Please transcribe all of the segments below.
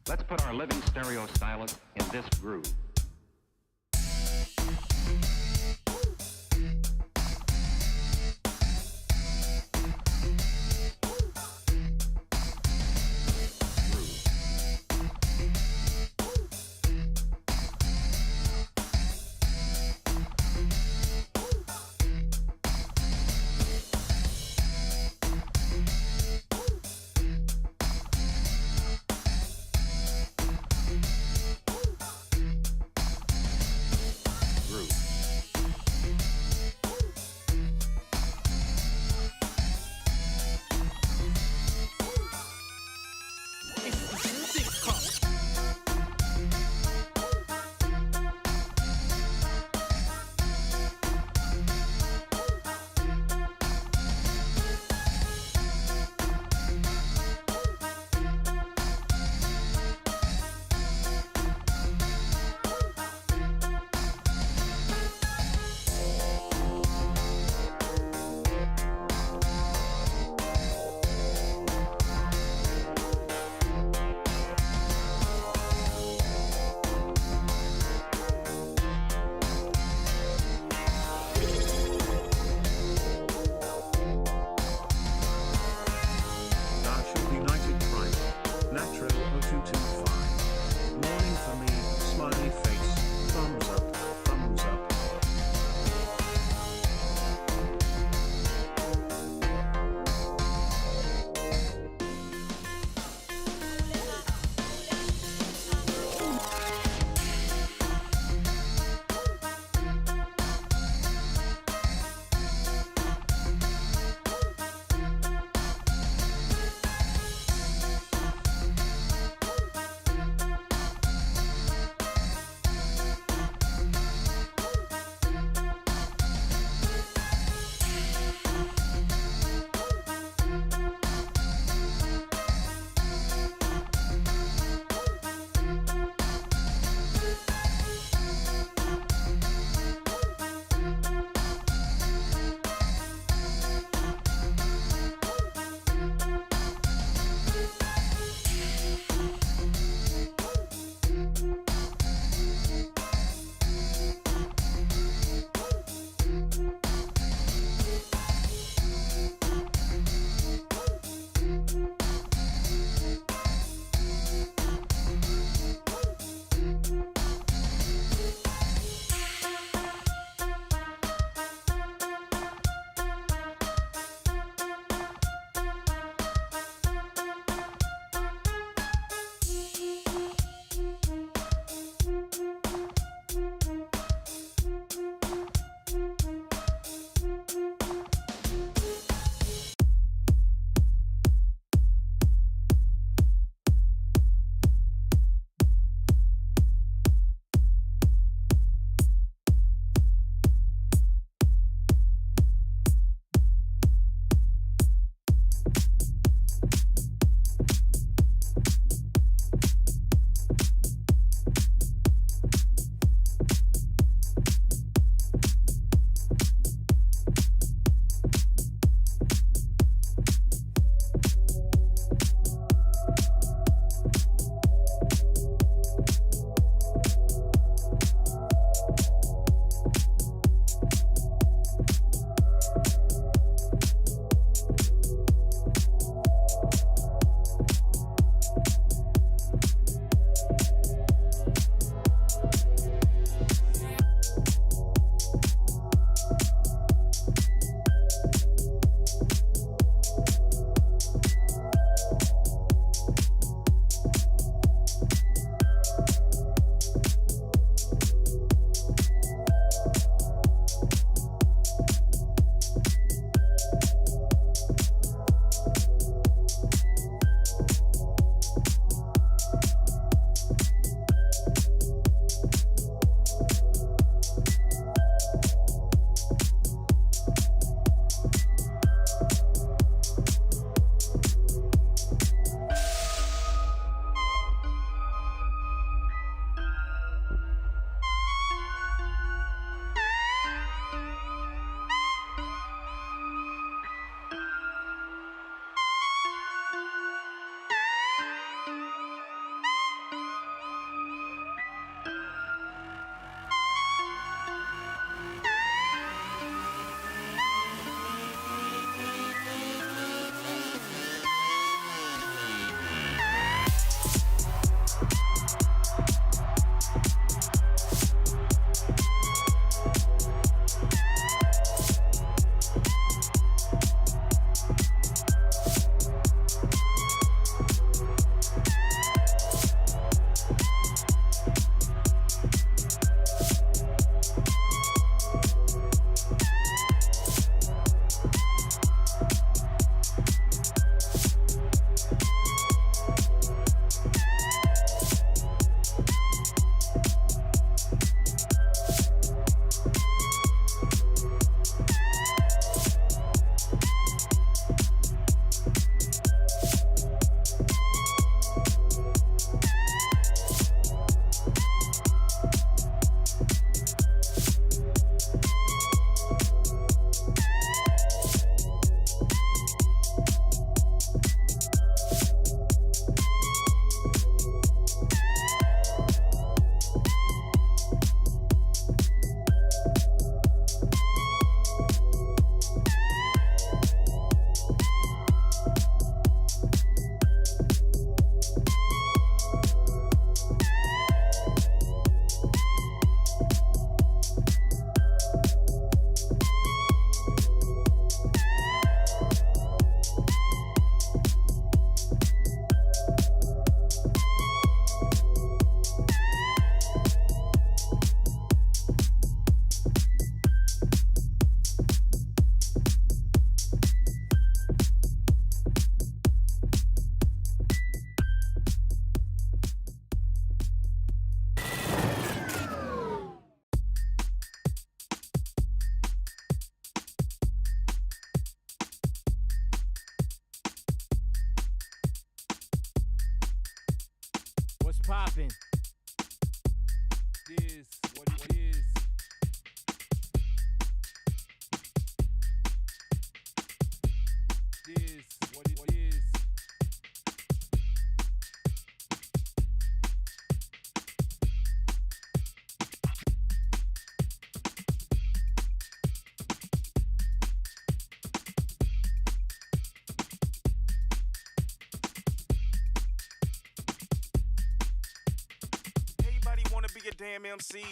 Let's put our living stereo stylus in this groove. poppin'? Is what it is. Is what it is. Everybody wanna be a damn MC.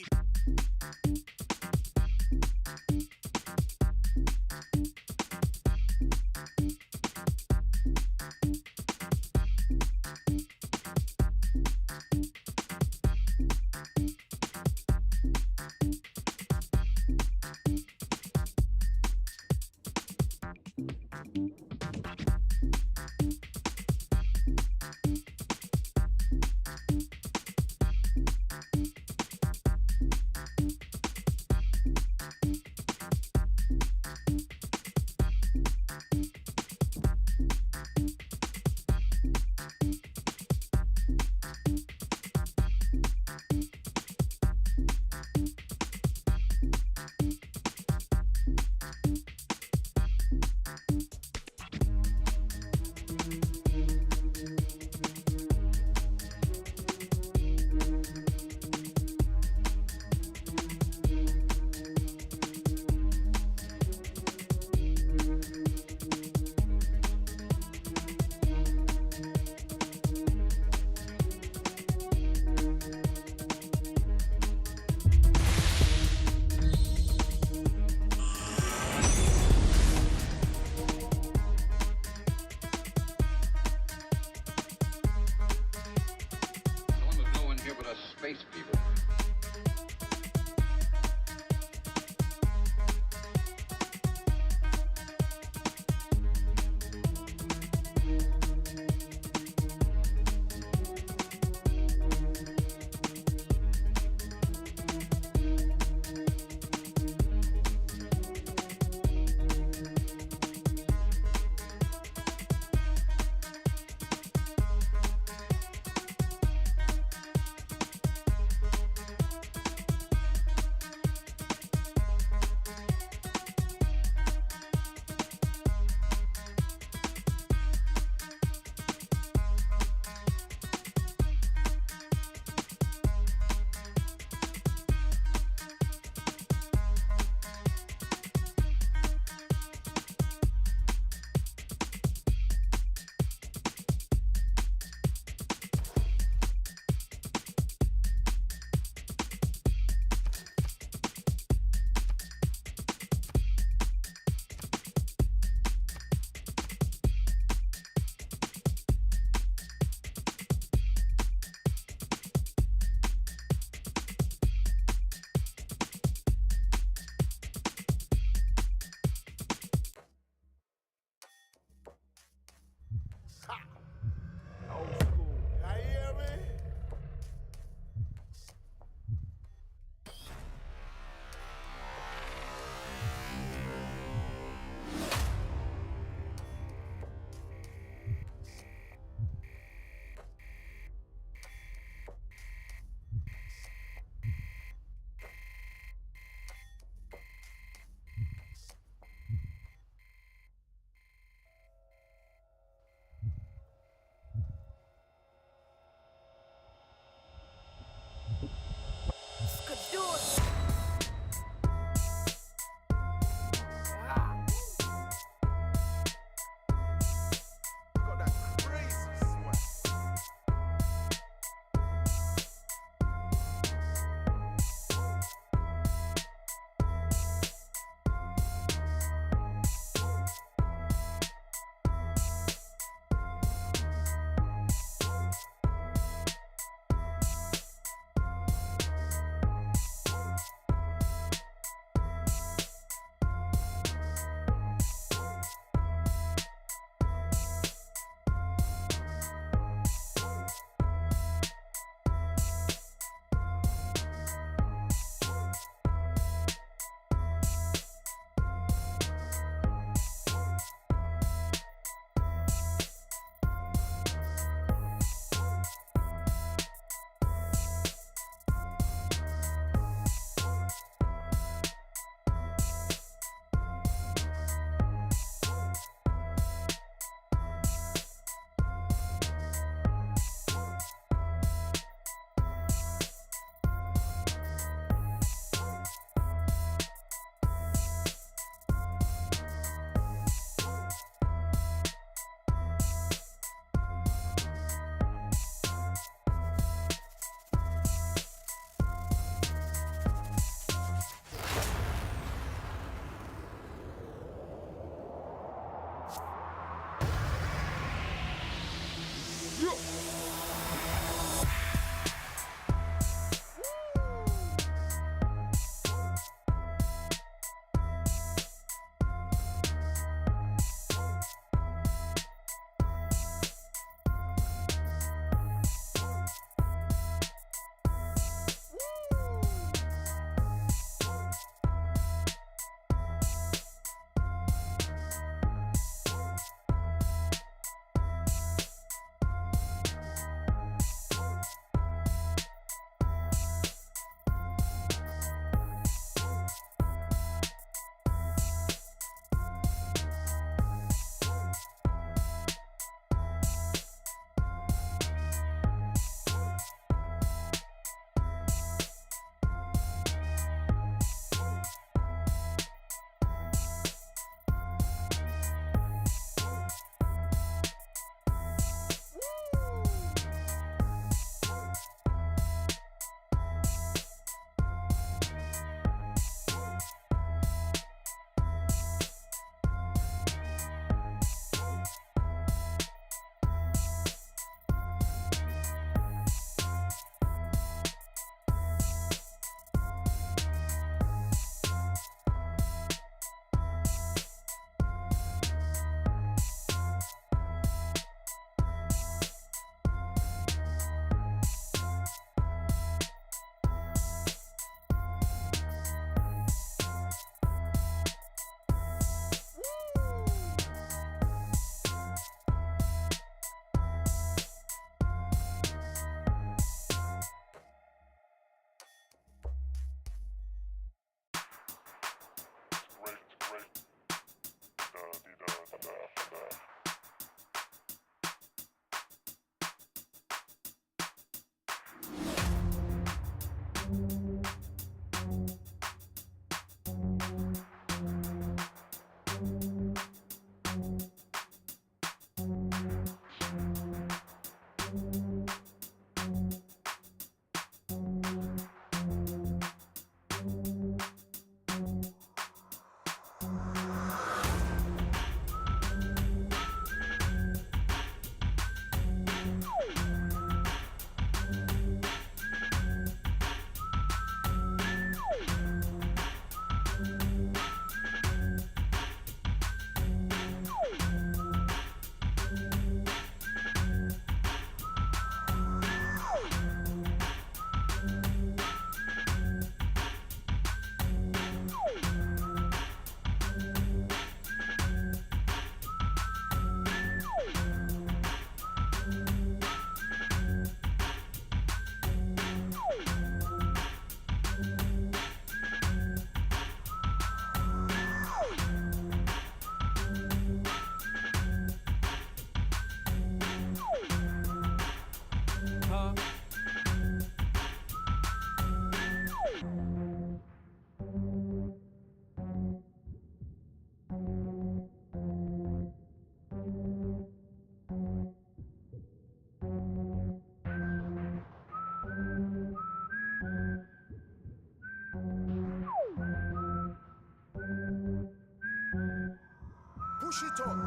Push it up.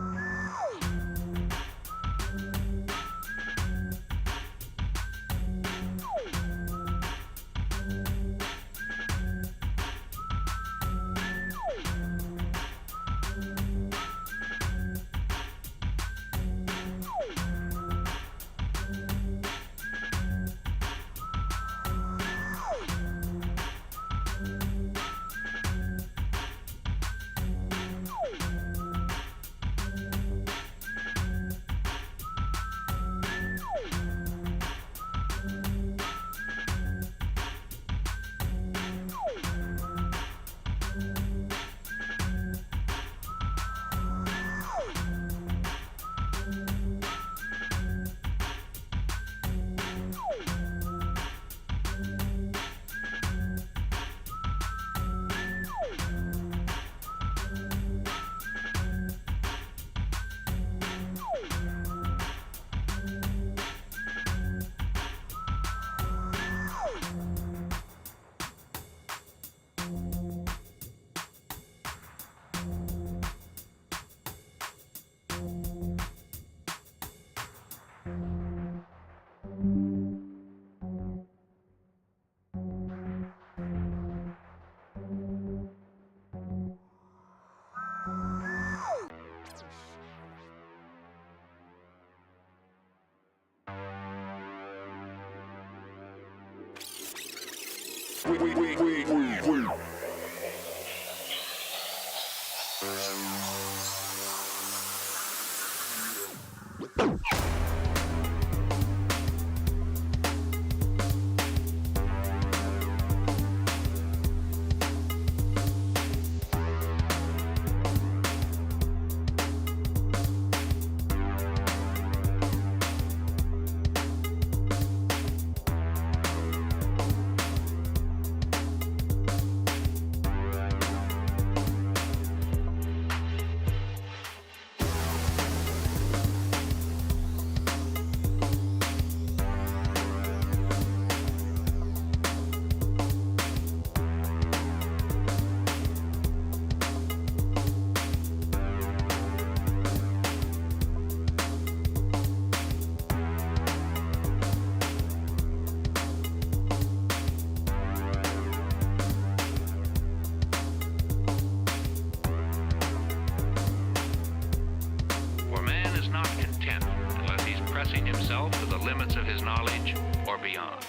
For man is not content unless he's pressing himself to the limits of his knowledge or beyond.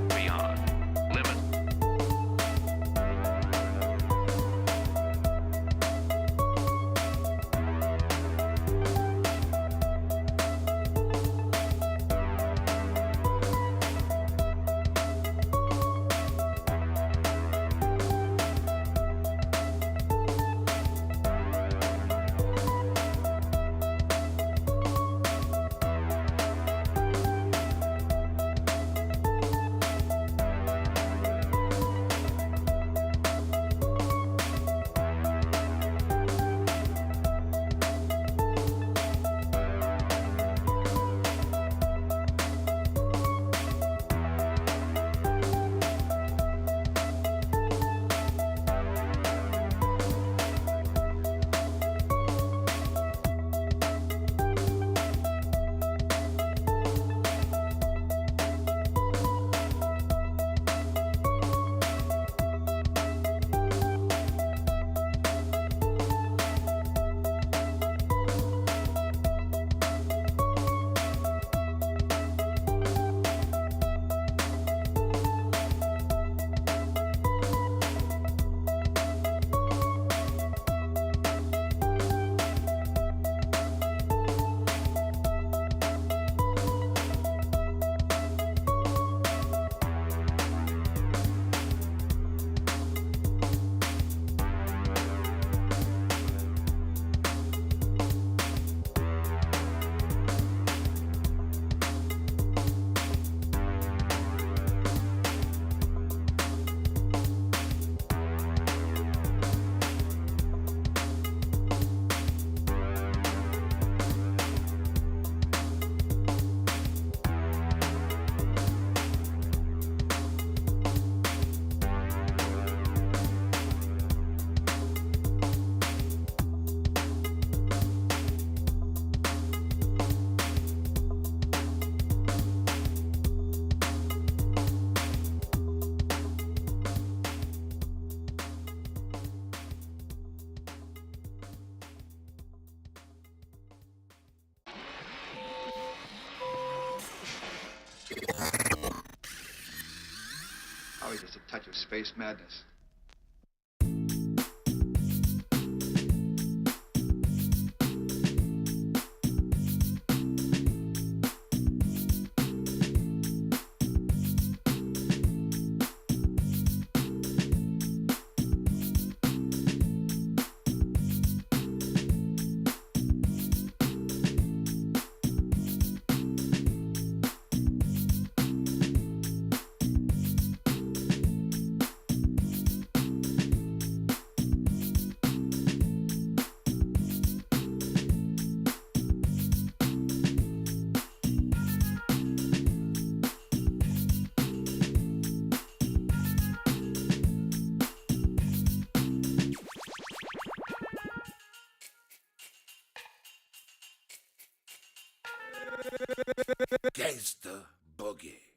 Beyond. Limit. of space madness. Gangsta Boogie.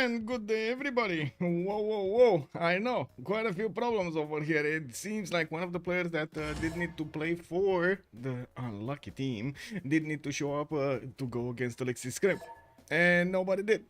and good day, everybody. Whoa. I know, quite a few problems over here. It seems like one of the players that did need to play for the unlucky team did need to show up to go against Alexis Script. And nobody did.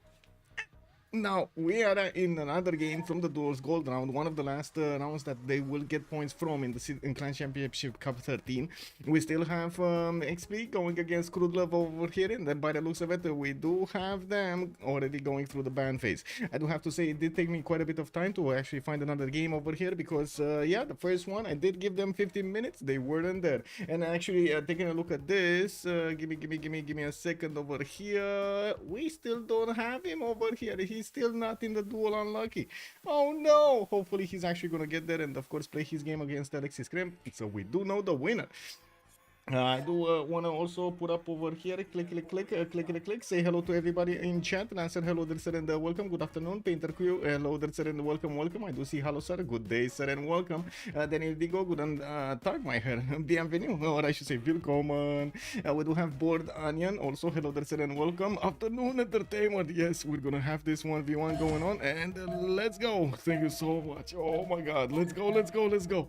Now, we are in another game from the Duels Gold round, one of the last rounds that they will get points from in the Clan Championship Cup 13. We still have XP going against Crude Love over here, and then by the looks of it, we do have them already going through the ban phase. I do have to say, it did take me quite a bit of time to actually find another game over here, because, yeah, the first one, I did give them 15 minutes, they weren't there. And actually, taking a look at this, give me a second over here, we still don't have him over here. He's still not in the duel unlucky. Oh no! Hopefully he's actually gonna get there and of course play his game against Alexis Krem. So we do know the winner. I do want to also put up over here, click, say hello to everybody in chat, and answer hello there sir and welcome, good afternoon, Painter Q, hello there sir and welcome, I do see hello sir, good day sir and welcome, Daniel Digo, good and tag my hair, bienvenue, or I should say willkommen, we do have Bored Onion, also hello there sir and welcome, afternoon entertainment, yes, we're gonna have this 1v1 going on, and let's go, thank you so much, oh my god, let's go.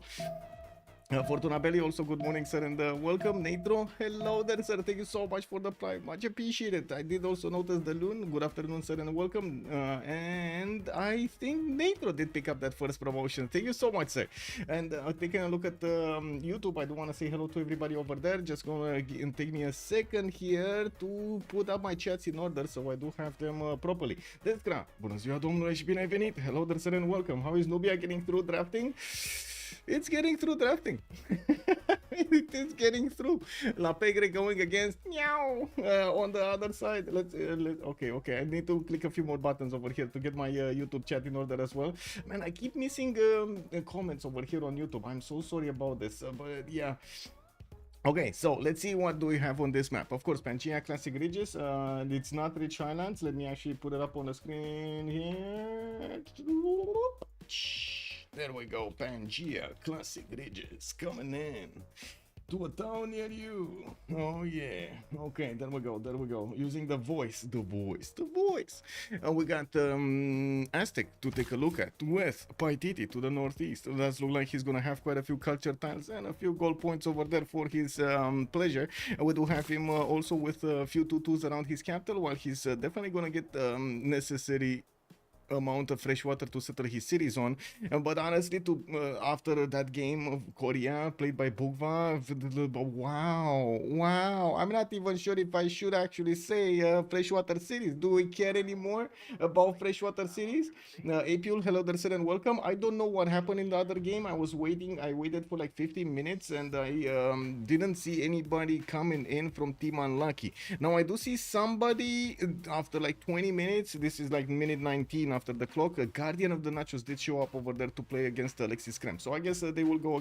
Fortuna Belly, also good morning, sir, and welcome. Natro, hello there, sir. Thank you so much for the prime. Much appreciated. I did also notice the loon. Good afternoon, sir, and welcome. And I think Natro did pick up that first promotion. Thank you so much, sir. And taking a look at YouTube, I do want to say hello to everybody over there. Just gonna take me a second here to put up my chats in order so I do have them properly. Descra, bună ziua, domnule, și bine ai venit. Hello there, sir, and welcome. How is Nubia getting through drafting? It's getting through drafting. It is getting through. La Pegre going against Meow on the other side. Okay. I need to click a few more buttons over here to get my YouTube chat in order as well. Man, I keep missing comments over here on YouTube. I'm so sorry about this, but yeah. Okay, so let's see what do we have on this map. Of course, Pangea Classic Ridges. It's not Rich Islands. Let me actually put it up on the screen here. There we go, Pangea Classic Ridges coming in to a town near you. Oh yeah. Okay, there we go. Using the voice. We got Aztec to take a look at with Paititi to the northeast. It does look like he's gonna have quite a few culture tiles and a few gold points over there for his pleasure. We do have him also with a few 2-2s around his capital, while he's definitely gonna get necessary amount of fresh water to settle his cities on. But honestly, after that game of Korea played by Bugva, wow, I'm not even sure if I should actually say freshwater cities. Do we care anymore about freshwater cities? Apul, hello there, sir, and welcome. I don't know what happened in the other game. I waited for like 15 minutes and I didn't see anybody coming in from Team Unlucky. Now I do see somebody after like 20 minutes. This is like minute 19 after the clock. A Guardian of the Nachos did show up over there to play against Alexis Krem. So I guess they will go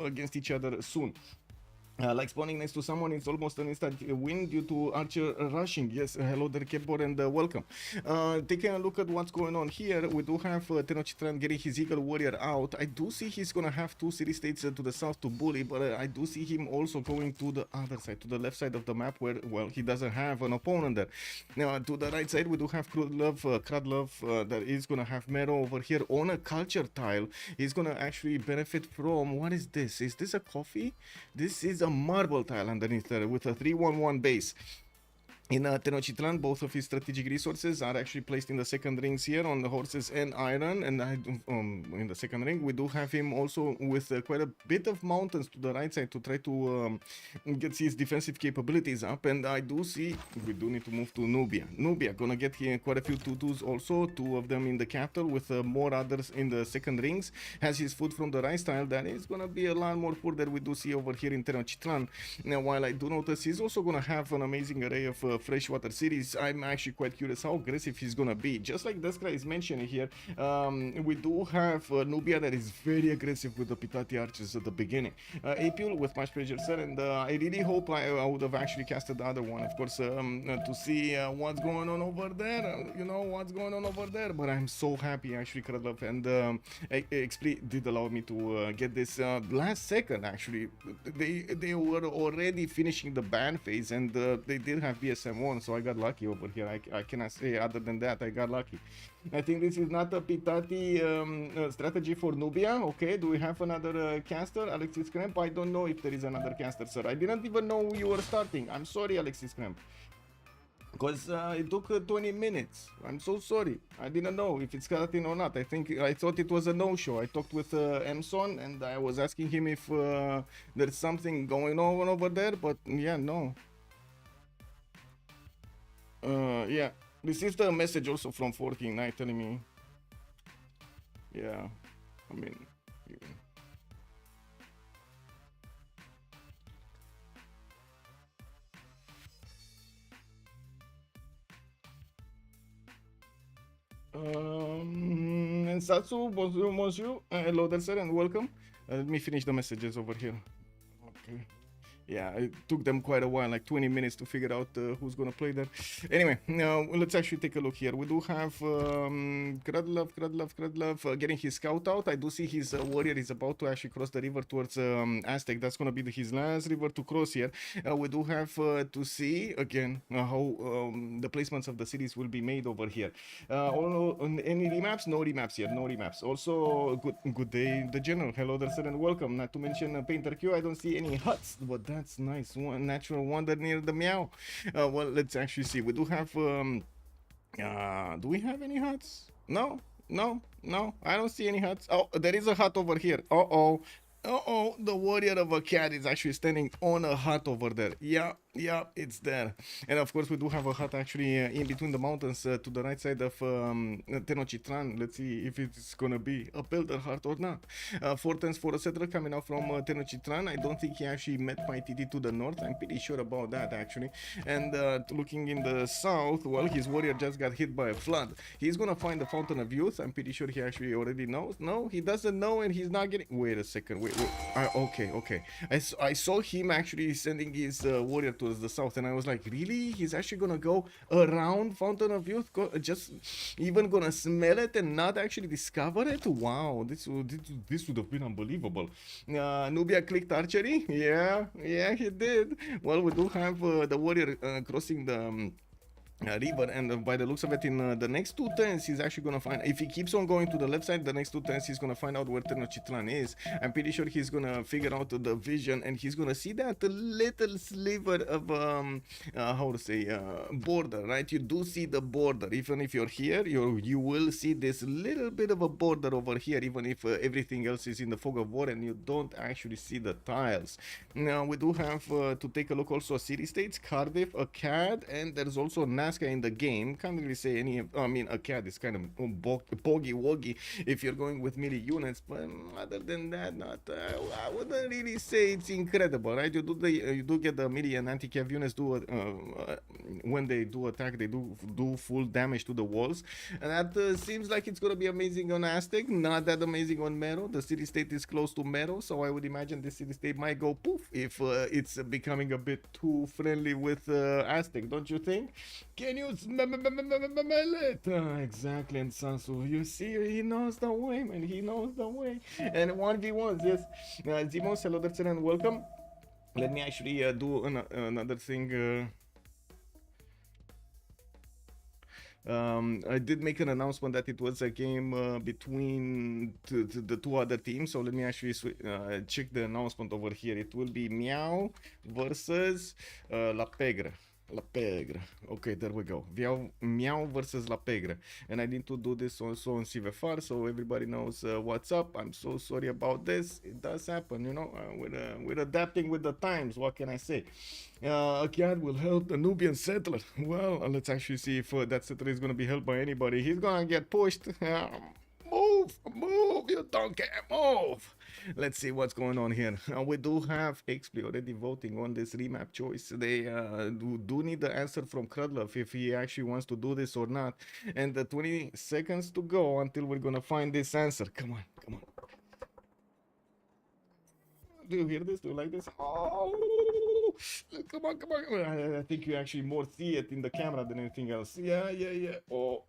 against each other soon. Like spawning next to someone, it's almost an instant win due to Archer rushing. Yes, hello there, Kepor, and welcome. Taking a look at what's going on here, we do have Tenochtitlan getting his Eagle Warrior out. I do see he's gonna have two city states to the south to bully, but I do see him also going to the other side, to the left side of the map, where, well, he doesn't have an opponent there. Now, to the right side, we do have Kradlov, that is gonna have Mero over here on a culture tile. He's gonna actually benefit from, what is this? Is this a coffee? This is a marble tile underneath there with a 3-1-1 base. In Tenochtitlan, both of his strategic resources are actually placed in the second rings here on the horses and iron, and in the second ring we do have him also with quite a bit of mountains to the right side to try to get his defensive capabilities up. And I do see we do need to move to Nubia gonna get here quite a few 2-2s also, two of them in the capital with more others in the second rings. Has his food from the right style. That is gonna be a lot more food that we do see over here in Tenochtitlan. Now, while I do notice he's also gonna have an amazing array of freshwater cities, I'm actually quite curious how aggressive he's gonna be. Just like Deskra is mentioning here, we do have Nubia that is very aggressive with the Pitati archers at the beginning. Apul with much pleasure, sir, and I really hope I would have actually casted the other one, of course, to see what's going on over there, but I'm so happy actually, Kradlov and XP did allow me to get this last second. Actually, they were already finishing the ban phase, and they did have BS SM1, so I got lucky over here. I cannot say other than that. I got lucky. I think this is not a Pitati strategy for Nubia. Okay, do we have another caster? Alexis Cramp? I don't know if there is another caster, sir. I didn't even know you were starting. I'm sorry, Alexis Cramp. Because it took 20 minutes. I'm so sorry. I didn't know if it's starting or not. I thought it was a no-show. I talked with Emson and I was asking him if there's something going on over there, but yeah, no. Yeah. This is the message also from 14 Night telling me. Yeah. I mean. And Satsu, bonjour, monsieur. Hello there, sir, and welcome. Let me finish the messages over here. Okay. Yeah, it took them quite a while, like 20 minutes to figure out who's gonna play there. Anyway, let's actually take a look here. We do have Kradlov getting his scout out. I do see his warrior is about to actually cross the river towards Aztec. That's gonna be his last river to cross here. We do have to see again how the placements of the cities will be made over here. Any remaps? No remaps here. No remaps. Also, good day, the general. Hello there, sir, and welcome. Not to mention Painter Q. I don't see any huts, but that's nice. One natural wonder near the meow. Well, let's actually see. We do have. Do we have any huts? No. I don't see any huts. Oh, there is a hut over here. The warrior of a cat is actually standing on a hut over there. Yeah, it's there. And of course, we do have a hut actually in between the mountains to the right side of Tenochtitlan. Let's see if it's gonna be a builder hut or not. 4 turns for a settler coming out from Tenochtitlan. I don't think he actually met my TT to the north. I'm pretty sure about that actually. And looking in the south, well, his warrior just got hit by a flood. He's gonna find the Fountain of Youth. I'm pretty sure he actually already knows. No, he doesn't know, and he's not getting. Wait a second. Wait. Okay. I saw him actually sending his warrior towards the south, and I was like, really? He's actually gonna go around Fountain of Youth? Just even gonna smell it and not actually discover it? Wow, this would have been unbelievable. Nubia clicked archery? Yeah, he did. Well, we do have the warrior crossing the river, and by the looks of it, in the next 2 turns he's actually gonna find, if he keeps on going to the left side, the next 2 turns he's gonna find out where Tenochtitlan is. I'm pretty sure he's gonna figure out the vision, and he's gonna see that little sliver of border, right? You do see the border. Even if you're here, you will see this little bit of a border over here, even if everything else is in the fog of war and you don't actually see the tiles. Now we do have to take a look also city states, Cardiff, a CAD, and there's also Nazca in the game. Can't really say any. I mean, a CAD is kind of boggy woggy if you're going with melee units, but other than that, not. I wouldn't really say it's incredible, right? You do get the melee and anti-cav units do when they do attack, they do full damage to the walls, and that seems like it's gonna be amazing on Aztec. Not that amazing on Mero. The city state is close to Mero, so I would imagine the city state might go poof if it's becoming a bit too friendly with Aztec, don't you think? Can you smell it? Exactly, and Sansu, you see, he knows the way, man. He knows the way. And 1v1s, yes. Zimos, hello there, and welcome. Let me actually do another thing. I did make an announcement that it was a game between the 2 other teams, so let me actually check the announcement over here. It will be Meow versus La Pegre. Okay, there we go. Meow versus La Pegre. And I need to do this also on Civ6, so everybody knows what's up. I'm so sorry about this. It does happen, you know. We're adapting with the times. What can I say? A cat will help the Nubian settler. Well, let's actually see if that settler is going to be helped by anybody. He's going to get pushed. Move, you donkey, move. Let's see what's going on here. We do have XP already voting on this remap choice. They do need the answer from Krudlov if he actually wants to do this or not. And the 20 seconds to go until we're gonna find this answer. Come on. Do you hear this? Do you like this? Oh, come on, come on. I think you actually more see it in the camera than anything else. Yeah, yeah, yeah. Oh,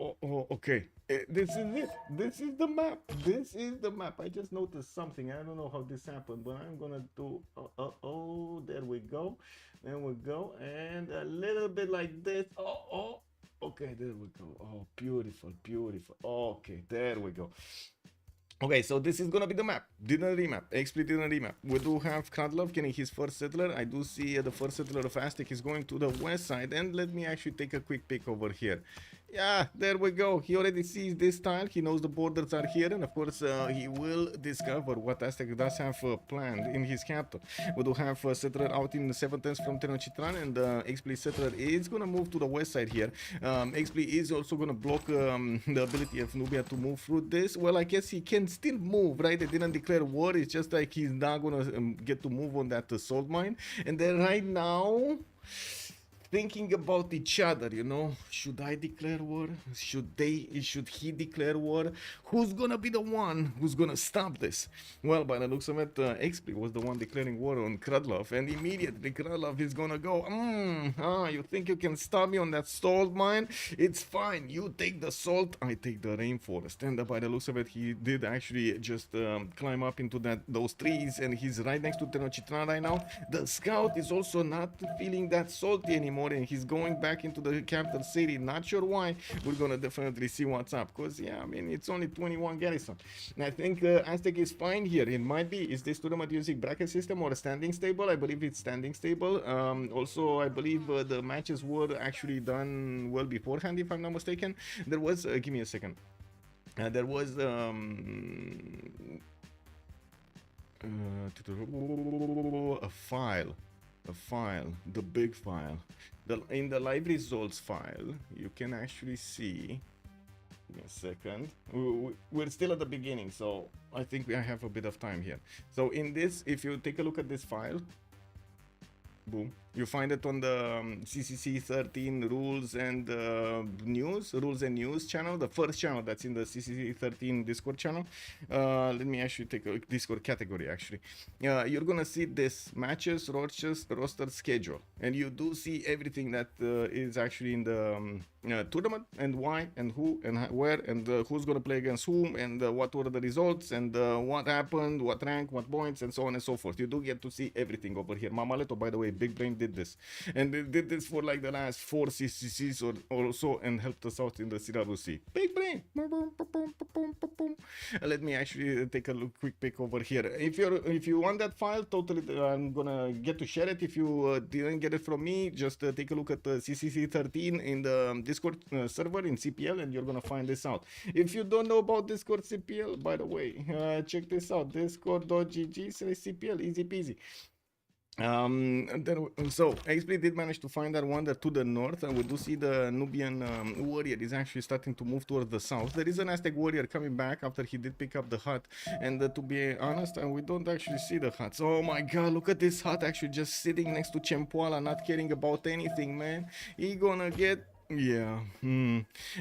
okay. This is it. This is the map. This is the map. I just noticed something. I don't know how this happened, but I'm gonna do. Oh, there we go. There we go. And a little bit like this. Oh. Okay, there we go. Oh, beautiful, beautiful. Okay, there we go. Okay, so this is gonna be the map. Didn't remap. XP didn't remap. We do have Kradlov getting his first settler. I do see the first settler of Aztec is going to the west side. And let me actually take a quick peek over here. Yeah, there we go. He already sees this tile. He knows the borders are here. And of course, he will discover what Aztec does have planned in his capital. We do have settler out in the 7th from Tenochtitlan. And XP settler is gonna move to the west side here. XP is also gonna block the ability of Nubia to move through this. Well, I guess he can still move, right? They didn't declare war. It's just like he's not gonna get to move on that salt mine. And then right now, thinking about each other, you know, should I declare war? Should he declare war? Who's gonna be the one who's gonna stop this? Well, by the looks of it, XP was the one declaring war on Kradlov, and immediately Kradlov is gonna go, you think you can stop me on that salt mine? It's fine, you take the salt, I take the rainforest. And by the looks of it, he did actually just climb up into those trees, and he's right next to Tenochtitlan right now. The scout is also not feeling that salty anymore, and he's going back into the capital city. Not sure why. We're gonna definitely see what's up, because yeah, I mean, it's only 21 garrison, and I think Aztec is fine here. It might be, is this tournament using bracket system or a standing stable? I believe it's standing stable. Also, I believe the matches were actually done well beforehand, if I'm not mistaken. There was give me a second, there was a file, the big file. In the live results file, you can actually see. Give me a second. We're still at the beginning, so I think we have a bit of time here. So in this, if you take a look at this file, boom, you find it on the CCC 13 rules and news channel, the first channel that's in the CCC 13 Discord channel. Let me actually take a Discord category. Actually, you're gonna see this matches roster schedule, and you do see everything that is actually in the tournament, and why and who and where and who's gonna play against whom, and what were the results, and what happened, what rank, what points, and so on and so forth. You do get to see everything over here. Mamaleto, by the way, Big Brain did this, and they did this for like the last 4 CCCs or so, and helped us out in the CWC. Big Brain. Let me actually take a quick pick over here. If you want that file, totally, I'm gonna get to share it. If you didn't get it from me, just take a look at the CCC 13 in the Discord server in CPL, and you're gonna find this out. If you don't know about Discord CPL, by the way, check this out: discord.gg/CPL, easy peasy. So XP did manage to find that wonder to the north, and we do see the Nubian warrior is actually starting to move towards the south. There is an Aztec warrior coming back after he did pick up the hut, and to be honest, we don't actually see the huts. Oh my god, look at this hut actually just sitting next to Chempoala, not caring about anything, man. He gonna get... Yeah.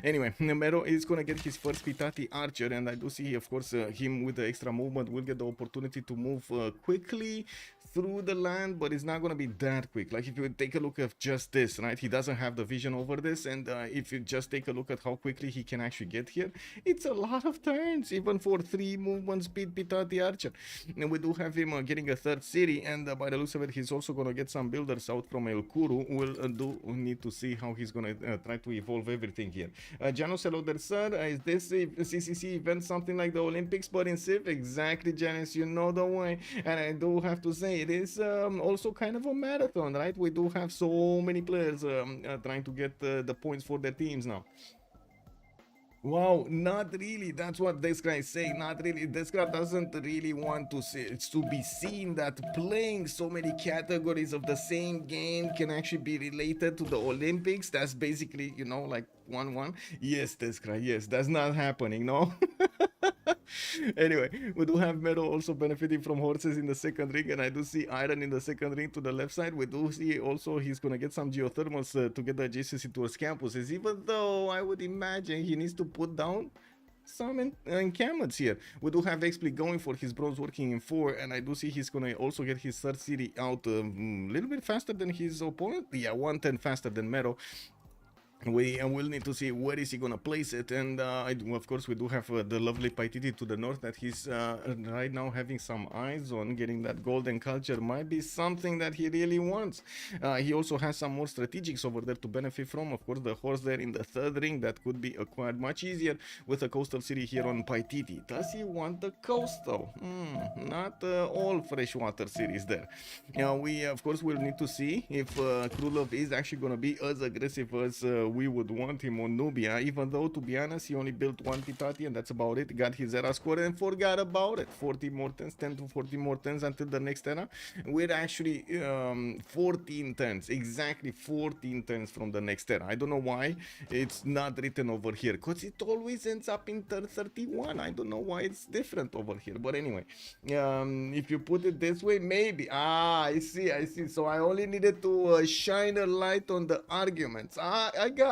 Anyway, Nemero is gonna get his first Pitati archer, and I do see, of course, him with the extra movement will get the opportunity to move quickly through the land, but it's not gonna be that quick. Like, if you take a look at just this, right, he doesn't have the vision over this, and if you just take a look at how quickly he can actually get here, it's a lot of turns, even for 3 movement speed Pitati archer. And we do have him getting a 3rd city, and by the looks of it, he's also gonna get some builders out from El Kuru. We'll need to see how he's gonna try to evolve everything here. Janos, hello there, sir. Is this CCC event something like the Olympics but in Civ? Exactly, Janice, you know the way. And I do have to say, it is also kind of a marathon, right? We do have so many players trying to get the points for their teams now. Wow, not really. That's what this guy is saying. Not really. This guy doesn't really want to see it's to be seen that playing so many categories of the same game can actually be related to the Olympics. That's basically, you know, like 1-1. Yes, this guy. Yes, that's not happening, no. Anyway, we do have Meadow also benefiting from horses in the 2nd ring, and I do see Iron in the 2nd ring to the left side. We do see also he's gonna get some geothermals to get the adjacency towards campuses, even though I would imagine he needs to put down some encampments here. We do have XP going for his bronze working in 4, and I do see he's gonna also get his third city out a little bit faster than his opponent. Yeah, 110 faster than Mero. We will need to see where is he gonna place it, and of course we do have the lovely Paititi to the north that he's right now having some eyes on. Getting that golden culture might be something that he really wants. He also has some more strategics over there to benefit from. Of course, the horse there in the third ring that could be acquired much easier with a coastal city here on Paititi. Does he want the coast though? Not all freshwater cities there. We of course will need to see if Krulov is actually gonna be as aggressive as we would want him on Nubia, even though, to be honest, he only built one Pitati and that's about it. Got his era score and forgot about it. 40 more turns, 10 to 40 more turns until the next era. We're actually 14 turns, exactly 14 turns from the next era. I don't know why it's not written over here, because it always ends up in turn 31. I don't know why it's different over here, but anyway, if you put it this way, maybe. I see. So I only needed to shine a light on the arguments. I got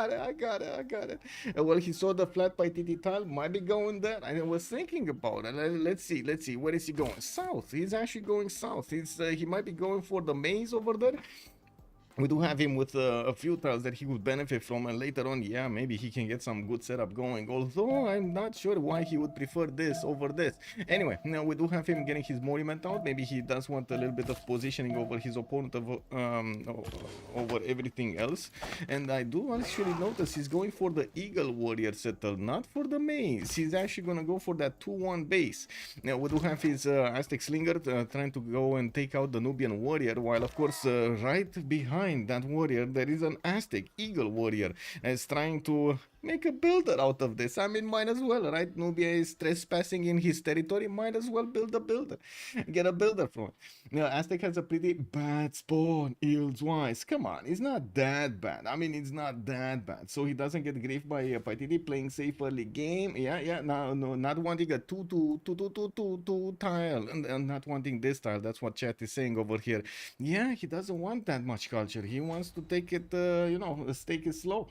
it. Well, he saw the flat Paititi tile, might be going there. I was thinking about it. Let's see. Where is he going? South. He's actually going south. He might be going for the maze over there. We do have him with a few tiles that he would benefit from, and later on, yeah, maybe he can get some good setup going, although I'm not sure why he would prefer this over this. Anyway, now we do have him getting his monument out. Maybe he does want a little bit of positioning over his opponent over everything else. And I do actually notice he's going for the Eagle Warrior settle, not for the maze. He's actually gonna go for that 2-1 base. Now we do have his Aztec Slinger trying to go and take out the Nubian Warrior, while of course right behind that warrior there is an Aztec Eagle Warrior that's trying to make a builder out of this. I mean, might as well, right? Nubia is trespassing in his territory, might as well build a builder, get a builder from it. Now Aztec has a pretty bad spawn, yields wise. Come on, it's not that bad. I mean, it's not that bad. So he doesn't get griefed by Paititi, playing safe early game. Yeah, no, not wanting a 2 tile, and not wanting this tile. That's what chat is saying over here. Yeah, he doesn't want that much culture. He wants to take it, take it slow.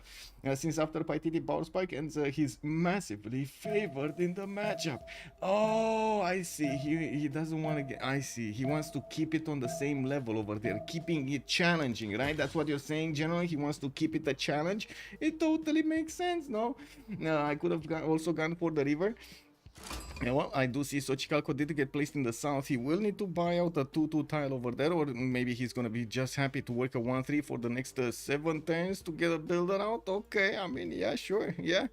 Since after Paititi power spike, and he's massively favored in the matchup. Oh, I see. He doesn't want to get. I see. He wants to keep it on the same level over there, keeping it challenging, right? That's what you're saying, generally. He wants to keep it a challenge. It totally makes sense, no? I could have also gone for the river. Yeah, well, I do see Xochicalco did get placed in the south. He will need to buy out a 2-2 tile over there, or maybe he's gonna be just happy to work a 1-3 for the next 7 turns to get a builder out. Okay, I mean, yeah, sure, yeah.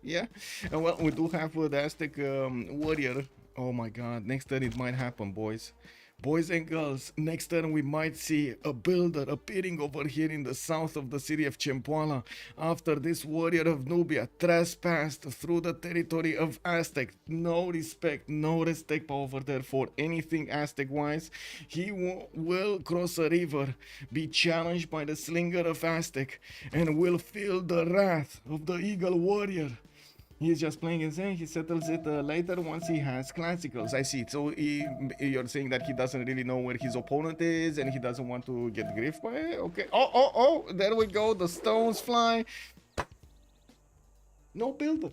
And well, we do have the Aztec Warrior. Oh my God, next turn it might happen, boys. Boys and girls, next turn we might see a builder appearing over here in the south of the city of Chempoala after this warrior of Nubia trespassed through the territory of Aztec. No respect over there for anything Aztec wise. He will cross a river, be challenged by the Slinger of Aztec, and will feel the wrath of the Eagle Warrior. He's just playing insane. He settles it later once he has classicals. I see. So you're saying that he doesn't really know where his opponent is and he doesn't want to get griefed by it? Okay. Oh, there we go. The stones fly. No builder.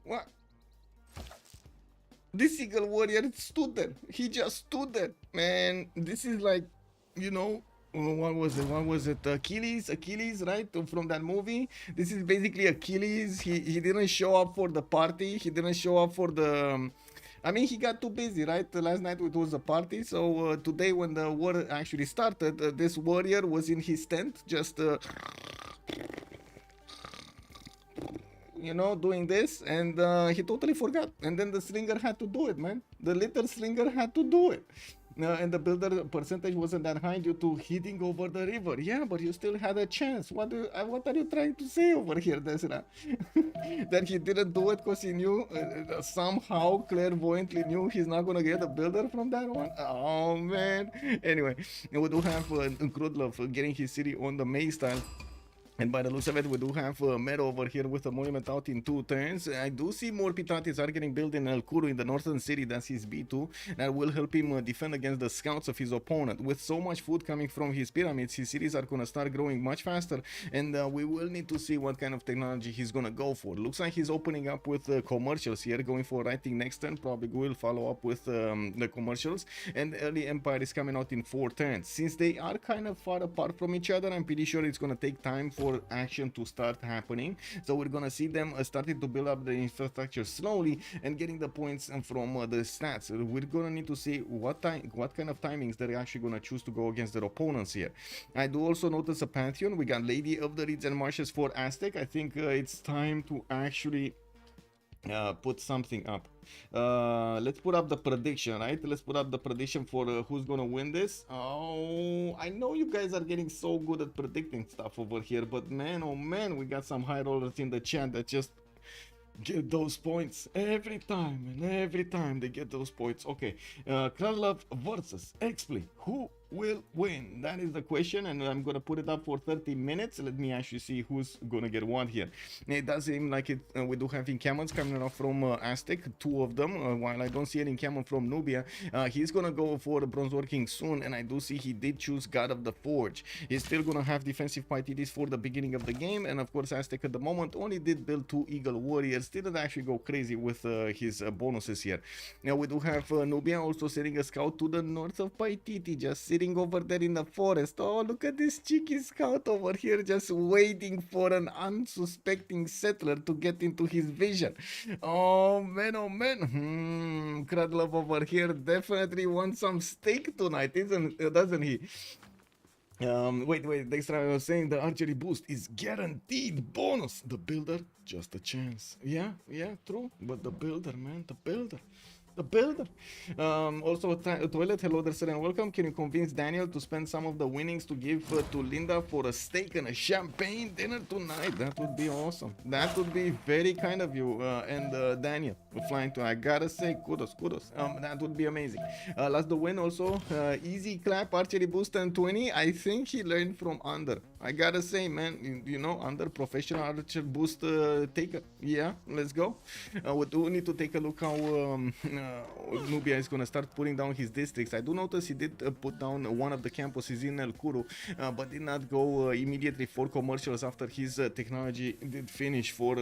What? This Eagle Warrior stood there. He just stood there. Man, this is like, what was it? Achilles, right? From that movie. This is basically Achilles. He didn't show up for the party. He didn't show up for the... I mean, he got too busy, right? Last night it was a party. So today when the war actually started, this warrior was in his tent, just... doing this, and he totally forgot. And then the Slinger had to do it, man. The little Slinger had to do it. And the builder percentage wasn't that high due to hitting over the river. Yeah, but you still had a chance. What are you trying to say over here, Desra? That he didn't do it because he knew, somehow clairvoyantly knew he's not going to get a builder from that one? Oh, man. Anyway, we do have Krudlov getting his city on the maze style. And by the looks of it, we do have Mero over here with a monument out in 2 turns. I do see more Pitatis are getting built in El Kuru in the northern city. That's his B2. That will help him defend against the scouts of his opponent. With so much food coming from his pyramids, his cities are going to start growing much faster. And we will need to see what kind of technology he's going to go for. Looks like he's opening up with commercials here, going for writing next turn. Probably will follow up with the commercials. And early Empire is coming out in 4 turns. Since they are kind of far apart from each other, I'm pretty sure it's going to take time for action to start happening. So we're gonna see them starting to build up the infrastructure slowly and getting the points from the stats. We're gonna need to see what kind of timings they're actually gonna choose to go against their opponents here. I do also notice a Pantheon. We got Lady of the Reeds and Marshes for Aztec. I think it's time to actually put something up. Let's put up the prediction, right? Let's put up the prediction for who's gonna win this. Oh, I know you guys are getting so good at predicting stuff over here, but man, oh man, we got some high rollers in the chat that just get those points every time, and every time they get those points. Okay, Kralov versus Expley. Who will win? That is the question, and I'm gonna put it up for 30 minutes. Let me actually see who's gonna get one here. It does seem like it. We do have encampments coming off from Aztec, 2 of them. While I don't see an encampment from Nubia, he's gonna go for the bronze working soon, and I do see he did choose God of the Forge. He's still gonna have defensive PTDs for the beginning of the game, and of course Aztec at the moment only did build 2 Eagle Warriors. Didn't actually go crazy with his bonuses here. Now we do have Nubia also sending a scout to the north of Paititi, just sitting over there in the forest. Oh, look at this cheeky scout over here, just waiting for an unsuspecting settler to get into his vision. Oh man, oh man. Kradlov over here definitely wants some steak tonight, doesn't he? Wait, Dexter, I was saying the archery boost is guaranteed bonus. The builder, just a chance. Yeah, true. But the builder, man, the builder. Also, Toilet, hello there, sir, and welcome. Can you convince Daniel to spend some of the winnings to give to Linda for a steak and a champagne dinner tonight? That would be awesome. That would be very kind of you. And Daniel, flying to, I gotta say, kudos. That would be amazing. Last the win also. Easy clap, archery boost and 20. I think he learned from Under. I gotta say, man, you know, Under professional archer boost taker. Yeah, let's go. We do need to take a look how Nubia is gonna start putting down his districts. I do notice he did put down one of the campuses in El Kuru, but did not go immediately for commercials after his technology did finish for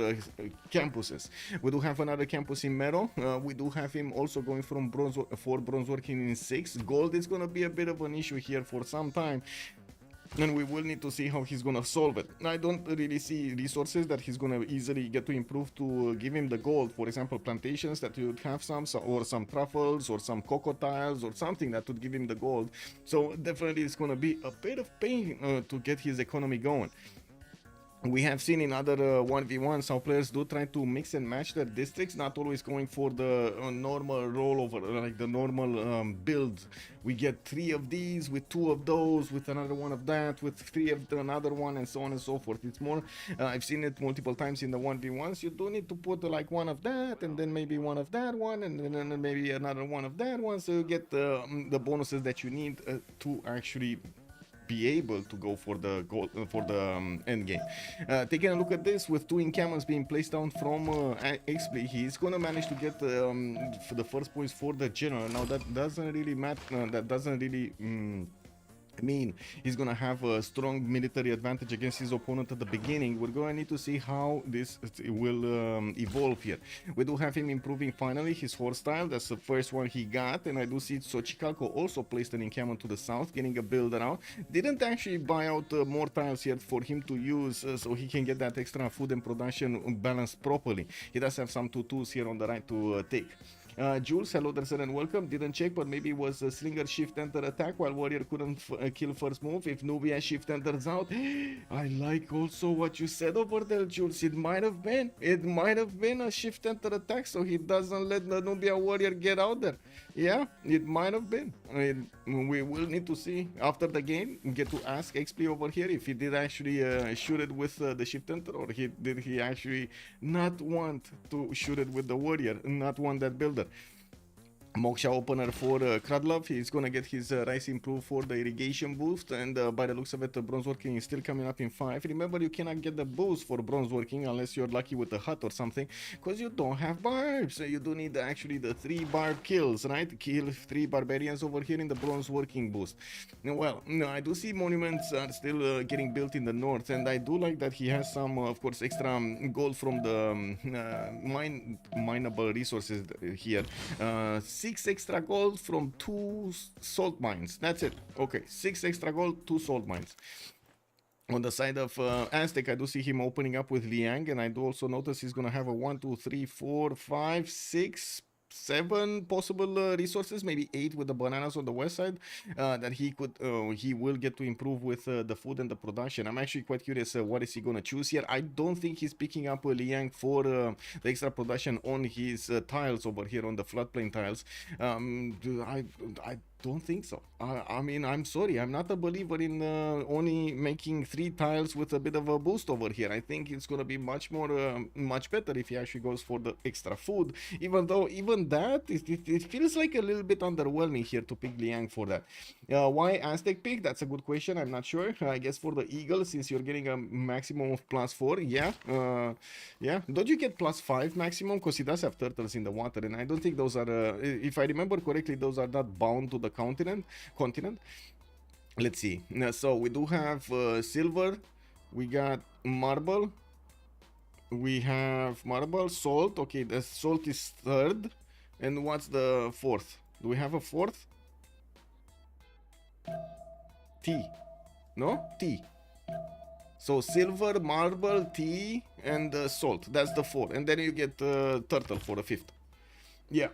campuses. We do have another campus in Mero. We do have him also going from bronze working in 6. Gold is gonna be a bit of an issue here for some time, and we will need to see how he's gonna solve it. I don't really see resources that he's gonna easily get to improve to give him the gold. For example, plantations that would have some, or some truffles, or some cocoa tiles, or something that would give him the gold. So definitely it's gonna be a bit of pain to get his economy going. We have seen in other 1v1s how players do try to mix and match their districts, not always going for the normal rollover, like the normal build. We get 3 of these with 2 of those, with another one of that, with 3 of another one, and so on and so forth. It's more, I've seen it multiple times in the 1v1s. You do need to put like 1 of that, and then maybe 1 of that one, and then maybe another 1 of that one, so you get the bonuses that you need to actually be able to go for the goal, for the end game. Taking a look at this, with 2 encampments being placed down from Expley, he's gonna manage to get for the first points for the general. Now that doesn't really matter. That doesn't really mean he's gonna have a strong military advantage against his opponent at the beginning. We're gonna need to see how this will evolve here. We do have him improving finally his horse style. That's the first one he got, and I do see Xochicalco also placed an encampment to the south, getting a builder out. Didn't actually buy out more tiles here for him to use, so he can get that extra food and production balanced properly. He does have some 2-2s here on the right to take. Jules, hello there, sir, and welcome. Didn't check, but maybe it was a Slinger shift enter attack while Warrior couldn't kill first move. If Nubia shift enters out, I like also what you said over there, Jules. It might have been a shift enter attack, so he doesn't let the Nubia Warrior get out there. Yeah, it might have been. We will need to see after the game. Get to ask XP over here if he did actually shoot it with the shift enter, or did he actually not want to shoot it with the Warrior, not want that builder. Moksha opener for Kradlov. He's gonna get his rice improved for the irrigation boost, and by the looks of it, bronze working is still coming up in 5. Remember, you cannot get the boost for bronze working unless you're lucky with a hut or something, because you don't have barbs. So you do need actually the 3 barb kills, right? Kill 3 barbarians over here in the bronze working boost. Well, no, I do see monuments are still getting built in the north, and I do like that he has some, of course, extra gold from the mineable resources here. 6 extra gold from 2 salt mines. That's it. Okay, 6 extra gold, 2 salt mines. On the side of Aztec, I do see him opening up with Liang, and I do also notice he's gonna have a 1, 2, 3, 4, 5, 6, 7 possible resources, maybe 8 with the bananas on the west side that he will get to improve with the food and the production. I'm actually quite curious what is he gonna choose here. I don't think he's picking up Liang for the extra production on his tiles over here on the floodplain tiles. I don't think so. I mean, I'm sorry, I'm not a believer in only making 3 tiles with a bit of a boost over here. I think it's gonna be much better if he actually goes for the extra food, even though even that it feels like a little bit underwhelming here to pick Liang for that. Why Aztec pick? That's a good question. I'm not sure. I guess for the eagle, since you're getting a maximum of +4. Yeah, don't you get +5 maximum, because he does have turtles in the water, and I don't think those are if I remember correctly, those are not bound to the continent. Let's see. So we do have silver, we got marble, we have marble, salt. Okay, the salt is 3rd, and what's the 4th? Do we have a 4th? Tea. No? Tea. So silver, marble, tea, and salt. That's the 4, and then you get turtle for the 5th. Yeah.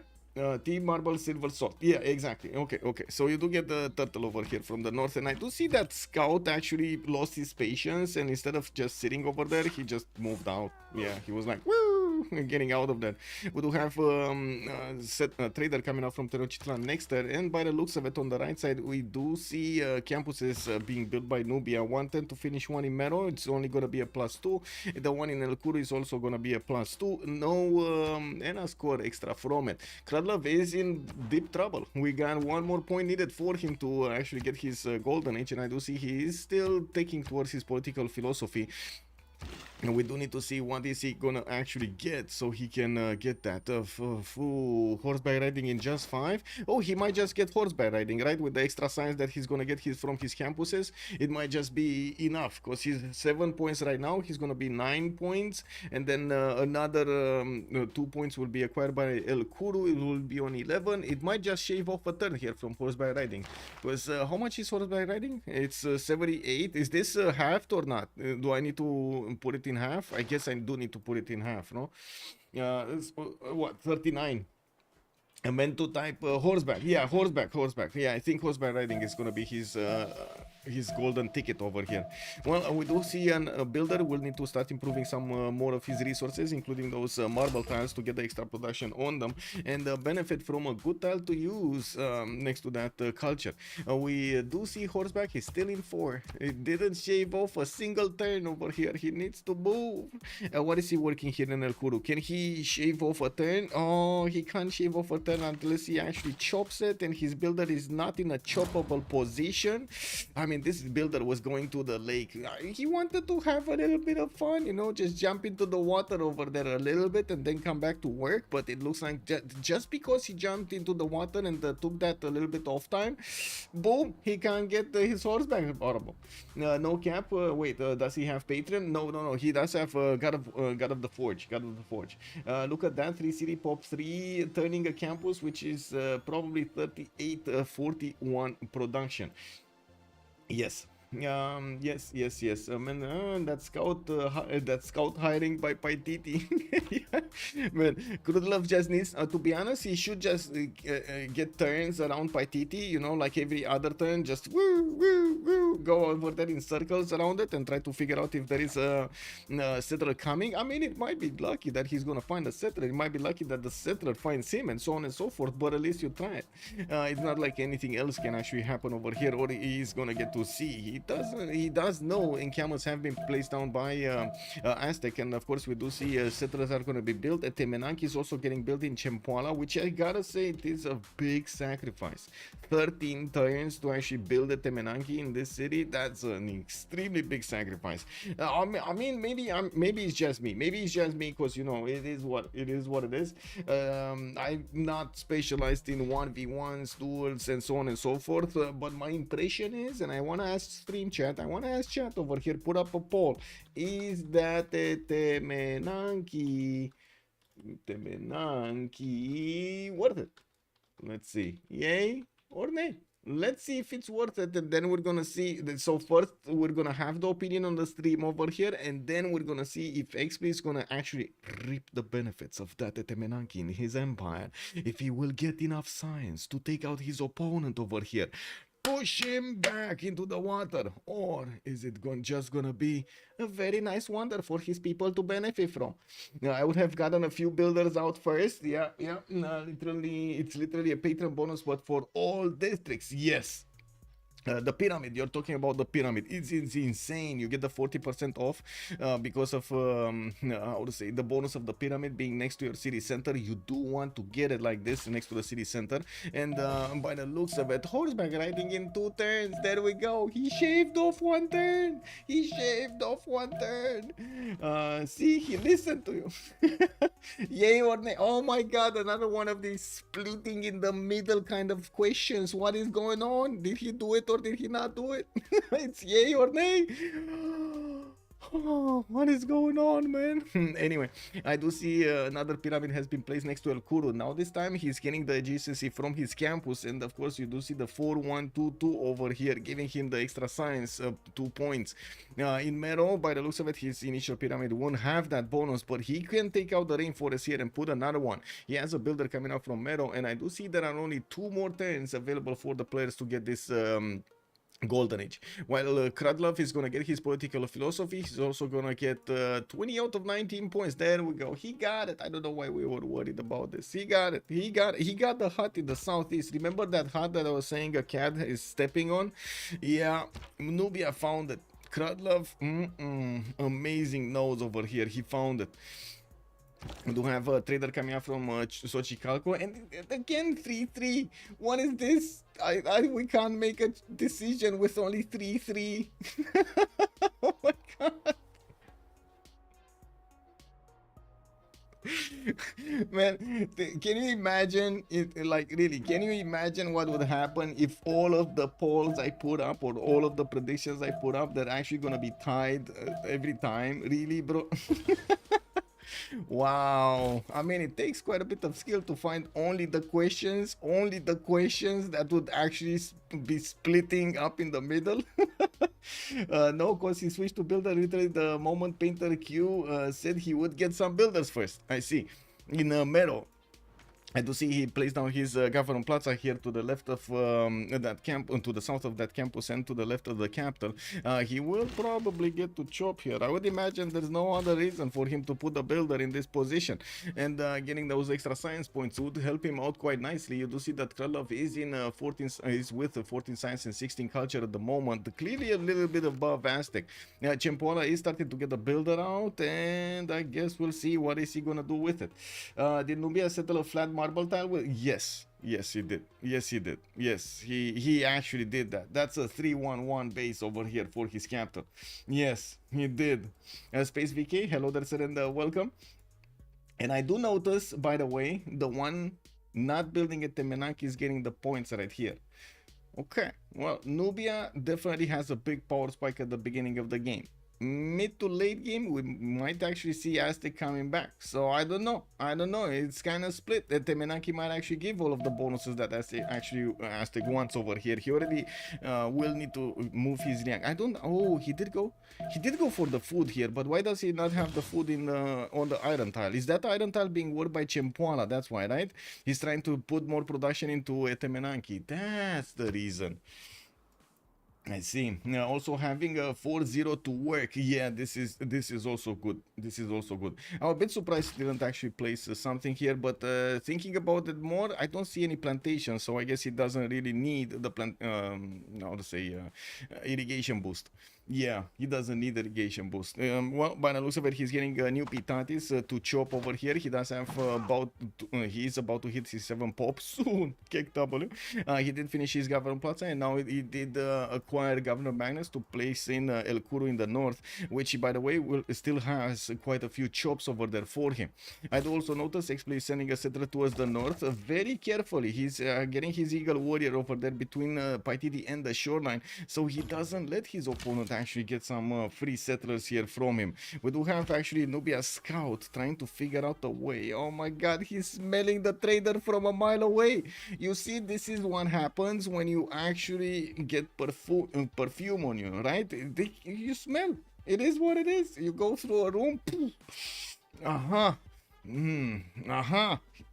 Tea, marble, silver, salt. Yeah, exactly. Okay. So you do get the turtle over here from the north, and I do see that Scout actually lost his patience, and instead of just sitting over there, he just moved out. Yeah, he was like, woo, getting out of that. We do have a trader coming out from Tenochtitlan next there, and by the looks of it on the right side, we do see campuses being built by Nubia. 110 to finish one in Mero. It's only gonna be a +2. The one in El Kuru is also gonna be a +2. No ENA score extra from it. Kradlov is in deep trouble. We got 1 more point needed for him to actually get his golden age, and I do see he is still taking towards his political philosophy. And we do need to see what is he gonna actually get, so he can get that horseback riding in just 5. Oh, he might just get horseback riding, right? With the extra science that he's gonna get from his campuses, it might just be enough, because he's 7 points right now. He's gonna be 9 points, and then another 2 points will be acquired by El Kuru. It will be on 11. It might just shave off a turn here from horseback riding, because how much is horseback riding? It's 78. Is this halved or not? Do I need to put it in half? I guess I do need to put it in half, no? What, 39? I meant to type horseback. Yeah, horseback. Yeah, I think horseback riding is gonna be his golden ticket over here. Well, we do see a builder will need to start improving some more of his resources, including those marble tiles, to get the extra production on them, and benefit from a good tile to use next to that culture. We do see horseback. He's still in 4. It didn't shave off a single turn over here. He needs to move. What is he working here in El Kuru? Can he shave off a turn? Oh, he can't shave off a turn unless he actually chops it, and his builder is not in a choppable position. I mean, this builder was going to the lake. He wanted to have a little bit of fun, you know, just jump into the water over there a little bit and then come back to work. But it looks like just because he jumped into the water and took that a little bit off time, boom, he can't get his horseback horrible. No cap. Wait, does he have Patreon? No. He does have God of the Forge. Look at that. 3 city pop 3 turning a campus, which is probably 38-41 production. Yes. Yes. That scout hiring by Paititi. Man, Krudlov just needs to be honest, he should just get turns around Paititi, you know, like every other turn, just woo, go over there in circles around it and try to figure out if there is a settler coming. I mean, it might be lucky that he's gonna find a settler, it might be lucky that the settler finds him, and so on and so forth, but at least you try it. It's not like anything else can actually happen over here, or he's gonna get to see. he does know encampments have been placed down by Aztec, and of course we do see settlers are going to be built. Temenanki is also getting built in Chempoala, which I gotta say it is a big sacrifice. 13 turns to actually build a Temenanki in this city. That's an extremely big sacrifice. I mean, maybe it's just me. Maybe it's just me because, you know, it is what it is. I'm not specialized in 1v1s, duels, and so on and so forth. But my impression is, and I want to ask stream chat, I want to ask chat over here, put up a poll. Is that a Temenanki worth it? Let's see. Yay or nay? Let's see if it's worth it, and then we're gonna see. So first we're gonna have the opinion on the stream over here, and then we're gonna see if XP is gonna actually reap the benefits of that Temenanki in his empire, if he will get enough science to take out his opponent over here, push him back into the water, or is it just gonna be a very nice wonder for his people to benefit from? Now, I would have gotten a few builders out first. It's literally a patron bonus, but for all districts, yes. The pyramid, you're talking about the pyramid, it's insane. You get the 40% off because of how to say, the bonus of the pyramid being next to your city center. You do want to get it like this next to the city center, and by the looks of it, horseback riding in 2 turns. There we go. He shaved off 1 turn. See, he listened to you. Yay or nay? Oh my god, another one of these splitting in the middle kind of questions. What is going on? Did he do it or did he not do it? It's yay or nay. Oh, what is going on, man? Anyway, I do see another pyramid has been placed next to El Kuru. Now this time he's getting the adjacency from his campus, and of course you do see the 4-1-2-2 over here, giving him the extra science, 2 points. In Mero, by the looks of it, his initial pyramid won't have that bonus, but he can take out the rainforest here and put another one. He has a builder coming out from Mero, and I do see there are only 2 more turns available for the players to get this Golden Age. While Krudlov is gonna get his political philosophy, he's also gonna get 20 out of 19 points. There we go. He got it. I don't know why we were worried about this. He got it. He got the hut in the southeast. Remember that hut that I was saying a cat is stepping on? Yeah, Nubia found it. Krudlov, amazing nose over here. He found it. We do have a trader coming out from Xochicalco, and again 3-3. What is this? We can't make a decision with only 3-3. Oh my god. Man, can you imagine it? Like, really, can you imagine what would happen if all of the polls I put up or all of the predictions I put up, they're actually gonna be tied every time? Really, bro? Wow, I mean, it takes quite a bit of skill to find only the questions that would actually be splitting up in the middle. No, because he switched to builder literally the moment Painter Q said he would get some builders first. I see. In Mero, I do see he placed down his government plaza here to the left of that camp, to the south of that campus, and to the left of the capital. He will probably get to chop here. I would imagine there's no other reason for him to put a builder in this position, and getting those extra science points would help him out quite nicely. You do see that Krylov is in 14, is with 14 science and 16 culture at the moment, clearly a little bit above Aztec. Chempoala is starting to get the builder out, and I guess we'll see what is he gonna do with it. Did Nubia settle a flat marble tile? Well, yes, he did. Yes, he actually did that. That's a 3-1-1 base over here for his capital. Yes, he did. Space VK, hello there, sir, and welcome. And I do notice, by the way, the one not building a Temenanki is getting the points right here. Okay, well, Nubia definitely has a big power spike at the beginning of the game. Mid to late game, we might actually see Aztec coming back. So I don't know. It's kind of split. Temenanki might actually give all of the bonuses that Aztec wants over here. He already will need to move his Liang. I don't. Oh, he did go for the food here. But why does he not have the food in on the iron tile? Is that iron tile being worked by Chempoala? That's why, right? He's trying to put more production into Temenanki. That's the reason. I see. Now, also having a 4-0 to work. Yeah, this is also good. This is also good. I'm a bit surprised he didn't actually place something here, but thinking about it more, I don't see any plantation, so I guess he doesn't really need the plant. How to say irrigation boost. Yeah, he doesn't need irrigation boost. Well, by the looks of it, he's getting new pitatis to chop over here. He does have he's about to hit his 7 pop soon. Kick W. He did finish his Governor Plaza, and now he did acquire Governor Magnus to place in El Kuru in the north, which, by the way, still has quite a few chops over there for him. I do also notice X-Play is sending a settler towards the north very carefully. He's getting his Eagle Warrior over there between Paititi and the shoreline, so he doesn't let his opponent actually get some free settlers here from him. We do have actually Nubia Scout trying to figure out a way. Oh my god, he's smelling the trader from a mile away. You see, this is what happens when you actually get perfume on you, right? You smell. It is what it is. You go through a room.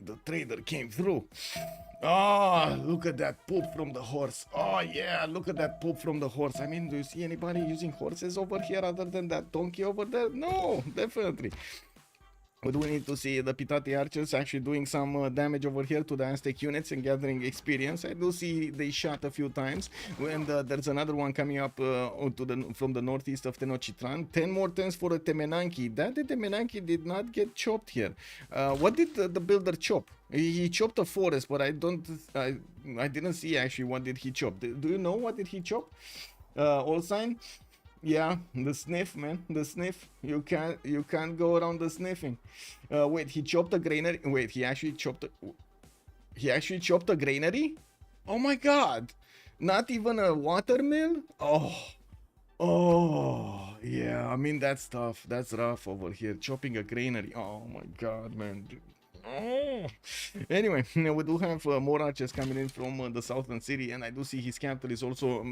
The trader came through. Oh, look at that poop from the horse. Oh yeah, look at that poop from the horse. I mean, do you see anybody using horses over here other than that donkey over there? No, definitely. But we need to see the Pitati archers actually doing some damage over here to the Aztec units and gathering experience. I do see they shot a few times. And there's another one coming up from the northeast of Tenochtitlan. 10 more turns for a Temenanki. That the Temenanki did not get chopped here. What did the builder chop? He chopped a forest, but I didn't see actually what did he chop. Do you know what did he chop? All sign? Yeah, the sniff, man, the sniff. You can't go around the sniffing. Wait, he chopped a granary. Wait, he actually chopped a granary? Oh my god. Not even a watermill? Oh, yeah. I mean, that's tough. That's rough over here. Chopping a granary. Oh my god, man. Oh. Anyway, we do have more archers coming in from the southern city, and I do see his capital is also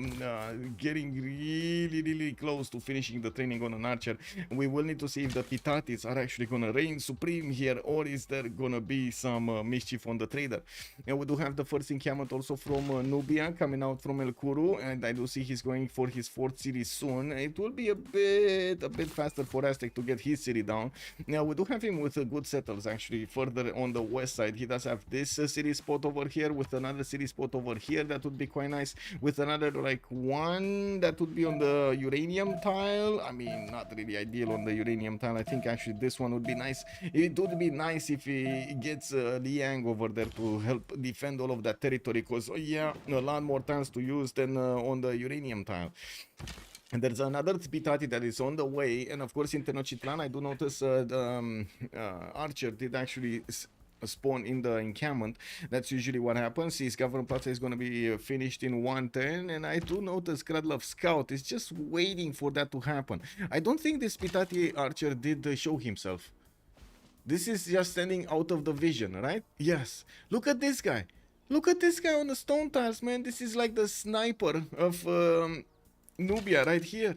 getting really close to finishing the training on an archer. We will need to see if the Pitatis are actually gonna reign supreme here, or is there gonna be some mischief on the trader. And we do have the first encampment also from Nubia coming out from El Kuru, and I do see he's going for his 4th city soon. It will be a bit faster for Aztec to get his city down. Now we do have him with good settlers actually further on the west side. He does have this city spot over here with another city spot over here that would be quite nice, with another like one that would be on the uranium tile. I mean, not really ideal on the uranium tile. I think actually this one would be nice. It would be nice if he gets Liang over there to help defend all of that territory, because yeah, a lot more tiles to use than on the uranium tile. And there's another Pitati that is on the way, and of course in Tenochtitlan I do notice the archer did actually spawn in the encampment. That's usually what happens. His Governor Plaza is going to be finished in 1 turn, and I do notice Kradlov Scout is just waiting for that to happen. I don't think this Pitati archer did show himself. This is just standing out of the vision, right? Yes. Look at this guy. Look at this guy on the stone tiles, man. This is like the sniper of Nubia right here.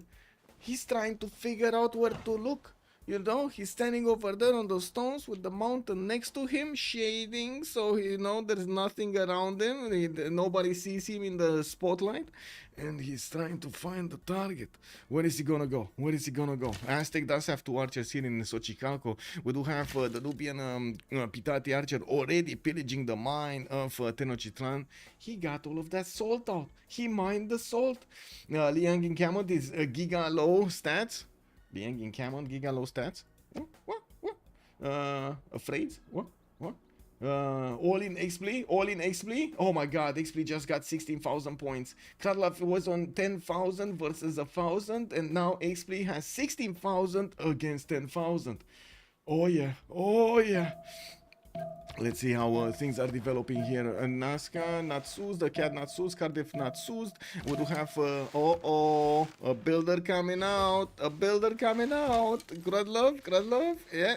He's trying to figure out where to look. You know, he's standing over there on those stones with the mountain next to him, shading, so you know there's nothing around him. Nobody sees him in the spotlight, and he's trying to find the target. Where is he gonna go? Where is he gonna go? Aztec does have 2 archers here in Xochicalco. We do have the Nubian Pitati archer already pillaging the mine of Tenochtitlan. He got all of that salt out. He mined the salt. Liang encampment is giga low stats. Liang encampment, giga low stats. What? Afraid? What? All in XP? All in XP? Oh my god, XP just got 16,000 points. Kradlov was on 10,000 versus 1,000, and now XP has 16,000 against 10,000. Oh yeah, oh yeah. Let's see how things are developing here. Nazca not Suzed, the cat not Suzed, Cardiff not Suzed. We do have a builder coming out. A builder coming out. Kradlov, yeah.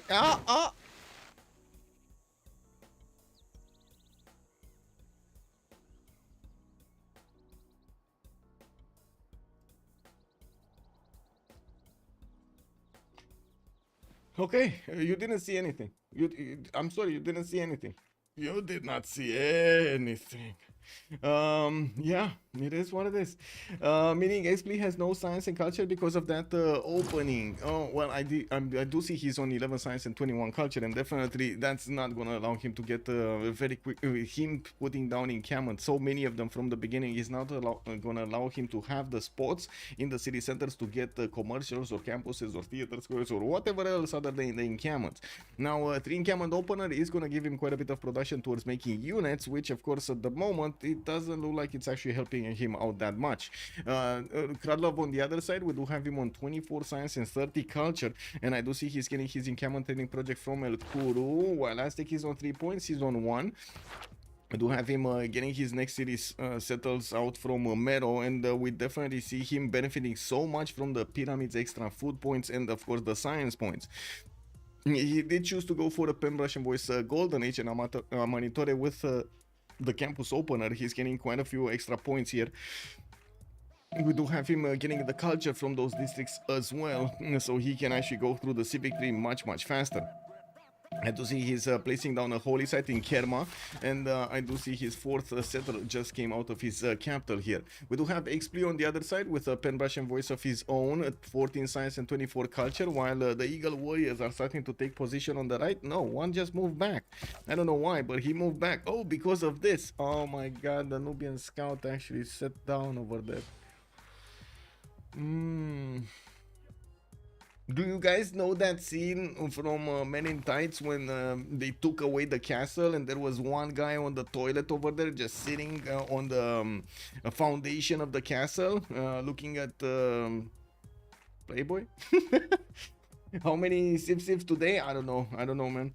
Okay, you didn't see anything. I'm sorry, you didn't see anything. You did not see anything. Yeah, it is what it is. Meaning XP has no science and culture because of that opening. Oh well, I do see he's on 11 science and 21 culture, and definitely that's not gonna allow him to get very quick. Him putting down encampment, so many of them from the beginning, is not gonna allow him to have the spots in the city centers to get commercials or campuses or theater squares or whatever else other than the encampments. Now, 3 encampment opener is gonna give him quite a bit of production towards making units, which of course at the moment it doesn't look like it's actually helping him out that much. Kradlov on the other side, we do have him on 24 science and 30 culture, and I do see he's getting his encampment training project from El Kuru, while Aztec is on 3 points, he's on 1. I do have him getting his next series settles out from Mero, and we definitely see him benefiting so much from the pyramids, extra food points, and of course the science points. He did choose to go for a Pen Brush and Voice Golden Age and Amanitore with the campus opener. He's getting quite a few extra points here. We do have him getting the culture from those districts as well, so he can actually go through the civic tree much faster. I do see he's placing down a holy site in Kerma, and I do see his 4th settler just came out of his capital here. We do have XP on the other side with a Pen Brush and Voice of his own at 14 science and 24 culture, while the Eagle Warriors are starting to take position on the right. No, one just moved back. I don't know why, but he moved back. Oh, because of this. Oh my god, the Nubian scout actually sat down over there. Do you guys know that scene from Men in Tights when they took away the castle and there was one guy on the toilet over there just sitting on the foundation of the castle looking at Playboy? How many Civ6 today? I don't know, man.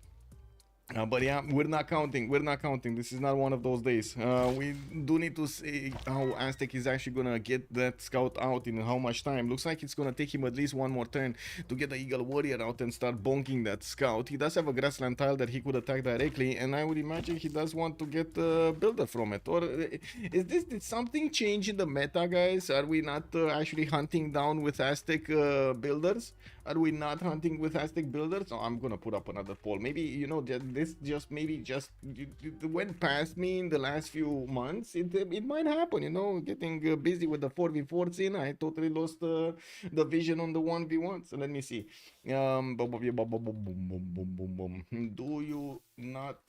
But yeah, we're not counting. This is not one of those days. We do need to see how Aztec is actually gonna get that scout out in how much time. Looks like it's gonna take him at least one more turn to get the Eagle Warrior out and start bonking that scout. He does have a grassland tile that he could attack directly, and I would imagine he does want to get a builder from it. Or did something change in the meta, guys? Are we not actually hunting down with Aztec builders? Are we not hunting with Aztec builders? Oh, I'm gonna put up another poll. Maybe, you know, this just went past me in the last few months. It might happen, you know, getting busy with the 4v4 scene. I totally lost the vision on the 1v1. So let me see. Do you not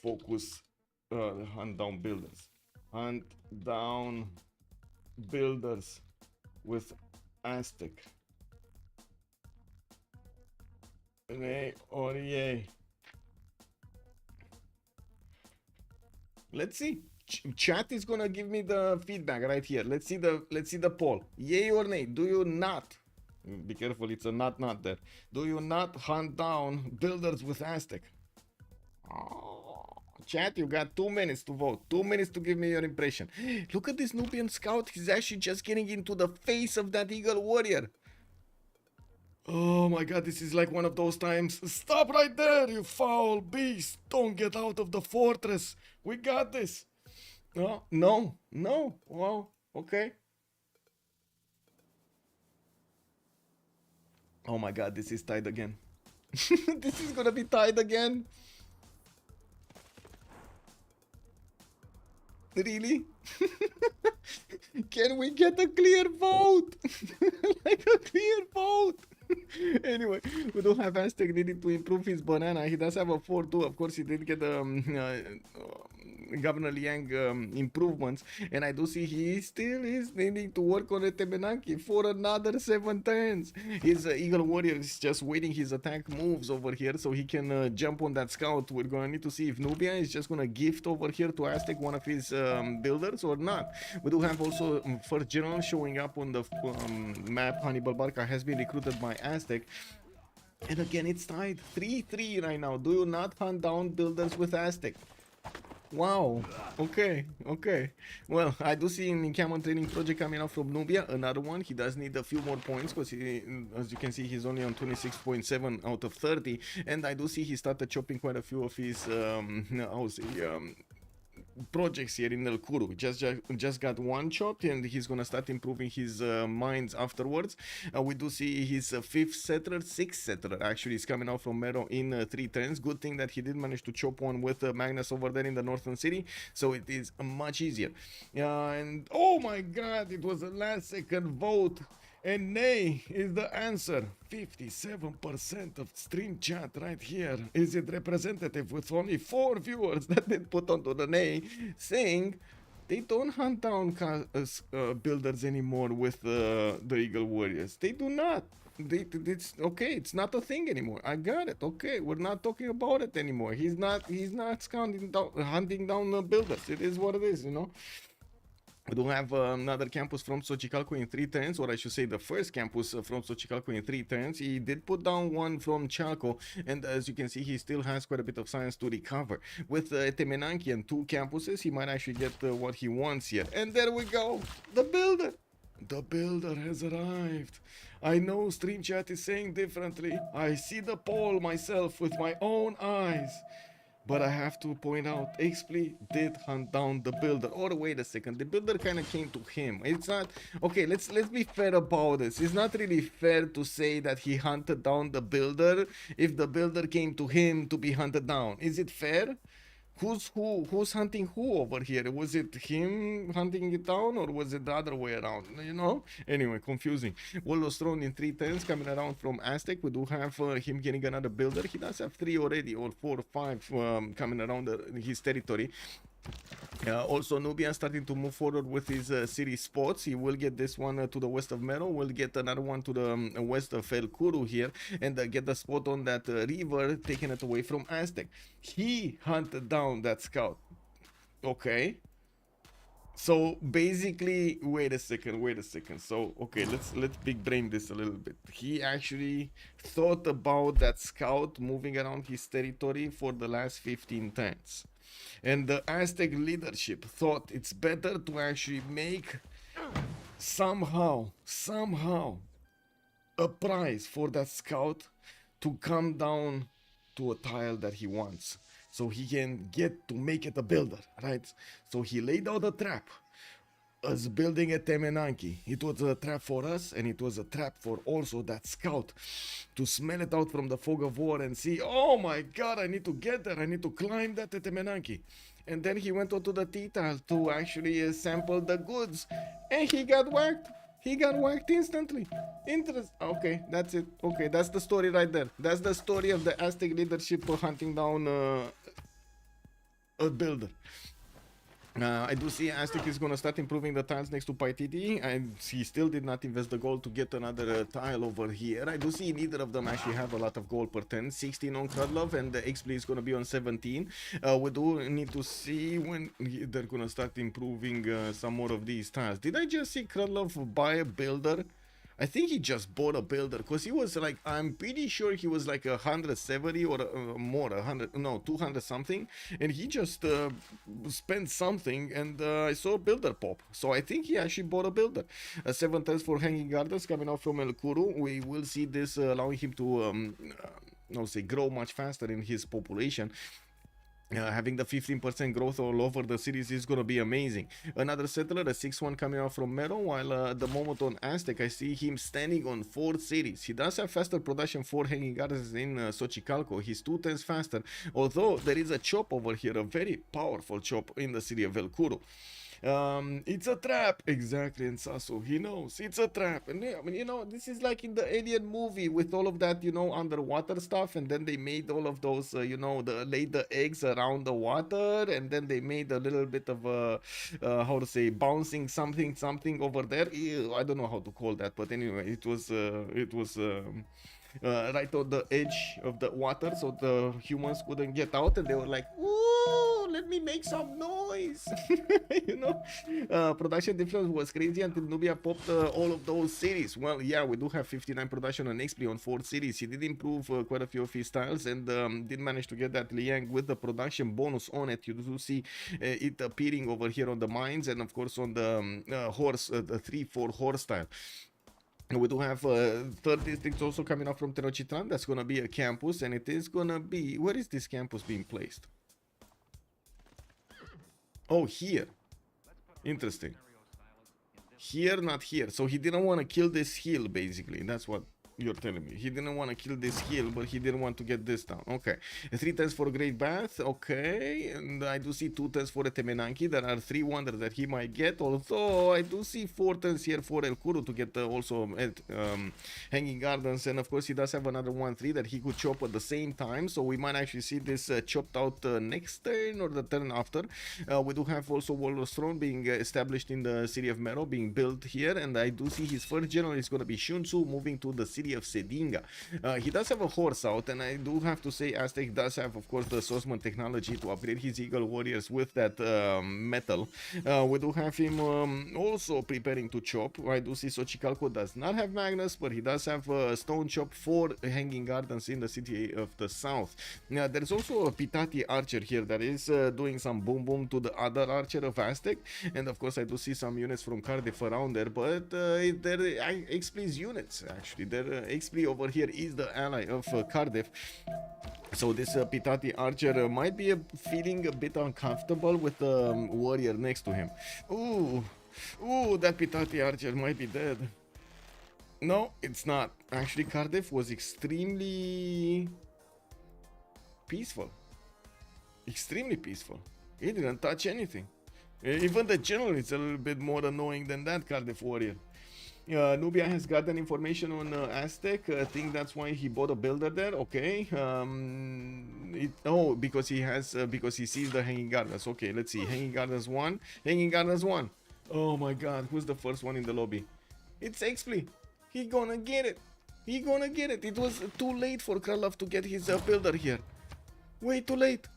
focus hunt down builders? Hunt down builders with Aztec. Nay or yay? Let's see. Chat is gonna give me the feedback right here. Let's see the poll. Yay or nay? Do you not? Be careful, it's a not there. Do you not hunt down builders with Aztec? Oh. Chat, you got 2 minutes to vote. 2 minutes to give me your impression. Look at this Nubian scout. He's actually just getting into the face of that Eagle Warrior. Oh my god, this is like one of those times. Stop right there, you foul beast. Don't get out of the fortress. We got this. No. Well, okay. Oh my god, this is tied again. This is gonna be tied again. Really? Can we get a clear vote? Like a clear vote. Anyway, we do have Aztec needing to improve his banana. He does have a 4-2. Of course, he did get Governor Liang improvements, and I do see he still is needing to work on the Temenaki for another 7 turns. His Eagle Warrior is just waiting his attack moves over here so he can jump on that scout. We're gonna need to see if Nubia is just gonna gift over here to Aztec one of his builders or not. We do have also first general showing up on the map. Hannibal Barca has been recruited by Aztec. And again, it's tied 3-3 right now. Do you not hunt down builders with Aztec? Wow. Okay. Well, I do see an encampment training project coming out from Nubia. Another one. He does need a few more points because, as you can see, he's only on 26.7 out of 30. And I do see he started chopping quite a few of his projects here in El Kuru. Just got one chopped, and he's gonna start improving his mines afterwards. We do see his sixth settler actually is coming out from Mero in 3 turns. Good thing that he did manage to chop one with Magnus over there in the northern city, so it is much easier. And oh my god, it was a last second vote. And nay is the answer. 57% of stream chat right here. Is it representative with only 4 viewers that they put onto the nay saying they don't hunt down builders anymore with the Eagle Warriors. They do not. It's okay. It's not a thing anymore. I got it. Okay, we're not talking about it anymore. He's not hunting down the builders. It is what it is, you know. We do have another campus from Xochicalco in 3 turns, or I should say the first campus from Xochicalco in 3 turns. He did put down one from Chalco, and as you can see, he still has quite a bit of science to recover. With Temenanki and 2 campuses, he might actually get what he wants here. And there we go, the builder. The builder has arrived. I know stream chat is saying differently. I see the poll myself with my own eyes. But I have to point out, XP did hunt down the builder. Or wait a second, the builder kind of came to him. It's not okay. Let's be fair about this. It's not really fair to say that he hunted down the builder if the builder came to him to be hunted down. Is it fair? Who's hunting who over here? Was it him hunting it down, or was it the other way around? You know? Anyway, confusing. Wall was thrown in 3 turns coming around from Aztec. We do have him getting another builder. He does have 3 already, or 4 or 5 coming around his territory. Also, Nubian starting to move forward with his city spots. He will get this one to the west of Mero. We'll get another one to the west of El Kuru here, and get the spot on that river, taking it away from Aztec. He hunted down that scout. Okay. So basically, wait a second. So okay, let's big brain this a little bit. He actually thought about that scout moving around his territory for the last 15 turns. And the Aztec leadership thought it's better to actually make somehow a prize for that scout to come down to a tile that he wants, so he can get to make it a builder, right? So he laid out a trap. Us building a Temenanki. It was a trap for us, and it was a trap for also that scout to smell it out from the fog of war and see, oh my god, I need to get there, I need to climb that Temenanki. And then he went onto the T-tile to actually sample the goods, and he got whacked. He got whacked instantly. Okay, that's it. Okay, that's the story right there. That's the story of the Aztec leadership hunting down a builder. I do see Aztec is going to start improving the tiles next to Paititi, and he still did not invest the gold to get another tile over here. I do see neither of them actually have a lot of gold per turn. 16 on Krudlov, and the XP is going to be on 17. We do need to see when they're going to start improving some more of these tiles. Did I just see Krudlov buy a builder? I think he just bought a builder, because he was like, I'm pretty sure he was like 170 or more, 200 something, and he just spent something, and I saw a builder pop. So I think he actually bought a builder. 7 turns for Hanging Gardens coming out from El Kuru. We will see this allowing him to grow much faster in his population. Having the 15% growth all over the cities is going to be amazing. Another settler, a 6-1 coming out from Mero, while at the moment on Aztec, I see him standing on 4 cities. He does have faster production for Hanging Gardens in Xochicalco. He's 2 times faster, although there is a chop over here, a very powerful chop in the city of El Kuru. It's a trap, exactly, and Sasu, he knows it's a trap. And I mean, you know, this is like in the Alien movie with all of that, you know, underwater stuff, and then they made all of those, laid the eggs around the water, and then they made a little bit of a bouncing something over there. Ew, I don't know how to call that, but anyway, it was right on the edge of the water, so the humans couldn't get out, and they were like, ooh, let me make some noise. You know, production difference was crazy until Nubia popped all of those cities. Well, yeah, we do have 59 production on XP on 4 cities. He did improve quite a few of his styles, and did manage to get that Liang with the production bonus on it. You do see it appearing over here on the mines, and of course on the horse, the 3-4 horse style. We do have 3rd district also coming up from Tenochtitlan. That's going to be a campus, and it is going to be... Where is this campus being placed? Oh, here. Interesting. Here, not here. So he didn't want to kill this hill, basically. That's what you're telling me. He didn't want to kill this hill, but he didn't want to get this down. Okay. 3 turns for Great Bath. Okay. And I do see 2 turns for a Temenanki. There are 3 wonders that he might get. Although I do see 4 turns here for El Kuru to get also Hanging Gardens. And of course, he does have another 1-3 that he could chop at the same time. So we might actually see this chopped out next turn or the turn after. We do have also Warlord's Throne being established in the city of Mero, being built here. And I do see his first general is going to be Shunsu, moving to the city of Sedinga. He does have a horse out, and I do have to say Aztec does have, of course, the Sosman technology to upgrade his Eagle Warriors with that metal. We do have him also preparing to chop. I do see Xochicalco does not have Magnus, but he does have Stone Chop for Hanging Gardens in the city of the south. Now, there's also a Pitati Archer here that is doing some boom boom to the other Archer of Aztec, and of course I do see some units from Cardiff around there, but they're XP's units actually. Their XP over here is the ally of Cardiff. So this Pitati Archer might be feeling a bit uncomfortable with the warrior next to him. Ooh, that Pitati Archer might be dead. No, it's not. Actually, Cardiff was extremely peaceful. Extremely peaceful. He didn't touch anything. Even the general is a little bit more annoying than that Cardiff warrior. Nubia has gotten information on Aztec. I think that's why he bought a builder there. Okay. Because he has because he sees the Hanging Gardens. Okay, let's see. Hanging Gardens 1. Hanging Gardens 1. Oh my God, who's the first one in the lobby? It's Expley. He gonna get it. He gonna get it. It was too late for Kralov to get his builder here. Way too late.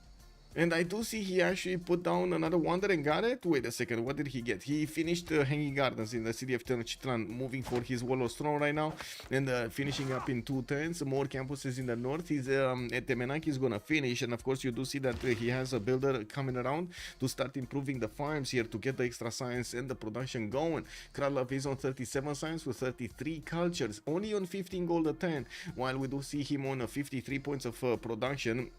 And I do see he actually put down another wonder and got it. Wait a second, what did he get? He finished Hanging Gardens in the city of Tenochtitlan, moving for his Warlord's Throne right now, and finishing up in 2 turns. More campuses in the north. His Temenanki is gonna finish, and of course you do see that he has a builder coming around to start improving the farms here to get the extra science and the production going. Kralov is on 37 science with 33 cultures, only on 15 gold a 10, while we do see him on 53 points of production.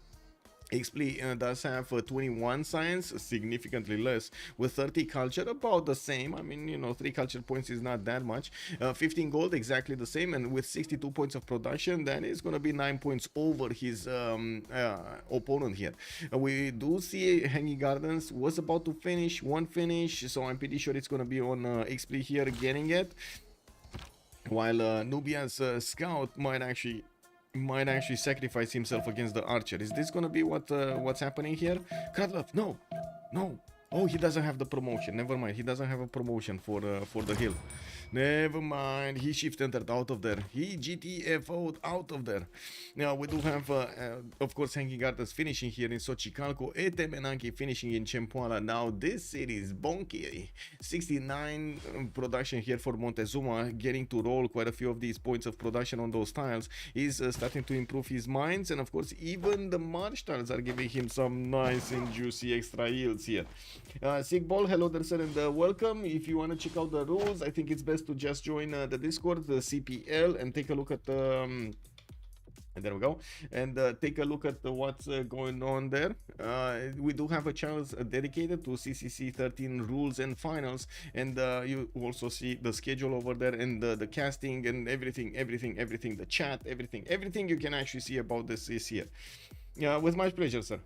XP does have 21 science, significantly less, with 30 culture, about the same. I mean, you know, 3 culture points is not that much. 15 gold, exactly the same, and with 62 points of production, that is going to be 9 points over his opponent here. We do see Hanging Gardens was about to finish, one finish, so I'm pretty sure it's going to be on XP here getting it, while Nubia's scout might actually sacrifice himself against the archer. Is this gonna be what's happening here? Kralov, no. Oh, he doesn't have the promotion. Never mind. He doesn't have a promotion for the hill. Never mind. He shift entered out of there. He GTFO'd out of there. Now we do have, of course, Hanging Gardens finishing here in Xochicalco. Temenanki finishing in Chempoala. Now this city is bonky. 69 production here for Montezuma, getting to roll quite a few of these points of production on those tiles. He's starting to improve his mines, and of course, even the marsh tiles are giving him some nice and juicy extra yields here. Sick Ball, hello there, sir, and welcome. If you want to check out the rules, I think it's best to just join the Discord, the CPL, and take a look at the. There we go, and take a look at what's going on there. We do have a channel dedicated to CCC 13 rules and finals, and you also see the schedule over there, and the casting and everything, the chat, everything you can actually see about this is here. Yeah, with my pleasure, sir.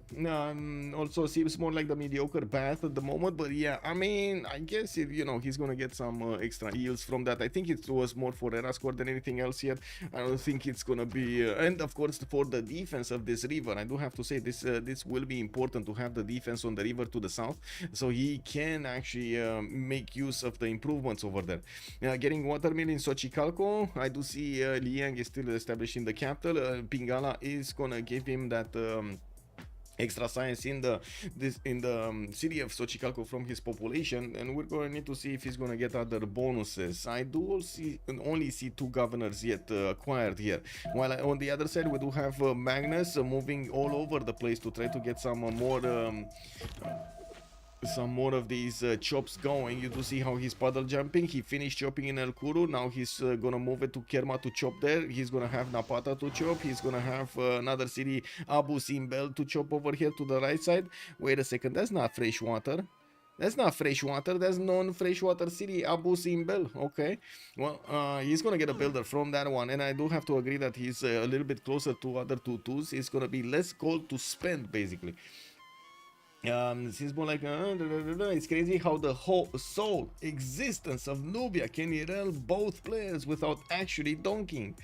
Also seems more like the mediocre Bath at the moment, but yeah, I mean, I guess you know, he's gonna get some extra yields from that. I think it was more for Era score than anything else here. I don't think it's gonna be, and of course for the defense of this river, I do have to say this will be important to have the defense on the river to the south, so he can actually make use of the improvements over there. Getting watermill in Xochicalco, I do see Liang is still establishing the capital. Pingala is gonna give him that extra science in the city of Xochicalco from his population, and we're going to need to see if he's going to get other bonuses. I do only see 2 governors yet acquired here, while on the other side we do have Magnus moving all over the place to try to get some more of these chops going. You do see how he's puddle jumping. He finished chopping in El Kuru. Now he's gonna move it to Kerma to chop there. He's gonna have Napata to chop. He's gonna have another city, Abu Simbel, to chop over here to the right side. Wait a second, that's not fresh water. That's not freshwater. That's non-freshwater city, Abu Simbel. Okay. Well, he's gonna get a builder from that one, and I do have to agree that he's a little bit closer to other tutus. It's gonna be less gold to spend, basically. Seems more like it's crazy how the whole sole existence of Nubia can derail both players without actually donking.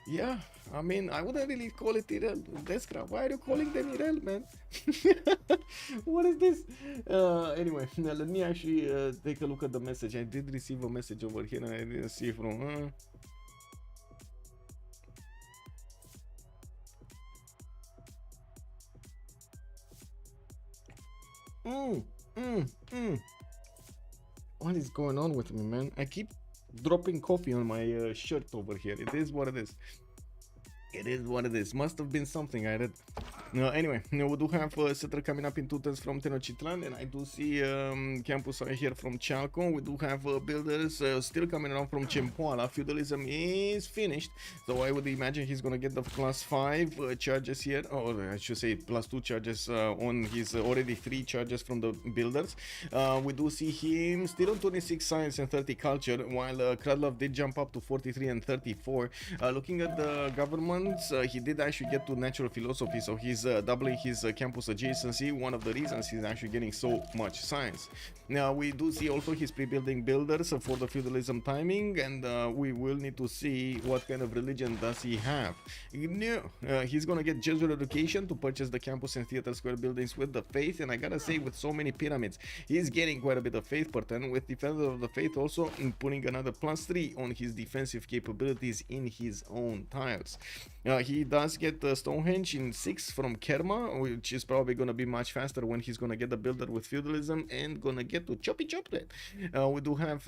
Yeah, I mean, I wouldn't really call it derail. Deskra, why are you calling them derail, man? What is this? Anyway, now let me actually take a look at the message. I did receive a message over here, and I didn't see it from. What is going on with me, man? I keep dropping coffee on my shirt over here. It is what it is. It is what it is. Must have been something I read. Anyway, we do have setter coming up in 2 turns from Tenochtitlan, and I do see campus here from Chalco. We do have builders still coming around from Chempoala. Feudalism is finished, so I would imagine he's gonna get the +5 charges here, or I should say +2 charges on his already 3 charges from the builders. We do see him still on 26 science and 30 culture, while Kradlov did jump up to 43 and 34. Looking at the governments, he did actually get to natural philosophy, so he's doubling his campus adjacency. One of the reasons he's actually getting so much science. Now we do see also his pre-building builders for the feudalism timing, and we will need to see what kind of religion does he have. He's gonna get Jesuit education to purchase the campus and theater square buildings with the faith, and I gotta say, with so many pyramids, he's getting quite a bit of faith per turn, with defender of the faith also in putting another +3 on his defensive capabilities in his own tiles. He does get Stonehenge in 6 from Kerma, which is probably going to be much faster when he's going to get the builder with feudalism and going to get to choppy chocolate. We do have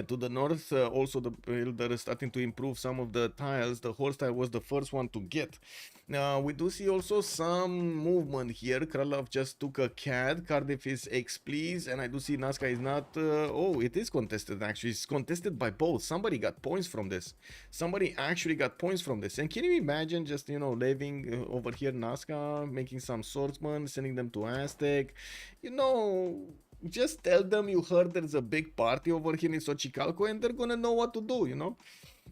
to the north, also the builder is starting to improve some of the tiles. The horse tile was the first one to get. We do see also some movement here. Kralov just took a CAD. Cardiff is X, please. And I do see Nazca is not. Oh, it is contested actually. It's contested by both. Somebody got points from this. Somebody actually got points from this. And can you imagine just, you know, living over here, Nazca, making some swordsmen, sending them to Aztec? You know, just tell them you heard there's a big party over here in Xochicalco and they're gonna know what to do, you know?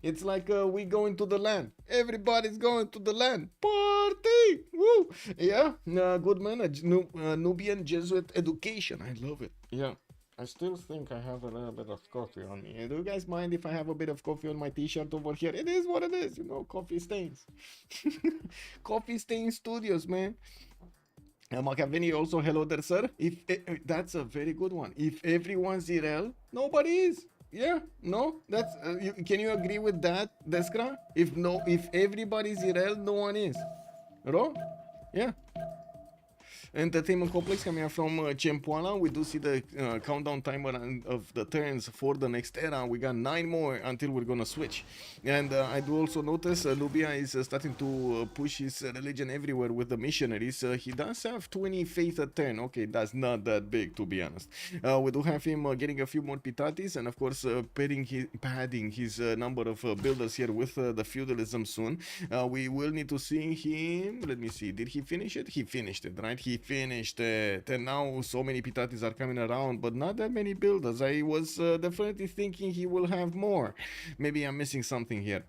It's like we going to the land. Everybody's going to the land. Party! Woo! Yeah, good man. Nubian Jesuit education. I love it. Yeah. I still think I have a little bit of coffee on me. Do you guys mind if I have a bit of coffee on my t-shirt over here? It is what it is, you know, coffee stains. Coffee stain studios, man. Machiavelli also, hello there, sir. That's a very good one. If everyone's Irel, nobody is. Yeah, no, that's can you agree with that, Deskra? If everybody's Irel, no one is. Ro? Yeah. Entertainment complex coming out from Chempoala. We do see the countdown timer of the turns for the next era. We got 9 more until we're gonna switch. And I do also notice Lubia is starting to push his religion everywhere with the missionaries. He does have 20 faith a turn. Okay, that's not that big, to be honest. We do have him getting a few more pitatis, and of course padding his number of builders here with the feudalism soon. We will need to see him. Let me see, did he finish it? He finished it, right? He finished it, and now so many pitatis are coming around, but not that many builders. I was definitely thinking he will have more. Maybe I'm missing something here.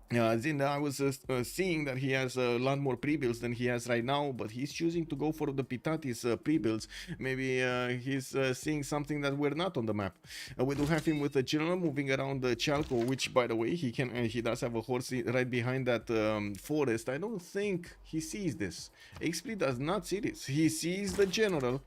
Zinda, I was seeing that he has a lot more pre-builds than he has right now, but he's choosing to go for the Pitatis pre-builds. Maybe he's seeing something that we're not on the map. We do have him with the general moving around the Chalco, which, by the way, he does have a horse right behind that forest. I don't think he sees this. XP does not see this. He sees the general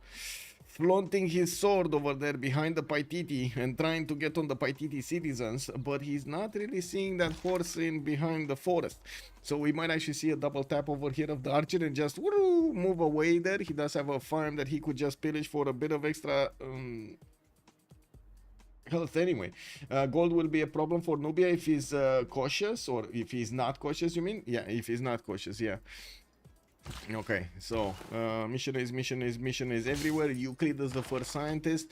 flaunting his sword over there behind the Paititi and trying to get on the Paititi citizens, but he's not really seeing that horse in behind the forest. So we might actually see a double tap over here of the archer and just move away there. He does have a farm that he could just pillage for a bit of extra health anyway. Gold will be a problem for Nubia if he's cautious, or if he's not cautious, you mean? Yeah, if he's not cautious, yeah. Okay, so missionaries everywhere. Euclid is the first scientist.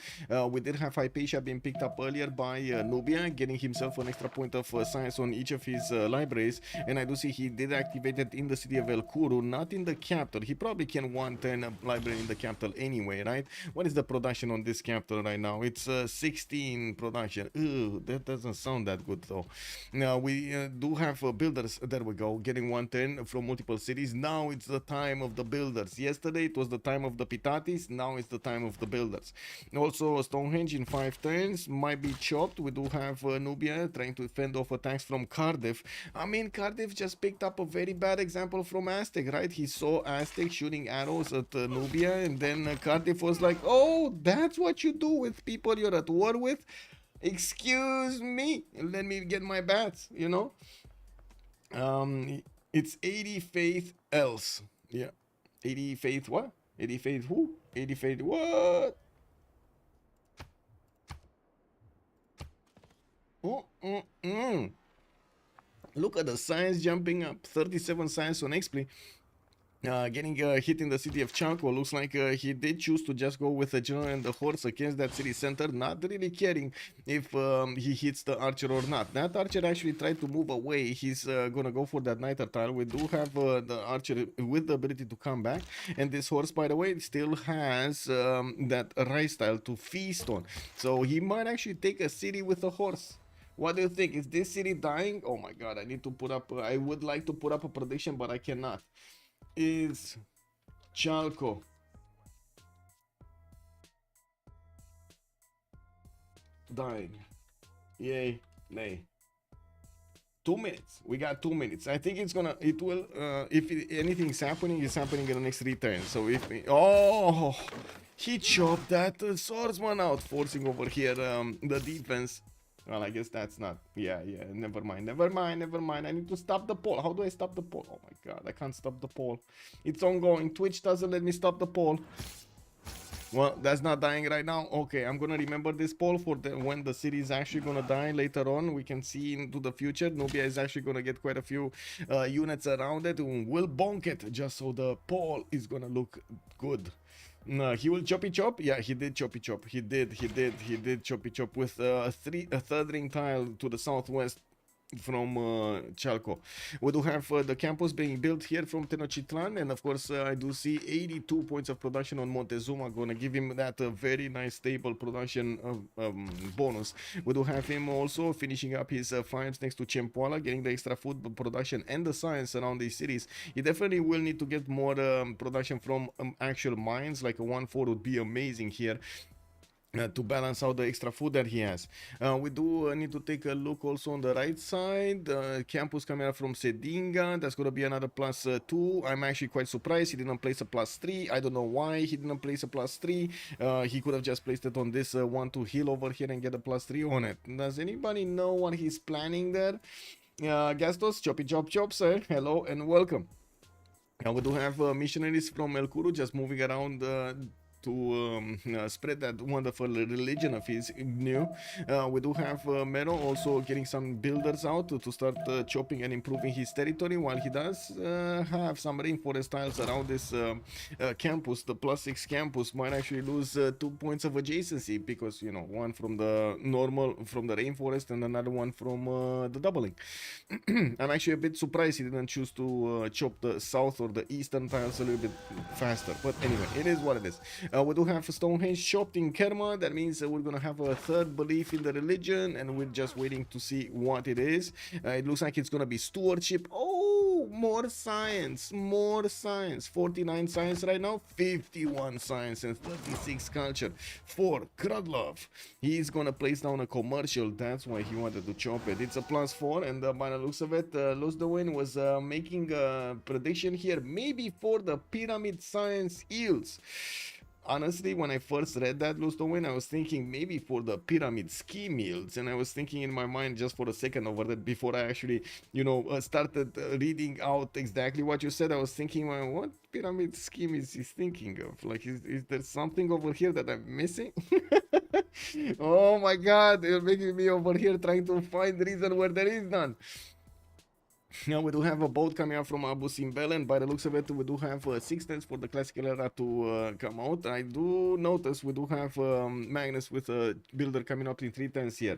We did have Hypatia being picked up earlier by Nubia, getting himself an extra point of science on each of his libraries. And I do see he did activate it in the city of El Kuru, not in the capital. He probably can 110 a library in the capital anyway, right? What is the production on this capital right now? It's 16 production. Ew, that doesn't sound that good though. Now we do have builders. There we go, getting 110 from multiple cities. Now it's the time of the builders. Yesterday it was the time of the Pitatis, now it's the time of the builders. Also Stonehenge in 5 turns might be chopped. We do have Nubia trying to fend off attacks from Cardiff. I mean, Cardiff just picked up a very bad example from Aztec, right? He saw Aztec shooting arrows at Nubia, and then Cardiff was like, oh, that's what you do with people you're at war with? Excuse me, let me get my bats, you know. It's 80 faith else. Yeah. 80 faith what? 80 faith who? 80 faith what? Look at the science jumping up. 37 science on XP. Getting hit in the city of Chanko. Looks like he did choose to just go with the general and the horse against that city center, not really caring if he hits the archer or not. That archer actually tried to move away. He's gonna go for that niter tile. We do have the archer with the ability to come back, and this horse, by the way, still has that rice tile to feast on, so he might actually take a city with a horse. What do you think? Is this city dying? Oh my god, I need to put up I would like to put up a prediction, but I cannot. Is Chalco dying? Yay, nay. 2 minutes. We got 2 minutes. I think it will, if anything's happening, it's happening in the next return. So if, oh, he chopped that swordsman out, forcing over here the defense. Well, I guess that's not. Yeah, never mind. I need to stop the poll. How do I stop the poll? Oh my god, I can't stop the poll. It's ongoing. Twitch doesn't let me stop the poll. Well, that's not dying right now. Okay, I'm gonna remember this poll for when the city is actually gonna die later on. We can see into the future. Nubia is actually gonna get quite a few units around it, and we'll bonk it just so the poll is gonna look good. No, he will choppy chop. Yeah, he did choppy chop. He did choppy chop with a third ring tile to the southwest from Chalco. We do have the campus being built here from Tenochtitlan, and of course I do see 82 points of production on Montezuma. Gonna give him that very nice stable production bonus. We do have him also finishing up his farms next to Chempoala, getting the extra food production and the science around these cities. He definitely will need to get more production from actual mines, like a 1-4 would be amazing here. To balance out the extra food that he has. We do need to take a look also on the right side. Campus coming out from Sedinga, that's going to be another +2. I'm actually quite surprised he didn't place a +3. I don't know why he didn't place a +3. He could have just placed it on this 1-2 hill over here and get a +3 on it. Does anybody know what he's planning there? Gastos, choppy chop, sir. Hello and welcome. We do have missionaries from El Kuru just moving around to spread that wonderful religion of his new. We do have Mero also getting some builders out to start chopping and improving his territory, while he does have some rainforest tiles around this campus. The +6 campus might actually lose 2 points of adjacency, because, you know, one from the normal, from the rainforest, and another one from the doubling. I'm actually a bit surprised he didn't choose to chop the south or the eastern tiles a little bit faster, but anyway, it is what it is. We do have Stonehenge chopped in Kerma. That means we're gonna have a third belief in the religion, and we're just waiting to see what it is. It looks like it's gonna be stewardship. Oh, more science, 49 science right now, 51 science, and 36 culture for Krudlov. He's gonna place down a commercial. That's why he wanted to chop it. It's a +4, and by the looks of it, Losdowin was making a prediction here, maybe for the pyramid science yields. Honestly, when I first read that, Lustowin, I was thinking maybe for the pyramid scheme yields, and I was thinking in my mind just for a second over that before I actually, you know, started reading out exactly what you said. I was thinking, well, what pyramid scheme is he thinking of? Like, is there something over here that I'm missing? Oh my god, you're making me over here trying to find the reason where there is none. Now we do have a boat coming out from Abu Simbel, and by the looks of it, we do have 6 turns for the classical era to come out. I do notice we do have Magnus with a builder coming up in 3 turns here.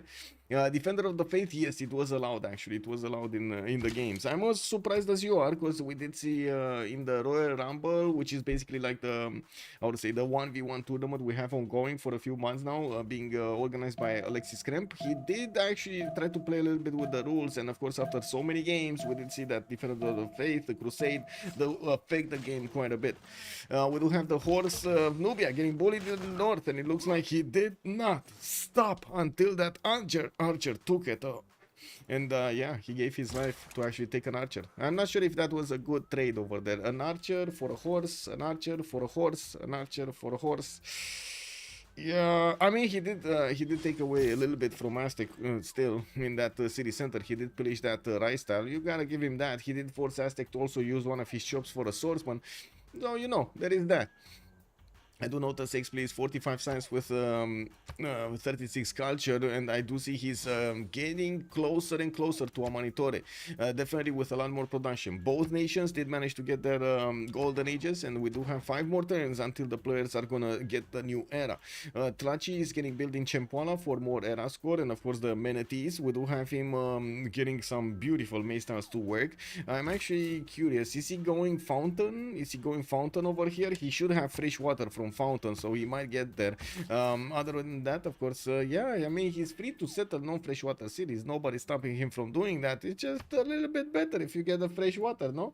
Defender of the Faith, yes, it was allowed actually. It was allowed in the games. I'm as surprised as you are, because we did see in the Royal Rumble, which is basically like the, I would say, the 1v1 tournament we have ongoing for a few months now, being organized by Alexis Kremp. He did actually try to play a little bit with the rules, and of course, after so many games, we did see that Defender of the Faith, the Crusade, affect the game quite a bit. We do have the horse Nubia getting bullied in the north, and it looks like he did not stop until that archer took it. And yeah, he gave his life to actually take an archer. I'm not sure if that was a good trade over there. An archer for a horse, an archer for a horse, an archer for a horse. Yeah, I mean, he did take away a little bit from Aztec still in that city center. He did polish that rice tile. You gotta give him that. He did force Aztec to also use one of his chops for a swordsman. So, you know, there is that. I do notice X plays 45 science with 36 culture, and I do see he's getting closer and closer to a Manitore. Definitely with a lot more production. Both nations did manage to get their golden ages, and we do have 5 more turns until the players are gonna get the new era. Tlachi is getting built in Chempola for more era score, and of course the Menetes, we do have him getting some beautiful mace styles to work. I'm actually curious, is he going fountain? Is he going fountain over here? He should have fresh water from fountain, so he might get there. Other than that, of course, yeah, I mean, he's free to settle non-freshwater cities. Nobody's stopping him from doing that. It's just a little bit better if you get the fresh water, no?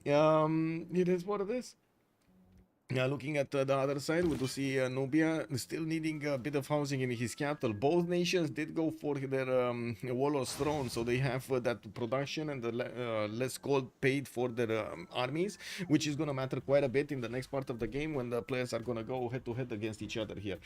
It is what it is. Looking at the other side, we do see Nubia still needing a bit of housing in his capital. Both nations did go for their warlord's throne, so they have that production and the less gold paid for their armies, which is going to matter quite a bit in the next part of the game when the players are going to go head to head against each other here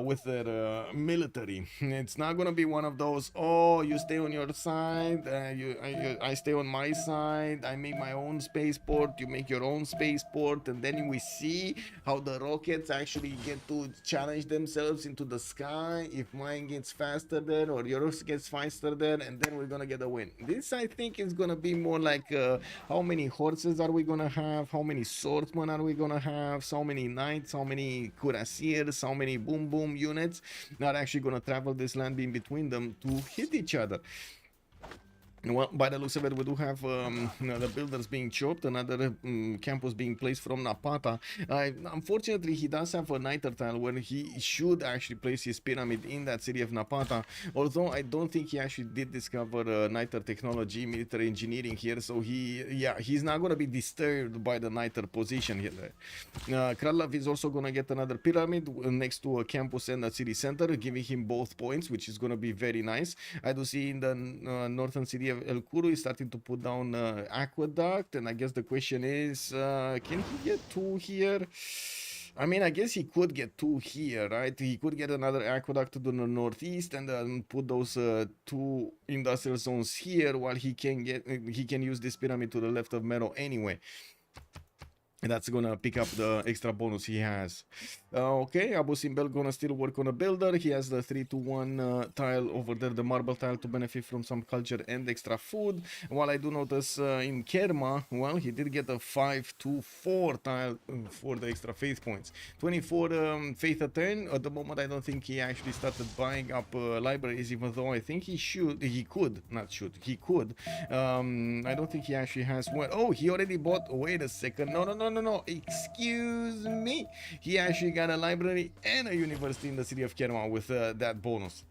with their military. It's not going to be one of those, oh, you stay on your side, I stay on my side, I make my own spaceport, you make your own spaceport, and then we see how the rockets actually get to challenge themselves into the sky. If mine gets faster there or yours gets faster there, and then we're gonna get a win. This, I think, is gonna be more like how many horses are we gonna have, how many swordsmen are we gonna have, so many knights, how many cuirassiers, how many boom boom units are actually gonna travel this land in between them to hit each other. Well, by the looks of it, we do have the builders being chopped, another campus being placed from Napata. Unfortunately, he does have a niter tile where he should actually place his pyramid in that city of Napata, although I don't think he actually did discover niter technology, military engineering here, so he's not going to be disturbed by the niter position here. Kralov is also going to get another pyramid next to a campus and a city center, giving him both points, which is going to be very nice. I do see in the northern city of El Kuru is starting to put down aqueduct, and I guess the question is, can he get 2 here? I mean, I guess he could get 2 here, right? He could get another aqueduct to the northeast and put those 2 industrial zones here, while he can use this pyramid to the left of Mero anyway. And that's gonna pick up the extra bonus he has. Okay, Abu Simbel gonna still work on a builder. He has the 3-2-1 tile over there, the marble tile, to benefit from some culture and extra food. While I do notice in Kerma, well, he did get a 5-2-4 tile for the extra faith points. 24 faith a turn. At the moment, I don't think he actually started buying up libraries, even though I think he could. I don't think he actually has one. Oh, he already bought. Wait a second. No. Excuse me. He actually got a library and a university in the city of Kerma with that bonus.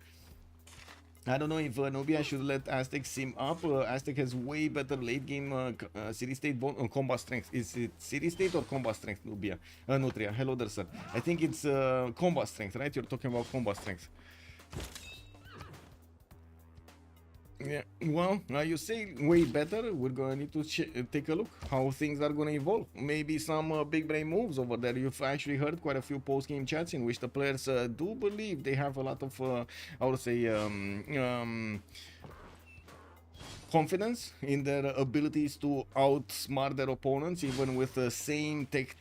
I don't know if Nubia should let Aztec sim up. Aztec has way better late game city-state combat strength. Is it city-state or combat strength, Nubia? Nutria, hello there, sir. I think it's combat strength, right? You're talking about combat strength. Yeah, well, you say way better. We're gonna need to take a look how things are gonna evolve. Maybe some big brain moves over there. You've actually heard quite a few post-game chats in which the players do believe they have a lot of, I would say, confidence in their abilities to outsmart their opponents, even with the same tech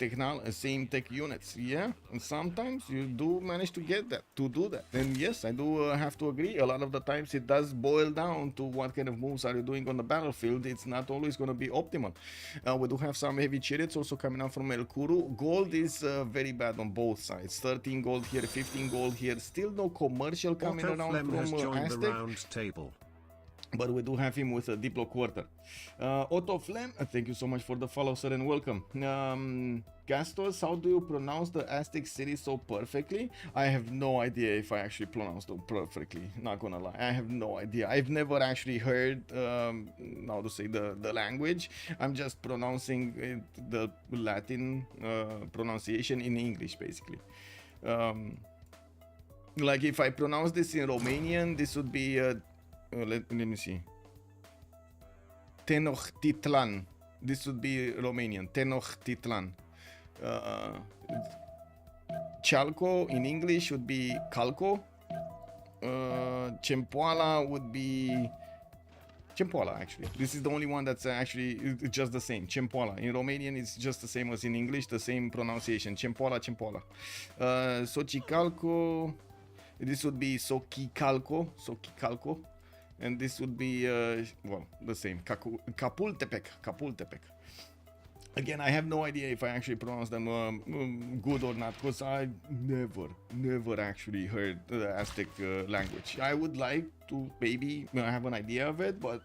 units. Yeah, and sometimes you do manage to get that, to do that. And yes, I do have to agree. A lot of the times it does boil down to what kind of moves are you doing on the battlefield. It's not always going to be optimal. We do have some heavy chariots also coming out from El Kuru. Gold is very bad on both sides. 13 gold here, 15 gold here. Still no commercial coming Otto around Flem has from joined the Aztec. round table. But we do have him with a Diplo quarter. Otto Flem, thank you so much for the follow, sir, and welcome. Gastos, how do you pronounce the Aztec city so perfectly? I have no idea if I actually pronounced them perfectly, not gonna lie. I have no idea. I've never actually heard, how to say, the language. I'm just pronouncing it, the Latin pronunciation in English, basically. Like if I pronounce this in Romanian, this would be... let me see. Tenochtitlan. This would be Romanian. Tenochtitlan. Chalco in English would be Calco. Cempoala would be Cempoala, actually. This is the only one that's actually just the same. Cempoala. In Romanian, it's just the same as in English, the same pronunciation. Cempoala, Cempoala. Socicalco. This would be Sochicalco. Sochicalco. And this would be, well, the same. Capultepec. Again, I have no idea if I actually pronounce them good or not, because I never actually heard the Aztec language. I would like to maybe have an idea of it, but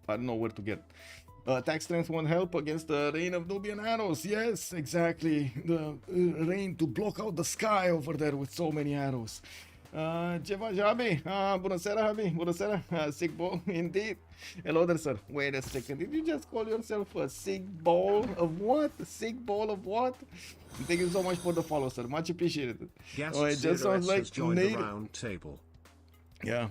I don't know where to get. Attack strength won't help against the rain of Nubian arrows. Yes, exactly. The rain to block out the sky over there with so many arrows. Ceva Jabi, bună seara, Javi, bună seara, sick ball, indeed. Hello there, sir. Wait a second, did you just call yourself a sick ball of what? A sick ball of what? Thank you so much for the follow, sir, much appreciated. Guest It just sounds like has joined the round table. Yeah.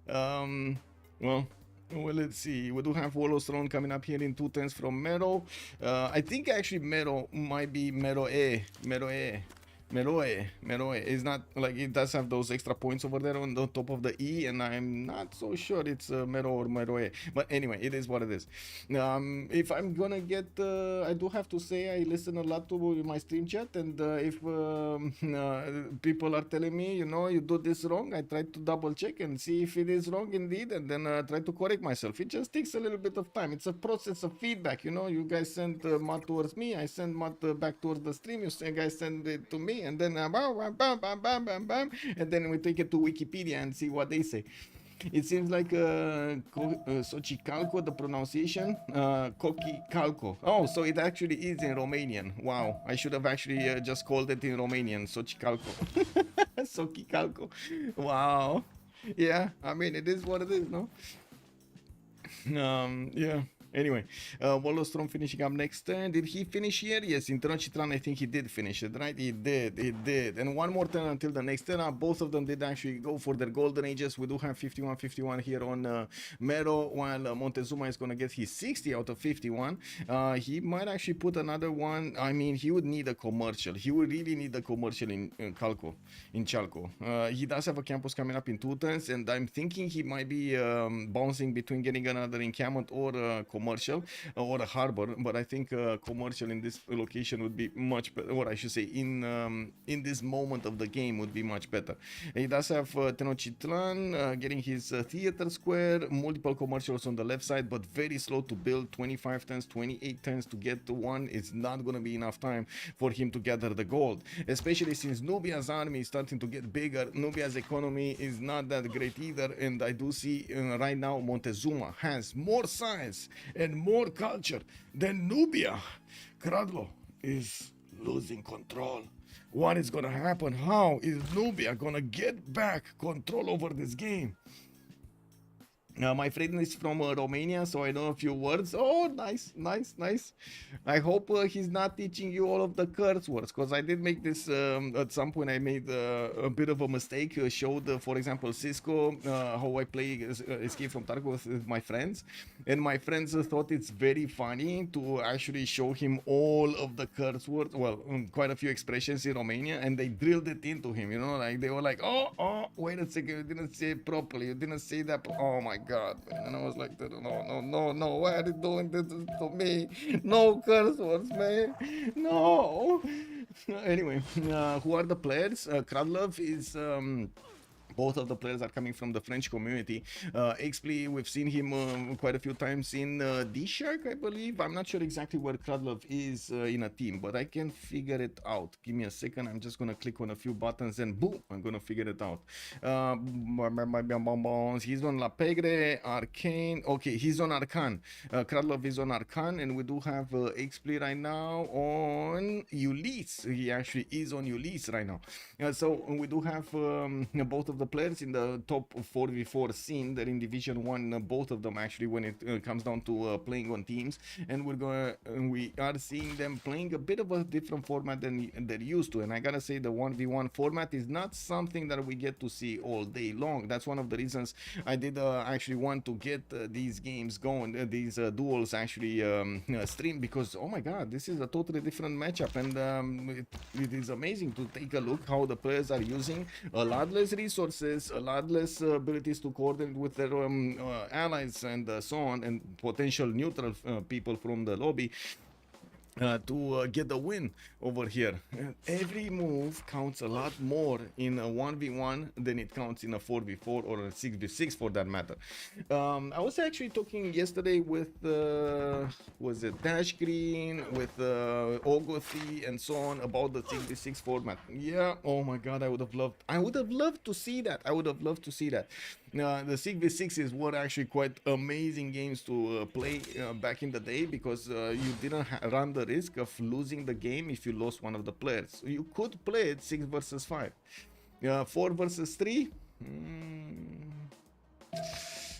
Well, let's see. We do have Warlord's Throne coming up here in 2 turns from Mero. I think actually Mero might be Meroe. Is not like it does have those extra points over there on the top of the E, and I'm not so sure it's Mero or Meroe. But anyway, it is what it is. If I'm gonna get, I do have to say I listen a lot to my stream chat, and if people are telling me, you know, you do this wrong, I try to double check and see if it is wrong indeed, and then try to correct myself. It just takes a little bit of time. It's a process of feedback, you know. You guys send mod towards me, I send mod back towards the stream. You guys send it to me. And then bam, and then we take it to Wikipedia and see what they say. It seems like Socicalco, the pronunciation, Coquicalco. Oh, so it actually is in Romanian. Wow, I should have actually just called it in Romanian, Socicalco. Socicalco. Wow. Yeah, I mean, it is what it is, no? Yeah. Anyway, Wallostrom finishing up next turn. Did he finish here? Yes, in Tenochtitlan, I think he did finish it, right? He did. And one more turn until the next turn. Both of them did actually go for their golden ages. We do have 51-51 here on Mero, while Montezuma is going to get his 60 out of 51. He might actually put another one. I mean, he would need a commercial. He would really need a commercial in Chalco. He does have a campus coming up in 2 turns, and I'm thinking he might be bouncing between getting another encampment or commercial or a harbor, but I think commercial in this location would be much better, or I should say in this moment of the game would be much better. He does have Tenochtitlan getting his theater square, multiple commercials on the left side, but very slow to build. 25 turns, 28 turns to get to one. It's not going to be enough time for him to gather the gold, especially since Nubia's army is starting to get bigger. Nubia's economy is not that great either, and I do see right now Montezuma has more science and more culture than Nubia. Kradlo is losing control. What is gonna happen? How is Nubia gonna get back control over this game? My friend is from Romania, so I know a few words. Oh, nice. I hope he's not teaching you all of the curse words, because I did make this at some point. I made a bit of a mistake. Showed, for example, Cisco, how I play Escape from Tarkov with my friends, and my friends thought it's very funny to actually show him all of the curse words. Well, quite a few expressions in Romania, and they drilled it into him. You know, like they were like, "Oh, wait a second, you didn't say it properly. You didn't say that. Oh my God." god, man. And I was like, no, why are you doing this to me? No curse words, man. No. Anyway, who are the players? Kradlov is both of the players are coming from the French community. Xpli, we've seen him quite a few times in D-Shark, I believe. I'm not sure exactly where Kradlov is in a team, but I can figure it out. Give me a second. I'm just going to click on a few buttons and boom, I'm going to figure it out. He's on La Pegre, Arcane. Okay, he's on Arcan. Kradlov is on Arcan, and we do have Xpli right now on Ulysse. He actually is on Ulysse right now. So we do have both of the players in the top 4v4 scene. They're in Division 1, both of them actually, when it comes down to playing on teams, and we are seeing them playing a bit of a different format than they're used to. And I gotta say, the 1v1 format is not something that we get to see all day long. That's one of the reasons I did actually want to get these games going, these duels actually streamed, because oh my god, this is a totally different matchup, and it is amazing to take a look how the players are using a lot less resources, a lot less abilities to coordinate with their allies and so on, and potential neutral people from the lobby to get the win over here. Every move counts a lot more in a 1v1 than it counts in a 4v4 or a 6v6 for that matter. I was actually talking yesterday with was it Dash Green, with Ogothy and so on about the 6v6 format. Yeah, oh my god, I would have loved to see that. The 6v6 is what actually quite amazing games to play back in the day, because you didn't run the risk of losing the game if you lost one of the players. You could play it 6 versus 5. 4 versus 3?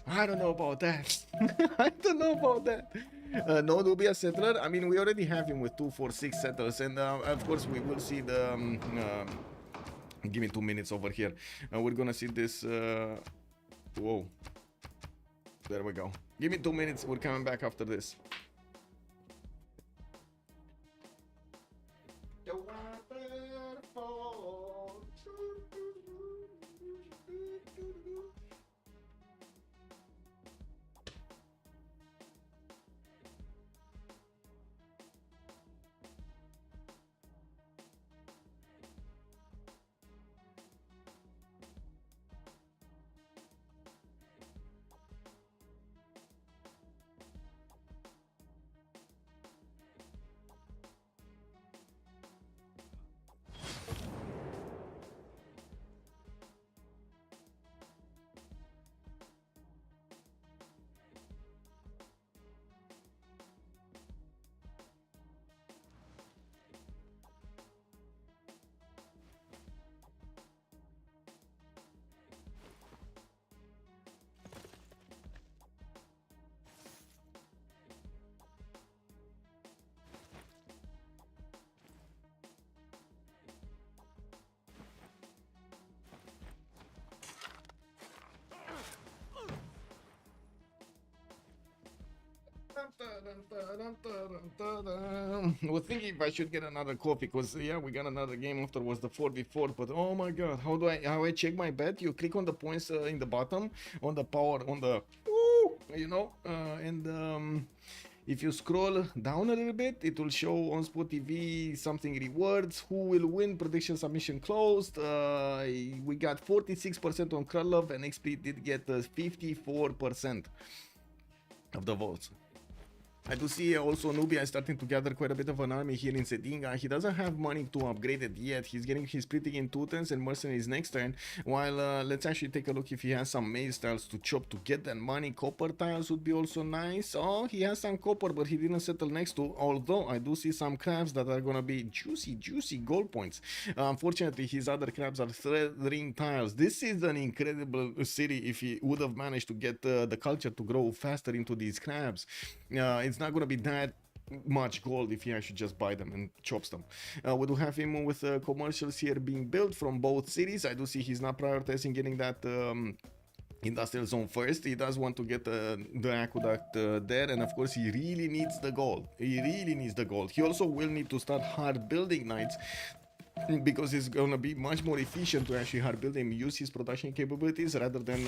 I don't know about that. No Nubia settler. I mean, we already have him with 2-4-6 settlers, and of course we will see the give me 2 minutes over here. We're gonna see this whoa, there we go. Give me 2 minutes, we're coming back after this. Was thinking if I should get another coffee, because yeah, we got another game afterwards, the 4v4, but oh my god, how I check my bet? You click on the points in the bottom, on the power, on the you know, and if you scroll down a little bit, it will show OnSpotTV something rewards, who will win, prediction submission closed. We got 46% on Krylov, and XP did get 54% of the votes. I do see also Nubia is starting to gather quite a bit of an army here in Sedinga. He doesn't have money to upgrade it yet. He's getting his splitting in 2 turns and mercenaries next turn. While let's actually take a look if he has some maze tiles to chop to get that money. Copper tiles would be also nice. Oh, he has some copper, but he didn't settle next to. Although I do see some crabs that are gonna be juicy gold points. Unfortunately, his other crabs are thread ring tiles. This is an incredible city if he would have managed to get the culture to grow faster into these crabs. It's not gonna be that much gold if he actually just buy them and chops them. We do have him with commercials here being built from both cities. I do see he's not prioritizing getting that industrial zone first. He does want to get the aqueduct there, and of course he really needs the gold. He also will need to start hard building knights, because it's gonna be much more efficient to actually hard build him, use his production capabilities rather than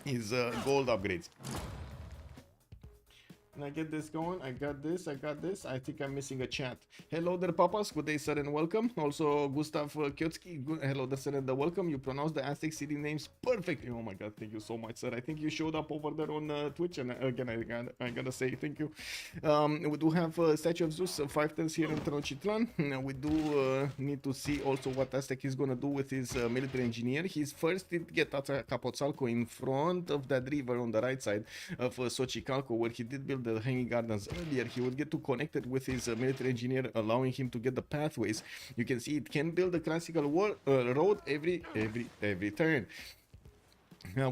his gold upgrades. Can I get this going? I got this. I think I'm missing a chat. Hello there, papas. Good day, sir, and welcome. Also, Gustav Kiotsky. Hello there, sir, and welcome. You pronounce the Aztec city names perfectly. Oh my god, thank you so much, sir. I think you showed up over there on Twitch, and again, I gotta say thank you. We do have Statue of Zeus 5 turns here in Tenochtitlan. We do need to see also what Aztec is gonna do with his military engineer. He's first did get Capotzalco in front of that river on the right side of Xochicalco, where he did build the hanging gardens earlier. He would get to connect it with his military engineer, allowing him to get the pathways. You can see it can build a classical road every turn.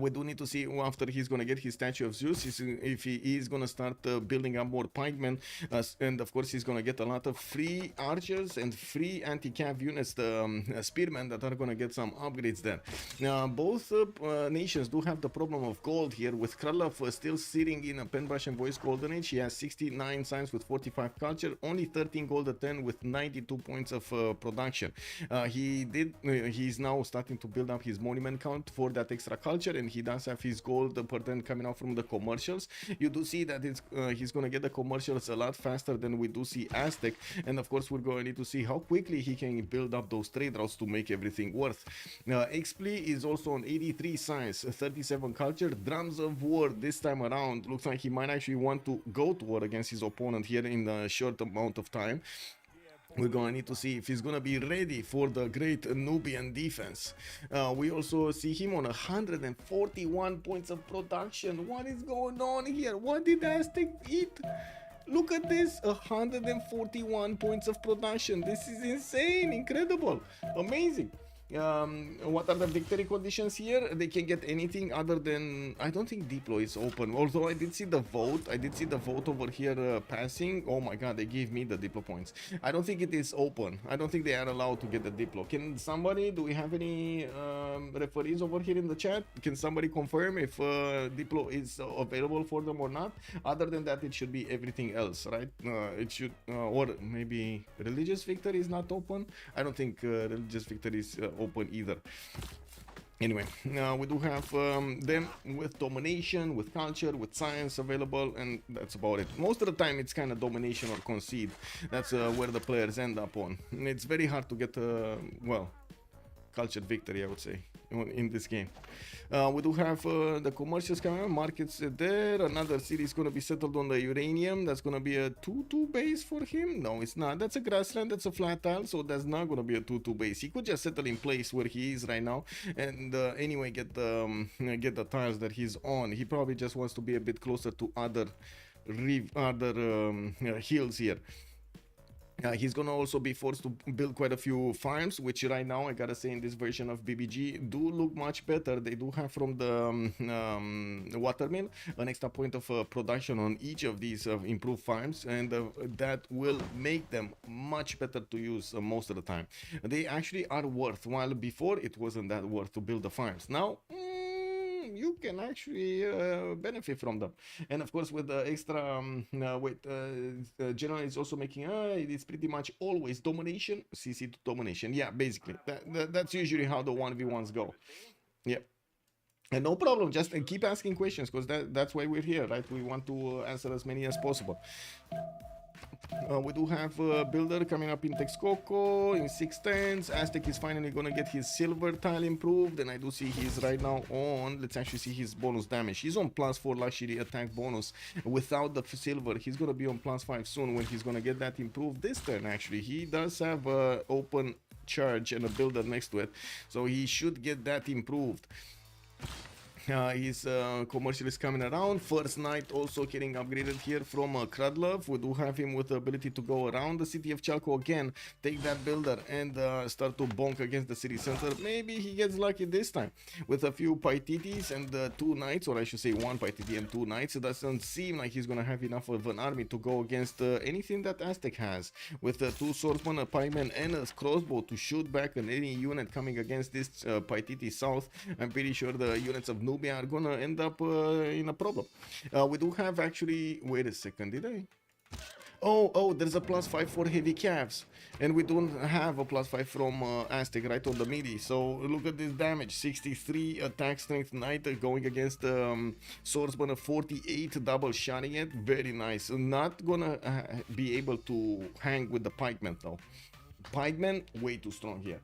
We do need to see after he's gonna get his Statue of Zeus if he is gonna start building up more pikemen, and of course he's gonna get a lot of free archers and free anti-cav units, the spearmen that are gonna get some upgrades there. Both nations do have the problem of gold here, with Kralov still sitting in a pen brush and voice golden age. He has 69 science with 45 culture, only 13 gold a 10 with 92 points of production. He's now starting to build up his monument count for that extra culture, and he does have his gold per turn coming out from the commercials. You do see that he's gonna get the commercials a lot faster than we do see Aztec, and of course we're going to need to see how quickly he can build up those trade routes to make everything worth. Xpli is also on 83 science, 37 culture, drums of war this time around. Looks like he might actually want to go to war against his opponent here in a short amount of time. We're going to need to see if he's going to be ready for the great Nubian defense. We also see him on 141 points of production. What is going on here? What did Aztec eat? Look at this, 141 points of production. This is insane, incredible, amazing. What are the victory conditions here? They can get anything other than, I don't think Diplo is open, although I did see the vote over here passing. Oh my god, they gave me the Diplo points. I don't think it is open. I don't think they are allowed to get the Diplo. Can somebody, do we have any referees over here in the chat? Can somebody confirm if Diplo is available for them or not? Other than that, it should be everything else, right? It should, or maybe religious victory is not open. I don't think religious victory is open either. Anyway, we do have them with domination, with culture, with science available, and that's about it. Most of the time it's kind of domination or concede. That's where the players end up on. And it's very hard to get well, cultured victory, I would say, in this game. We do have the commercials coming up, markets there. Another city is going to be settled on the uranium. That's going to be a 2-2 base for him. No, it's not. That's a grassland, that's a flat tile, so that's not going to be a 2-2 base. He could just settle in place where he is right now, and anyway get the tiles that he's on. He probably just wants to be a bit closer to other hills here. He's gonna also be forced to build quite a few farms, which right now I gotta say in this version of BBG do look much better. They do have from the watermill an extra point of production on each of these improved farms, and that will make them much better to use most of the time. They actually are worth, while before it wasn't that worth to build the farms. Now you can actually benefit from them, and of course with the extra general is also making it's pretty much always domination, CC to domination. Yeah, basically that's usually how the 1v1s go. Yeah, and no problem, just keep asking questions, because that's why we're here, right? We want to answer as many as possible. We do have a builder coming up in Texcoco in 6 turns. Aztec is finally gonna get his silver tile improved, and I do see he's right now on, let's actually see his bonus damage. He's on +4 luxury attack bonus without the silver. He's gonna be on +5 soon when he's gonna get that improved this turn. Actually, he does have a open charge and a builder next to it, so he should get that improved. His commercial is coming around. First Knight also getting upgraded here from Krudlov. We do have him with the ability to go around the city of Chalco again, take that builder, and start to bonk against the city center. Maybe he gets lucky this time with a few Paititis and 2 Knights, or I should say 1 Paititi and 2 Knights. It doesn't seem like he's gonna have enough of an army to go against anything that Aztec has, with 2 swordsmen, a pikeman, and a crossbow to shoot back on any unit coming against this Paititi south. I'm pretty sure the units of Nubia are gonna end up in a problem. We do have actually, wait a second, did I? Oh, there's a +5 for heavy calves, and we don't have a +5 from Aztec right on the midi. So look at this damage: 63 attack strength knight going against swordsman of 48, double shotting it. Very nice. Not gonna be able to hang with the pikeman though. Pikeman way too strong here.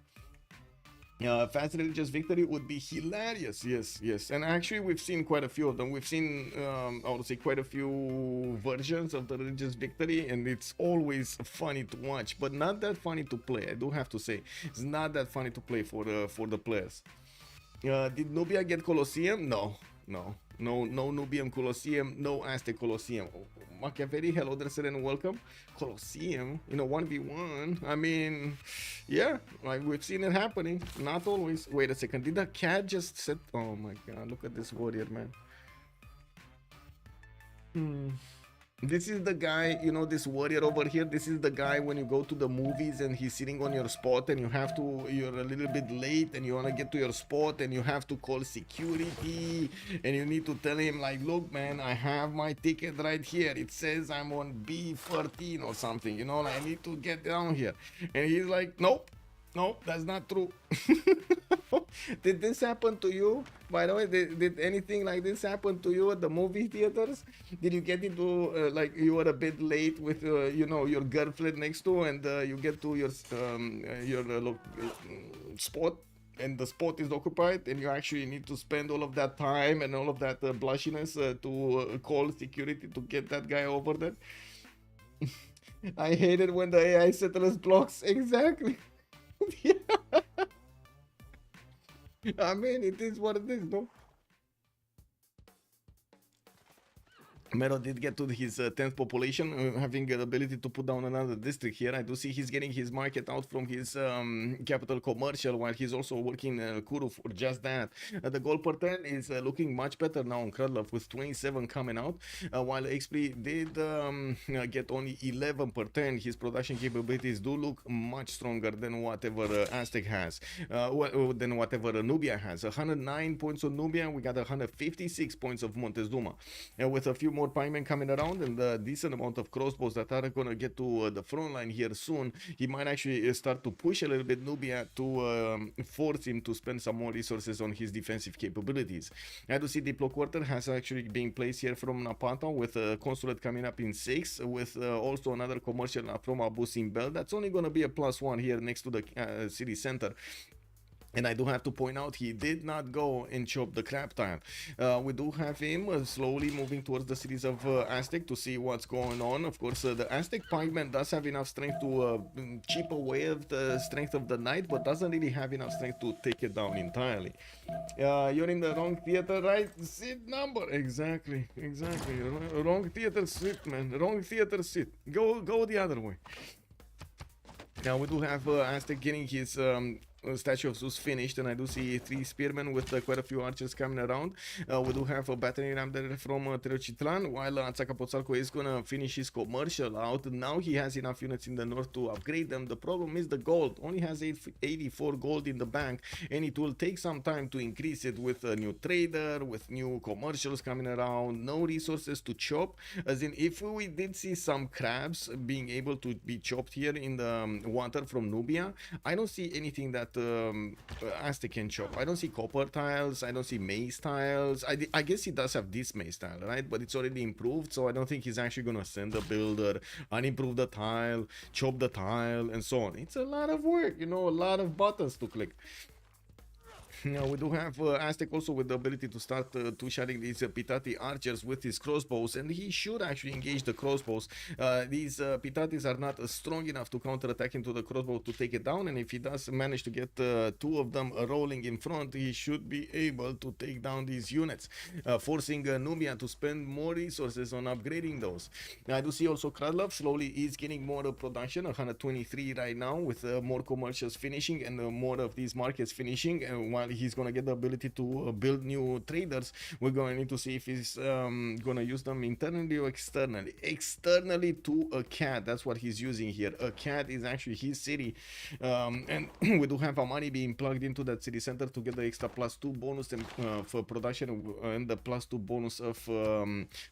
Fast religious victory would be hilarious. Yes, and actually we've seen quite a few of them. We've seen I would say quite a few versions of the religious victory, and it's always funny to watch, but not that funny to play. I do have to say, it's not that funny to play for the players. Did Nubia get Colosseum? No Nubian Colosseum, no Aztec Colosseum. Machiavelli, hello there, and welcome. Colosseum, 1v1. I mean, yeah, like we've seen it happening. Not always. Wait a second, did the cat just set? Oh my god, look at this warrior, man. This is the guy, this warrior over here. This is the guy when you go to the movies and he's sitting on your spot and you're a little bit late and you want to get to your spot and you have to call security and you need to tell him like, look man, I have my ticket right here. It says I'm on B13 or something, like I need to get down here. And he's like, nope, that's not true. Did this happen to you? By the way, did anything like this happen to you at the movie theaters? Did you get into like you were a bit late with your girlfriend next to, and you get to your spot, and the spot is occupied, and you actually need to spend all of that time and all of that blushiness to call security to get that guy over there? I hate it when the AI settles blocks. Exactly. Yeah. I mean, it is what it is, no? Mero did get to his 10th population, having the ability to put down another district here. I do see he's getting his market out from his capital commercial, while he's also working Kuru for just that. The gold per turn is looking much better now on Krudlov with 27 coming out, while XP did get only 11 per turn. His production capabilities do look much stronger than whatever Aztec has, than whatever Nubia has. 109 points on Nubia, we got 156 points of Montezuma. With a few more pikemen coming around and a decent amount of crossbows that are gonna get to the front line here soon, he might actually start to push a little bit Nubia to force him to spend some more resources on his defensive capabilities. I do see Diplo Quarter has actually been placed here from Napata, with a consulate coming up in 6, with also another commercial from Abu Simbel. That's only gonna be a +1 here next to the city center. And I do have to point out, he did not go and chop the crab tile. We do have him slowly moving towards the cities of Aztec to see what's going on. Of course, the Aztec pikeman does have enough strength to chip away of the strength of the knight, but doesn't really have enough strength to take it down entirely. You're in the wrong theater, right? Seat number. Exactly. Wrong theater seat, man. Wrong theater seat. Go the other way. Now we do have Aztec getting his Statue of Zeus finished, and I do see 3 spearmen with quite a few archers coming around. We do have a battering ram there from Tenochtitlan, while Azcapotzalco is gonna finish his commercial out. Now he has enough units in the north to upgrade them. The problem is the gold. Only has 84 gold in the bank, and it will take some time to increase it with a new trader, with new commercials coming around, no resources to chop. As in, if we did see some crabs being able to be chopped here in the water from Nubia, I don't see anything that Aztec can chop. I don't see copper tiles, I don't see maze tiles. I guess he does have this maze tile, right? But it's already improved, so I don't think he's actually gonna send a builder, unimprove the tile, chop the tile, and so on. It's a lot of work, a lot of buttons to click. Now we do have Aztec also with the ability to start two-shotting these Pitati archers with his crossbows, and he should actually engage the crossbows. These Pitatis are not strong enough to counter-attack into the crossbow to take it down, and if he does manage to get 2 of them rolling in front, he should be able to take down these units, forcing Nubia to spend more resources on upgrading those. I do see also Krudlov slowly is getting more production, 123 right now, with more commercials finishing and more of these markets finishing, and while he's gonna get the ability to build new traders, we're going to need to see if he's gonna use them internally or externally. Externally to a cat, that's what he's using here. A cat is actually his city, and we do have our money being plugged into that city center to get the extra +2 bonus and, for production, and the +2 bonus of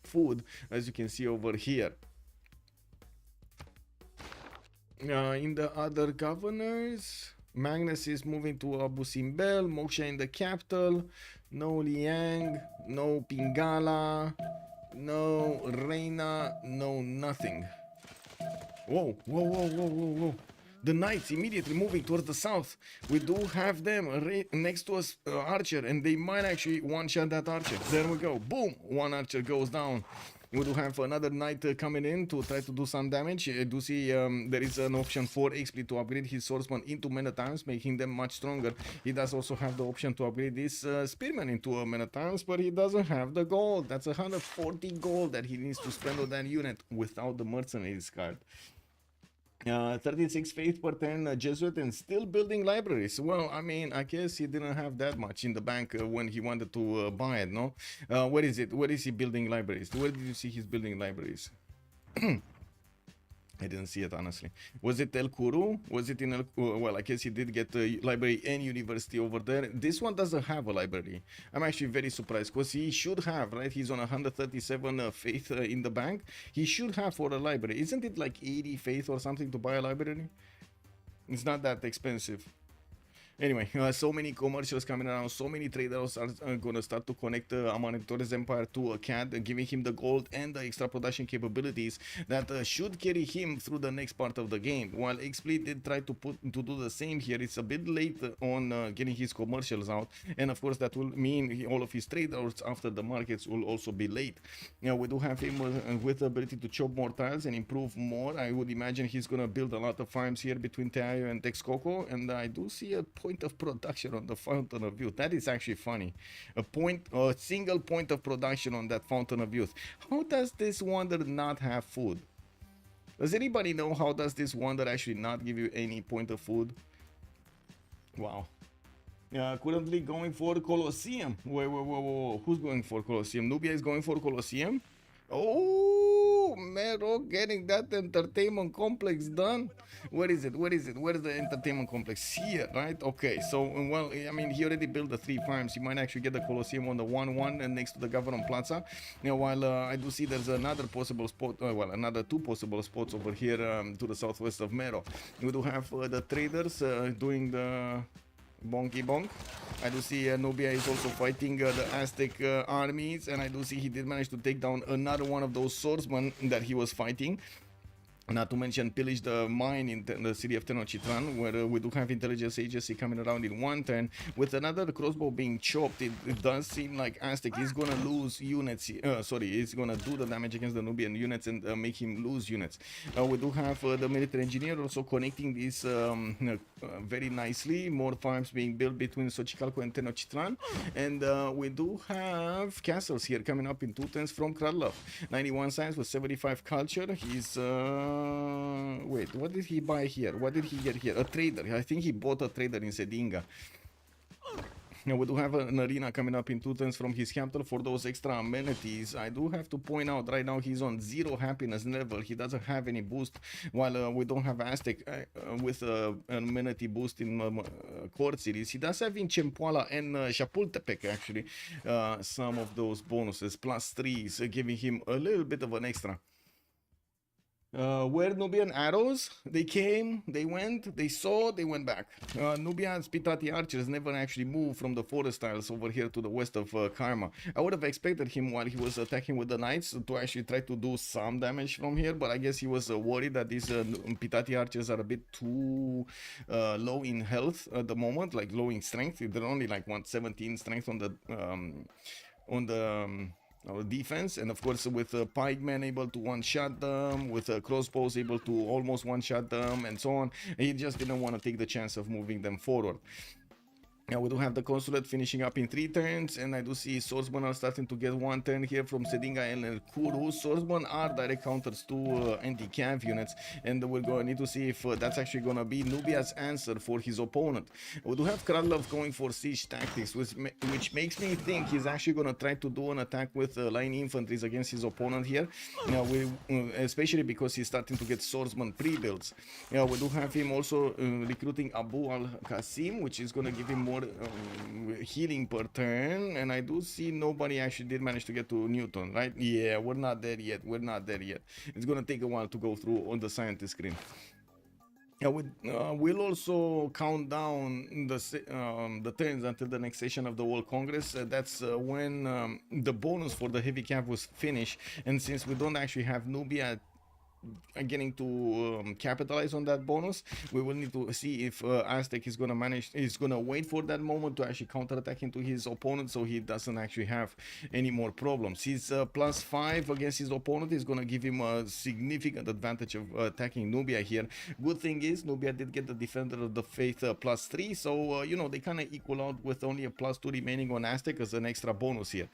food, as you can see over here. In the other governors, Magnus is moving to Abu Simbel, Moksha in the capital, no Liang, no Pingala, no Reina, no nothing. Whoa, whoa, whoa, whoa, whoa, whoa. The knights immediately moving towards the south. We do have them next to us, archer, and they might actually one-shot that archer. There we go. Boom! One archer goes down. We do have another knight coming in to try to do some damage. I do see there is an option for XP to upgrade his swordsman into many times, making them much stronger. He does also have the option to upgrade this spearman into a many times, but he doesn't have the gold. That's 140 gold that he needs to spend on that unit without the mercenaries card. 36 faith per 10 Jesuit and still building libraries. Well, I mean, I guess he didn't have that much in the bank when he wanted to buy it, no? Where is it? Where is he building libraries? Where did you see he's building libraries? I didn't see it, honestly. Was it El Kuru? Was it in El... Well, I guess he did get a library and university over there. This one doesn't have a library. I'm actually very surprised because he should have, right? He's on 137 faith in the bank. He should have for a library. Isn't it like 80 faith or something to buy a library? It's not that expensive. Anyway, so many commercials coming around, so many traders are going to start to connect Amanitores Empire to a CAD, giving him the gold and the extra production capabilities that should carry him through the next part of the game. While XSplit did try to do the same here, it's a bit late on getting his commercials out, and of course that will mean all of his traders after the markets will also be late. Now we do have him with the ability to chop more tiles and improve more. I would imagine he's going to build a lot of farms here between Teayo and Texcoco, and I do see a point of production on the Fountain of Youth. That is actually funny. A single point of production on that Fountain of Youth. How does this wonder not have food? Does anybody know how does this wonder actually not give you any point of food? Wow. Currently going for Colosseum. Whoa. Who's going for Colosseum? Nubia is going for Colosseum. Oh, Mero getting that entertainment complex done. Where is it? Where is the entertainment complex? Here, right? Okay, so, well, I mean, he already built the 3 farms. He might actually get the Colosseum on the 1-1 and next to the Government Plaza. While I do see there's another possible spot, well, another 2 possible spots over here to the southwest of Mero. We do have the traders doing the bonky bonk. I do see Nubia is also fighting the Aztec armies, and I do see he did manage to take down another one of those swordsmen that he was fighting. Not to mention pillage the mine in the city of Tenochtitlan, where we do have intelligence agency coming around in 1 turn. With another crossbow being chopped, it does seem like Aztec is gonna lose units. He's gonna do the damage against the Nubian units and make him lose units. We do have the military engineer also connecting this very nicely. More farms being built between Xochicalco and Tenochtitlan, and we do have castles here coming up in 2 turns from Kralov. 91 science with 75 culture. He's wait, what did he buy here? What did he get here? A trader. I think he bought a trader in Sedinga. Now we do have an arena coming up in 2 turns from his capital for those extra amenities. I do have to point out right now he's on 0 happiness level. He doesn't have any boost, while we don't have Aztec with an amenity boost in court cities. He does have in Chempoala and Chapultepec actually some of those bonuses, +3s, giving him a little bit of an extra. Where Nubian arrows? They came, they went, they saw, they went back. Nubian's Pitati archers never actually moved from the forest tiles over here to the west of Karma. I would have expected him while he was attacking with the knights to actually try to do some damage from here, but I guess he was worried that these Pitati archers are a bit too low in health at the moment, like low in strength. They're only like 117 strength on the defense, and of course with pikemen able to one-shot them, with crossbows able to almost one-shot them, and so on. He just didn't want to take the chance of moving them forward. Now we do have the consulate finishing up in 3 turns, and I do see swordsmen are starting to get 1 turn here from Sedinga and El Kuru. Swordsmen are direct counters to anti-cav units, and we're going to need to see if that's actually going to be Nubia's answer for his opponent. We do have Kralov going for siege tactics, which makes me think he's actually going to try to do an attack with line infantries against his opponent here. Now especially because he's starting to get swordsman pre-builds. Now we do have him also recruiting Abu al-Qasim, which is going to give him more healing per turn, and I do see nobody actually did manage to get to Newton, right? Yeah, we're not there yet. It's gonna take a while to go through on the scientist screen. Yeah, we'll also count down the turns until the next session of the World Congress. That's when the bonus for the heavy cap was finished, and since we don't actually have Nubia getting to capitalize on that bonus, we will need to see if Aztec is gonna wait for that moment to actually counterattack into his opponent, so he doesn't actually have any more problems. His +5 against his opponent is gonna give him a significant advantage of attacking Nubia here. Good thing is Nubia did get the Defender of the Faith +3, so you know, they kind of equal out with only a +2 remaining on Aztec as an extra bonus here.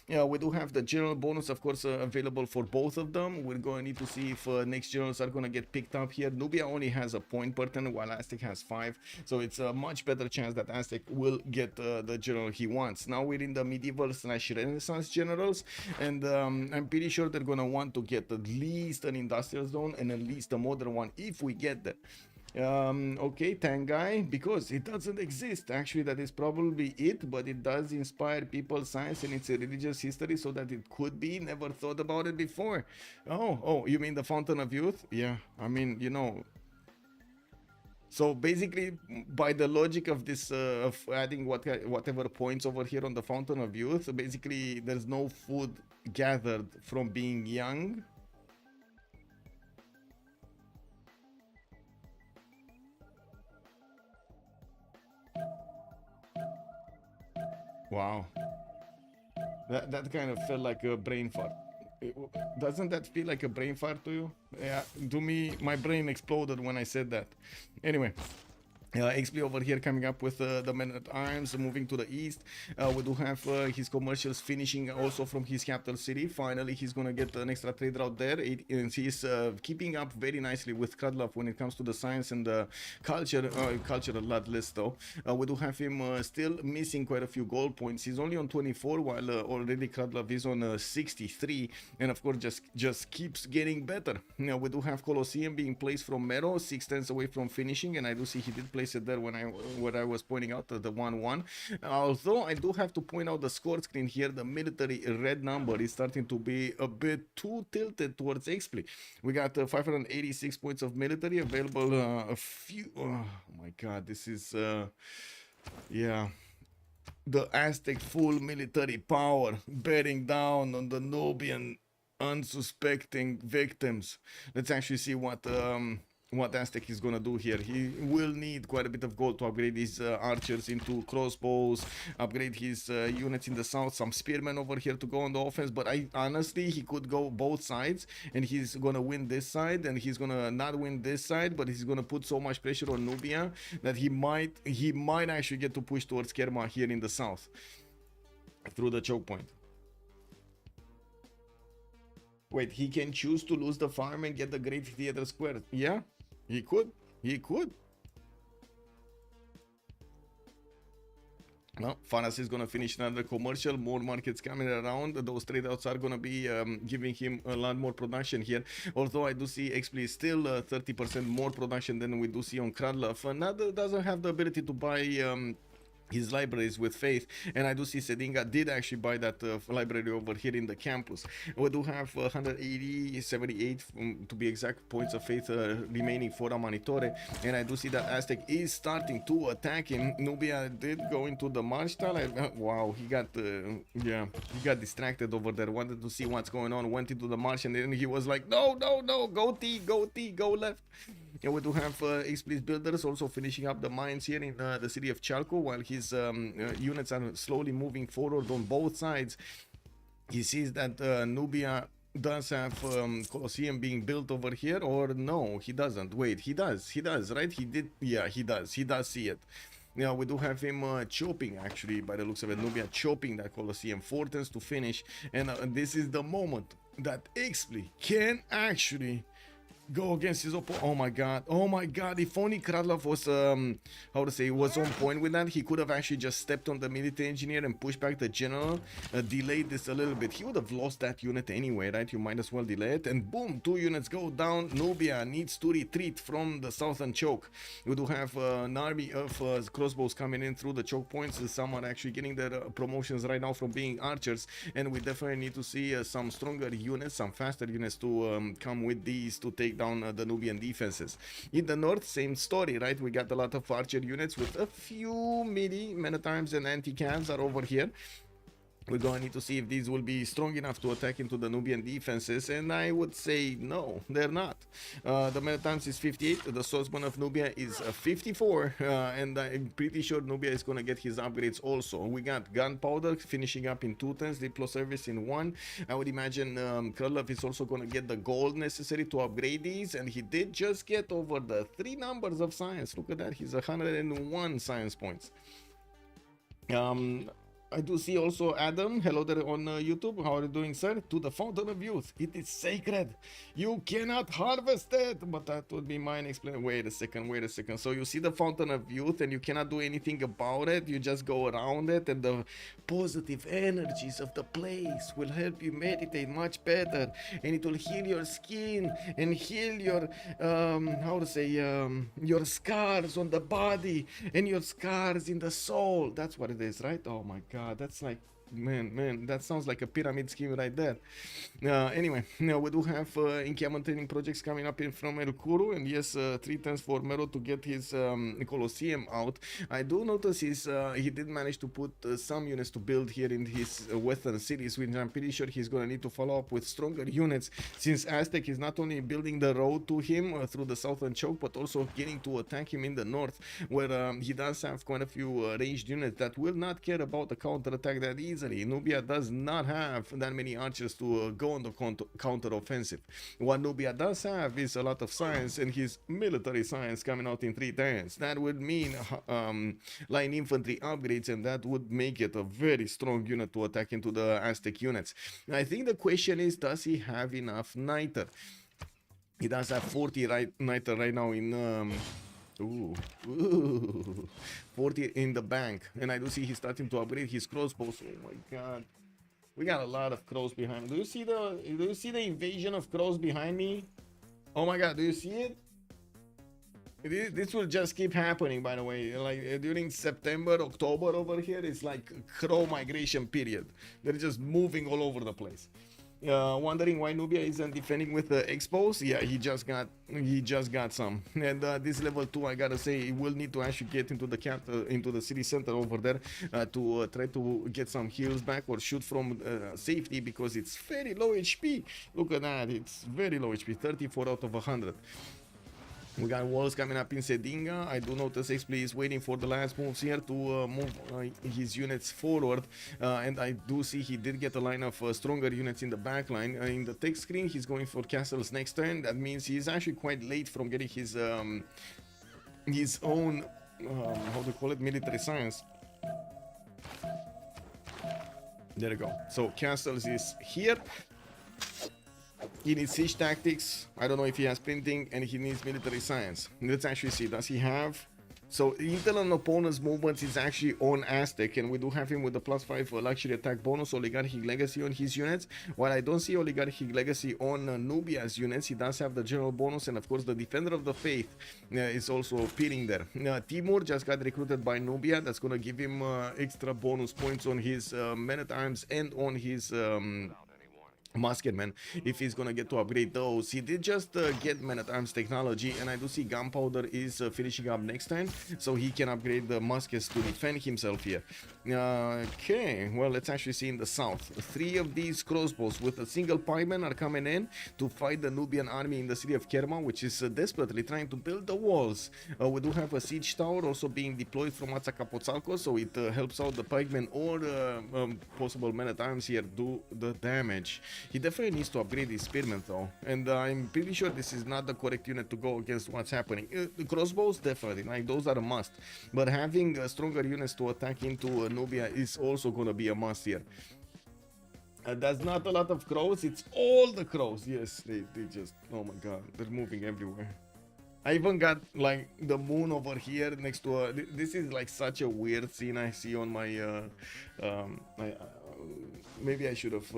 We do have the general bonus, of course, available for both of them. We're going to need to see if next generals are going to get picked up here. Nubia only has a point per turn, while Aztec has 5, so it's a much better chance that Aztec will get the general he wants. Now we're in the medieval / Renaissance generals, and I'm pretty sure they're going to want to get at least an industrial zone and at least a modern one if we get that. Okay, Tangai, because it doesn't exist. Actually, that is probably it, but it does inspire people's science and its religious history, so that it could be. Never thought about it before. Oh, you mean the Fountain of Youth? Yeah, I mean, you know. So basically, by the logic of this, of adding whatever points over here on the Fountain of Youth, basically there's no food gathered from being young. Wow, that kind of felt like a brain fart. Doesn't that feel like a brain fart to you? Yeah, to me, my brain exploded when I said that. Anyway, XP over here coming up with the men-at-arms, moving to the east. We do have his commercials finishing also from his capital city. Finally, he's gonna get an extra trade route there. And he's keeping up very nicely with Kradlov when it comes to the science and the cultural list, though. We do have him still missing quite a few gold points. He's only on 24, while already Kradlov is on 63, and of course just keeps getting better. Now we do have Colosseum being placed from Mero, 6 turns away from finishing, and I do see he did place it there when I was pointing out the 1-1. Although I do have to point out the score screen here, the military red number is starting to be a bit too tilted towards XP. We got 586 points of military available. A few. Oh my God, this is yeah. The Aztec full military power bearing down on the Nubian unsuspecting victims. Let's actually see what Aztec is gonna do here. He will need quite a bit of gold to upgrade his archers into crossbows, upgrade his units in the south, some spearmen over here to go on the offense, but honestly he could go both sides, and he's gonna win this side and he's gonna not win this side, but he's gonna put so much pressure on Nubia that he might actually get to push towards Kerma here in the south through the choke point. Wait, he can choose to lose the farm and get the Great Theater Square. Yeah, he could. He could. No, Fanas is gonna finish another commercial. More markets coming around. Those trade outs are gonna be giving him a lot more production here. Although I do see XP still 30% more production than we do see on Kradlov. Nada doesn't have the ability to buy his libraries with faith, and I do see Sedinga did actually buy that library over here in the campus. We do have 180, 78 to be exact points of faith remaining for Amanitore, and I do see that Aztec is starting to attack him. Nubia did go into the march style. Wow, he got he got distracted over there, wanted to see what's going on, went into the march, and then he was like, no, go T, go left. Yeah, we do have XP's builders also finishing up the mines here in the city of Chalco, while his units are slowly moving forward on both sides. He sees that Nubia does have Colosseum being built over here, or no, he doesn't. Wait, he does, right? He did, yeah, he does see it. Now we do have him chopping, actually, by the looks of it, Nubia chopping that Colosseum, 4 turns to finish, and this is the moment that XP can actually go against his opponent. Oh my god, if only Kradlov was was on point with that, he could have actually just stepped on the military engineer and pushed back the general, delayed this a little bit. He would have lost that unit anyway, right? You might as well delay it, and boom, 2 units go down. Nubia needs to retreat from the southern choke. We do have an army of crossbows coming in through the choke points. Some are actually getting their promotions right now from being archers, and we definitely need to see some stronger units, some faster units to come with these to take take down the Nubian defenses. In the north, same story, right? We got a lot of archer units with a few many times and anti-cavs are over here. We're going to need to see if these will be strong enough to attack into the Nubian defenses, and I would say no, they're not. The Menatimes is 58, the swordsman of Nubia is 54, and I'm pretty sure Nubia is going to get his upgrades also. We got gunpowder finishing up in 2 turns, diplo service in 1. I would imagine Krylov is also going to get the gold necessary to upgrade these, and he did just get over the 3 numbers of science. Look at that, he's 101 science points. I do see also Adam, hello there on YouTube, how are you doing, sir? To the fountain of youth, it is sacred, you cannot harvest it, but that would be mine explain. Wait a second, so you see the fountain of youth and you cannot do anything about it, you just go around it, and the positive energies of the place will help you meditate much better, and it will heal your skin and heal your your scars on the body and your scars in the soul. That's what it is, right? Oh my god, that's like, man, that sounds like a pyramid scheme right there. Anyway, we do have encampment training projects coming up from El Kuru, and yes, 3 turns for Mero to get his Colosseum out. I do notice he did manage to put some units to build here in his western cities, which I'm pretty sure he's gonna need to follow up with stronger units, since Aztec is not only building the road to him through the southern choke, but also getting to attack him in the north, where he does have quite a few ranged units that will not care about the counter attack that easily. Nubia does not have that many archers to go on the counter offensive. What Nubia does have is a lot of science, and his military science coming out in 3 turns. That would mean line infantry upgrades, and that would make it a very strong unit to attack into the Aztec units. I think the question is, does he have enough niter? He does have 40 niter right now in 40 in the bank, and I do see he's starting to upgrade his crossbows. Oh my god, we got a lot of crows behind me. Do you see the invasion of crows behind me? Oh my god, do you see it? This will just keep happening, by the way. Like during September, October over here, it's like crow migration period. They're just moving all over the place. Wondering why Nubia isn't defending with the expos? Yeah, he just got some. And this level 2, I gotta say, he will need to actually get into the into the city center over there to try to get some heals back or shoot from safety, because it's very low HP. Look at that, it's very low HP, 34 out of 100. We got walls coming up in Sedinga. I do notice XP is waiting for the last moves here to move his units forward. And I do see he did get a line of stronger units in the back line. In the text screen, he's going for castles next turn. That means he's actually quite late from getting his own, how do you call it, military science. There you go. So castles is here. He needs siege tactics. I don't know if he has printing, and he needs military science. Let's actually see. Does he have? So intel on opponent's movements is actually on Aztec, and we do have him with the +5 luxury attack bonus, oligarchic legacy on his units. While I don't see oligarchic legacy on Nubia's units, he does have the general bonus, and of course the defender of the faith is also appearing there. Timur just got recruited by Nubia. That's gonna give him extra bonus points on his men at arms and on his musketman, if he's gonna get to upgrade those. He did just get men-at-arms technology, and I do see gunpowder is finishing up next time, so he can upgrade the muskets to defend himself here. Okay, well, let's actually see in the south. 3 of these crossbows with a single pikeman are coming in to fight the Nubian army in the city of Kerma, which is desperately trying to build the walls. We do have a siege tower also being deployed from Atsakapotzalco, so it helps out the pikemen or possible men-at-arms here do the damage. He definitely needs to upgrade his spearmen though, and I'm pretty sure this is not the correct unit to go against what's happening. The crossbows, definitely, like those are a must, but having stronger units to attack into Nubia is also gonna be a must here. There's not a lot of crows, it's all the crows. Yes, they just, oh my god, they're moving everywhere. I even got like the moon over here next to a, this is like such a weird scene I see on my maybe I should have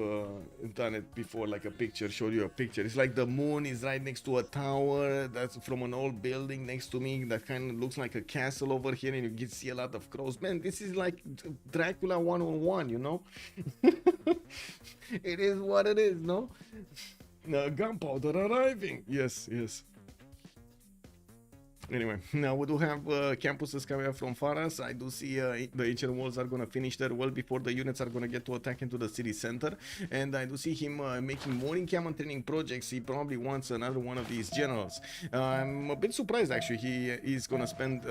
done it before, like a picture, showed you a picture. It's like the moon is right next to a tower that's from an old building next to me that kind of looks like a castle over here, and you can see a lot of crows. Man, this is like Dracula 101, you know? It is what it is, no? Gunpowder arriving. Yes, yes. Anyway, now we do have campuses coming up from Faras. I do see the ancient walls are going to finish there well before the units are going to get to attack into the city center. And I do see him making more encampment training projects. He probably wants another one of these generals. I'm a bit surprised actually he is going to spend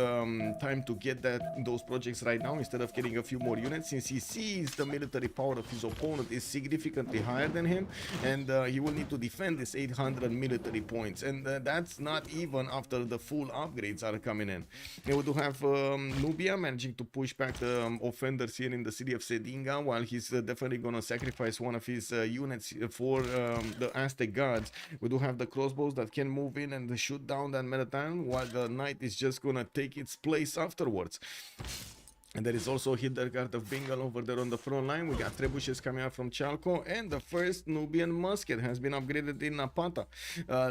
time to get those projects right now instead of getting a few more units, since he sees the military power of his opponent is significantly higher than him, and he will need to defend this 800 military points, and that's not even after the full upgrades are coming in. We do have Nubia managing to push back the offenders here in the city of Sedinga, while he's definitely gonna sacrifice one of his units for the Aztec guards. We do have the crossbows that can move in and shoot down that Metatan, while the knight is just gonna take its place afterwards. And there is also Hildegard of Bengal over there on the front line. We got trebuchets coming out from Chalco, and the first Nubian musket has been upgraded in Napata.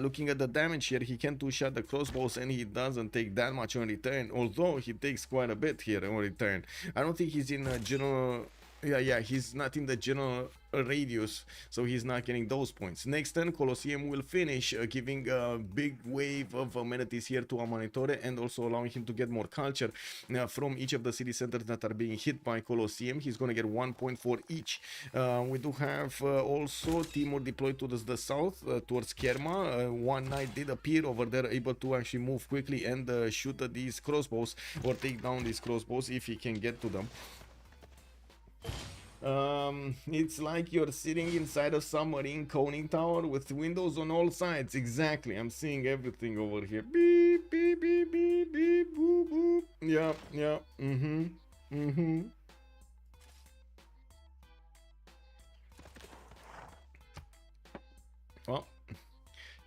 Looking at the damage here, he can two-shot the crossbows and he doesn't take that much on return, although he takes quite a bit here on return. I don't think he's in a general... Yeah, he's not in the general radius, so he's not getting those points. Next turn, Colosseum will finish, giving a big wave of amenities here to Amanitore, and also allowing him to get more culture from each of the city centers that are being hit by Colosseum. He's going to get 1 point for each. We do have also Timur deployed to the south towards Kerma. One knight did appear over there, able to actually move quickly and shoot at these crossbows, or take down these crossbows if he can get to them. It's like you're sitting inside a submarine conning tower with windows on all sides. Exactly, I'm seeing everything over here. Beep, beep, beep, beep, beep, boop, boop. Yeah, Oh.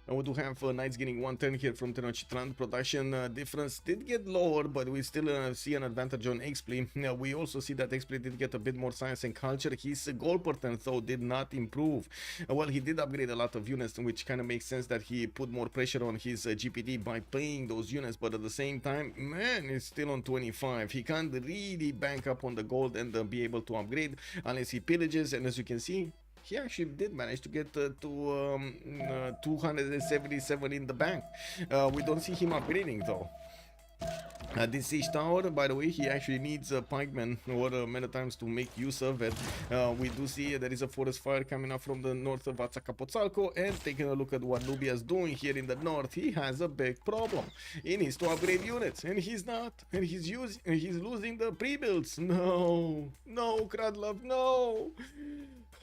And we do have knights getting 1 turn here from Tenochtitlan. Production difference did get lower, but we still see an advantage on XP. We also see that XP did get a bit more science and culture. His goal per turn though did not improve. Well, he did upgrade a lot of units, which kind of makes sense that he put more pressure on his GPD by playing those units, but at the same time, man, it's still on 25. He can't really bank up on the gold and be able to upgrade unless he pillages, and as you can see, he actually did manage to get to 277 in the bank. We don't see him upgrading though. This siege tower, by the way, he actually needs pikemen or many times to make use of it. We do see there is a forest fire coming up from the north of Azcapotzalco, and taking a look at what Nubia is doing here in the north, he has a big problem. He needs to upgrade units, and he's not, and he's losing the pre-builds. No, Kradlov, no.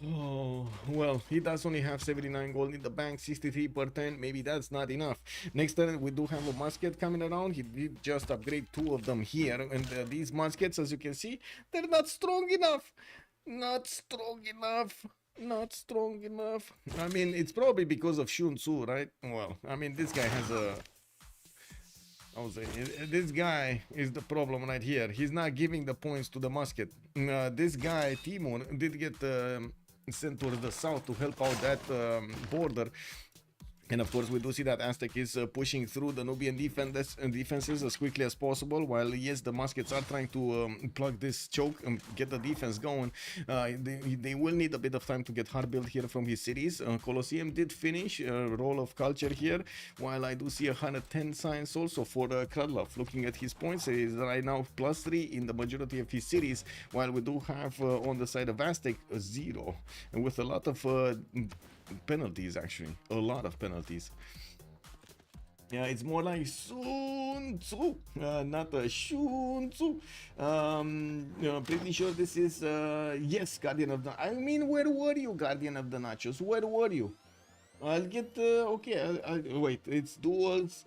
Oh, well, he does only have 79 gold in the bank, 63 per turn. Maybe that's not enough. Next turn, we do have a musket coming around. He did just upgrade 2 of them here. And these muskets, as you can see, they're not strong enough. Not strong enough. Not strong enough. I mean, it's probably because of Shun Tzu, right? Well, I mean, this guy has a... I was saying, this guy is the problem right here. He's not giving the points to the musket. This guy, Timur, did get... sent towards the south to help out that border, and of course we do see that Aztec is pushing through the Nubian defenses as quickly as possible, while yes, the muskets are trying to plug this choke and get the defense going. They will need a bit of time to get hard built here from his cities. Colosseum did finish a roll of culture here, while I do see 110 science also for Kradlov. Looking at his points, he is right now +3 in the majority of his cities, while we do have on the side of Aztec 0, and with a lot of penalties, actually a lot of penalties. Yeah, it's more like Sun Tzu, not a Shun Tzu. Pretty sure this is yes, Guardian of the... I mean, where were you, Guardian of the Nachos? Where were you? I'll get okay, I'll wait. It's Duels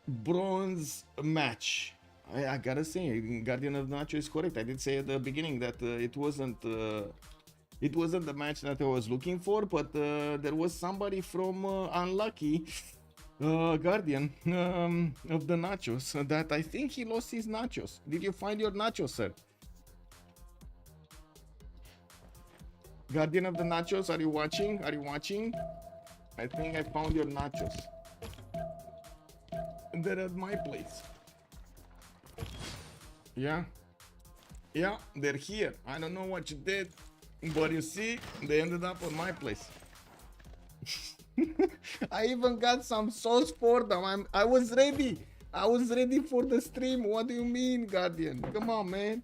bronze match. I gotta say, Guardian of the Nacho is correct. I did say at the beginning that it wasn't the match that I was looking for, but there was somebody from Unlucky Guardian of the Nachos that I think he lost his nachos. Did you find your nachos, sir? Guardian of the Nachos, are you watching? Are you watching? I think I found your nachos. They're at my place. Yeah, they're here. I don't know what you did, but you see, they ended up on my place. I even got some sauce for them. I was ready. I was ready for the stream. What do you mean, Guardian? Come on, man.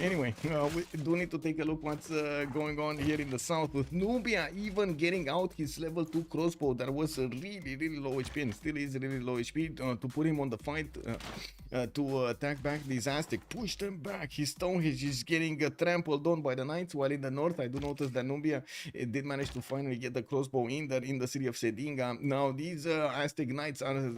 Anyway, we do need to take a look what's going on here in the south with Nubia even getting out his level 2 crossbow that was really low HP and still is really low HP to put him on the fight to attack back these Aztec. Pushed him back. His Stonehenge is getting trampled on by the Knights, while in the north I do notice that Nubia did manage to finally get the crossbow in there in the city of Sedinga. Now these Aztec Knights are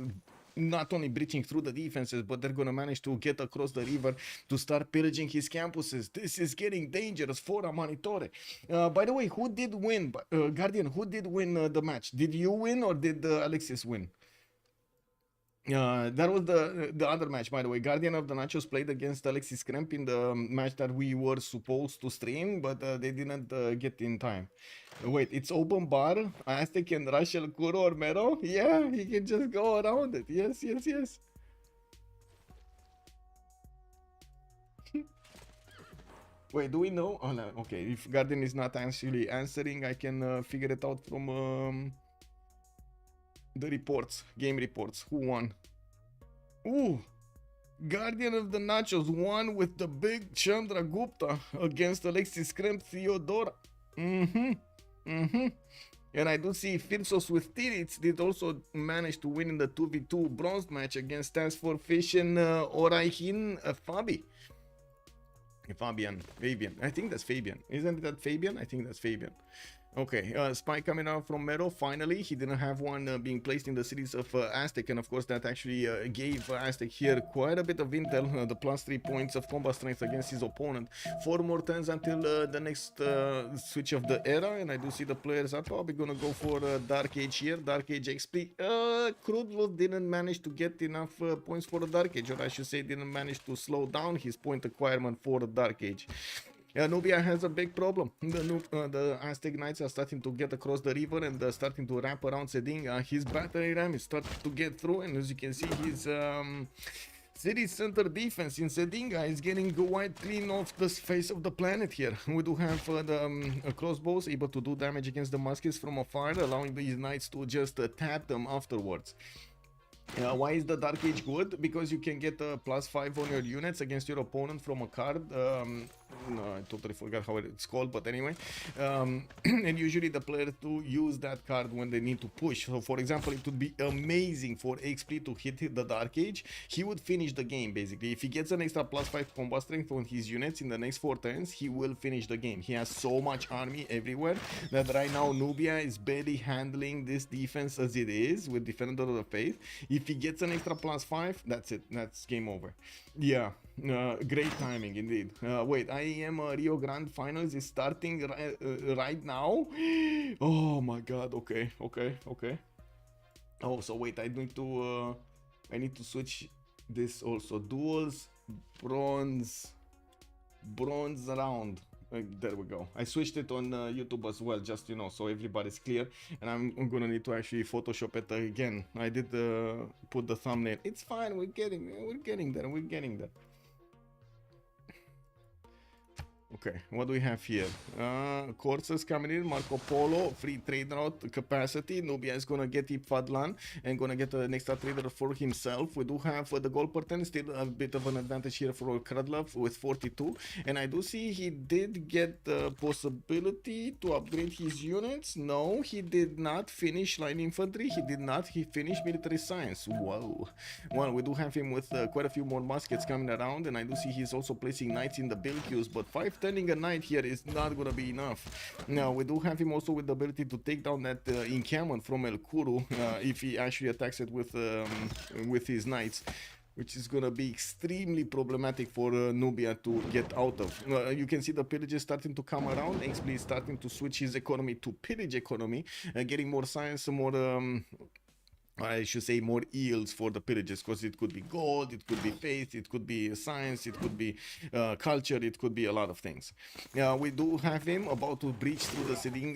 not only breaching through the defenses, but they're gonna manage to get across the river to start pillaging his campuses. This is getting dangerous for Amanitore. By the way, who did win? Guardian, who did win the match? Did you win or did Alexis win? That was the other match, by the way. Guardian of the Nachos played against Alexis Kremp in the match that we were supposed to stream, but they didn't get in time. Wait, it's open bar? Aztec and Rachel Kuro or Mero? Yeah, he can just go around it. Yes. Wait, do we know? Oh, no. Okay, if Guardian is not actually answering, I can figure it out from the reports, game reports. Who won? Ooh, Guardian of the Nachos won with the big Chandra Gupta against Alexis Kremp Theodora. And I do see Firsos with Tirits did also manage to win in the 2v2 bronze match against Task for Fish and Oraihin Fabian. I think that's Fabian. Isn't that Fabian? I think that's Fabian. Okay, spy coming out from Mero. Finally, he didn't have one being placed in the cities of Aztec, and of course that actually gave Aztec here quite a bit of intel. The plus 3 points of combat strength against his opponent. 4 more turns until the next switch of the era, and I do see the players are probably gonna go for Dark Age here. Dark Age XP. Krudlov didn't manage to get enough points for the Dark Age, or I should say didn't manage to slow down his point acquirement for the Dark Age. Nubia has a big problem. The Aztec Knights are starting to get across the river and starting to wrap around Sedinga. His battery ram is starting to get through, and as you can see, his city center defense in Sedinga is getting wiped clean off the face of the planet here. We do have the crossbows able to do damage against the muskets from afar, allowing these knights to just tap them afterwards. Why is the Dark Age good? Because you can get a +5 on your units against your opponent from a card. No, I totally forgot how it's called, but anyway. And usually the players do use that card when they need to push. So for example, it would be amazing for XP to hit the Dark Age. He would finish the game basically. If he gets an extra +5 combat strength on his units in the next 4 turns, he will finish the game. He has so much army everywhere that right now Nubia is barely handling this defense as it is with Defender of the Faith. If he gets an extra +5, that's it. That's game over. Yeah, great timing indeed. Wait, IEM Rio Grande Finals is starting right now. Oh my god. Okay. Oh, so wait, I need to switch this also. Duels bronze round. There we go. I switched it on YouTube as well, just so everybody's clear. And I'm gonna need to actually Photoshop it again. I did put the thumbnail. It's fine. We're getting there. Okay, what do we have here? Courses coming in, Marco Polo, free trade route capacity. Nubia is gonna get Ipfadlan and gonna get an extra trader for himself. We do have the gold pattern, still a bit of an advantage here for Krudlov with 42. And I do see he did get the possibility to upgrade his units. No, he did not finish light infantry. He finished military science. Whoa. Well, we do have him with quite a few more muskets coming around, and I do see he's also placing knights in the build queues, but 5 turning a knight here is not gonna be enough. Now we do have him also with the ability to take down that encampment from El Kuru if he actually attacks it with his knights, which is gonna be extremely problematic for Nubia to get out of. You can see the pillages starting to come around. XP is starting to switch his economy to pillage economy, getting more science, more I should say more yields for the pillages, because it could be gold, it could be faith, it could be science, it could be culture, it could be a lot of things. We do have him about to breach through the sitting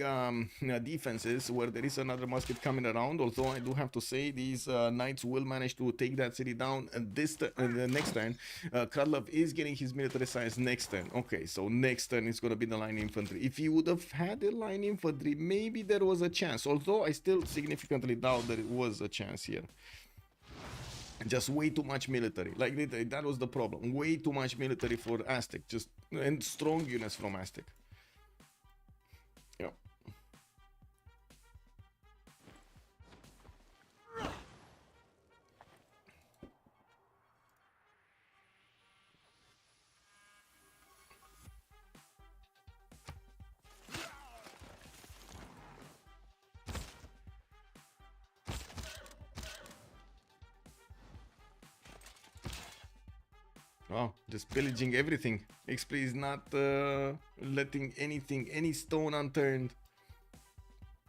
defenses, where there is another musket coming around, although I do have to say these knights will manage to take that city down the next turn. Kralov is getting his military science next turn. Okay, so next turn is going to be the line infantry. If he would have had the line infantry, maybe there was a chance, although I still significantly doubt that it was a chance here. Just way too much military, like literally, that was the problem. Way too much military for Aztec, just, and strong units from Aztec. Yeah. Wow, just pillaging everything. XP is not letting anything, any stone unturned.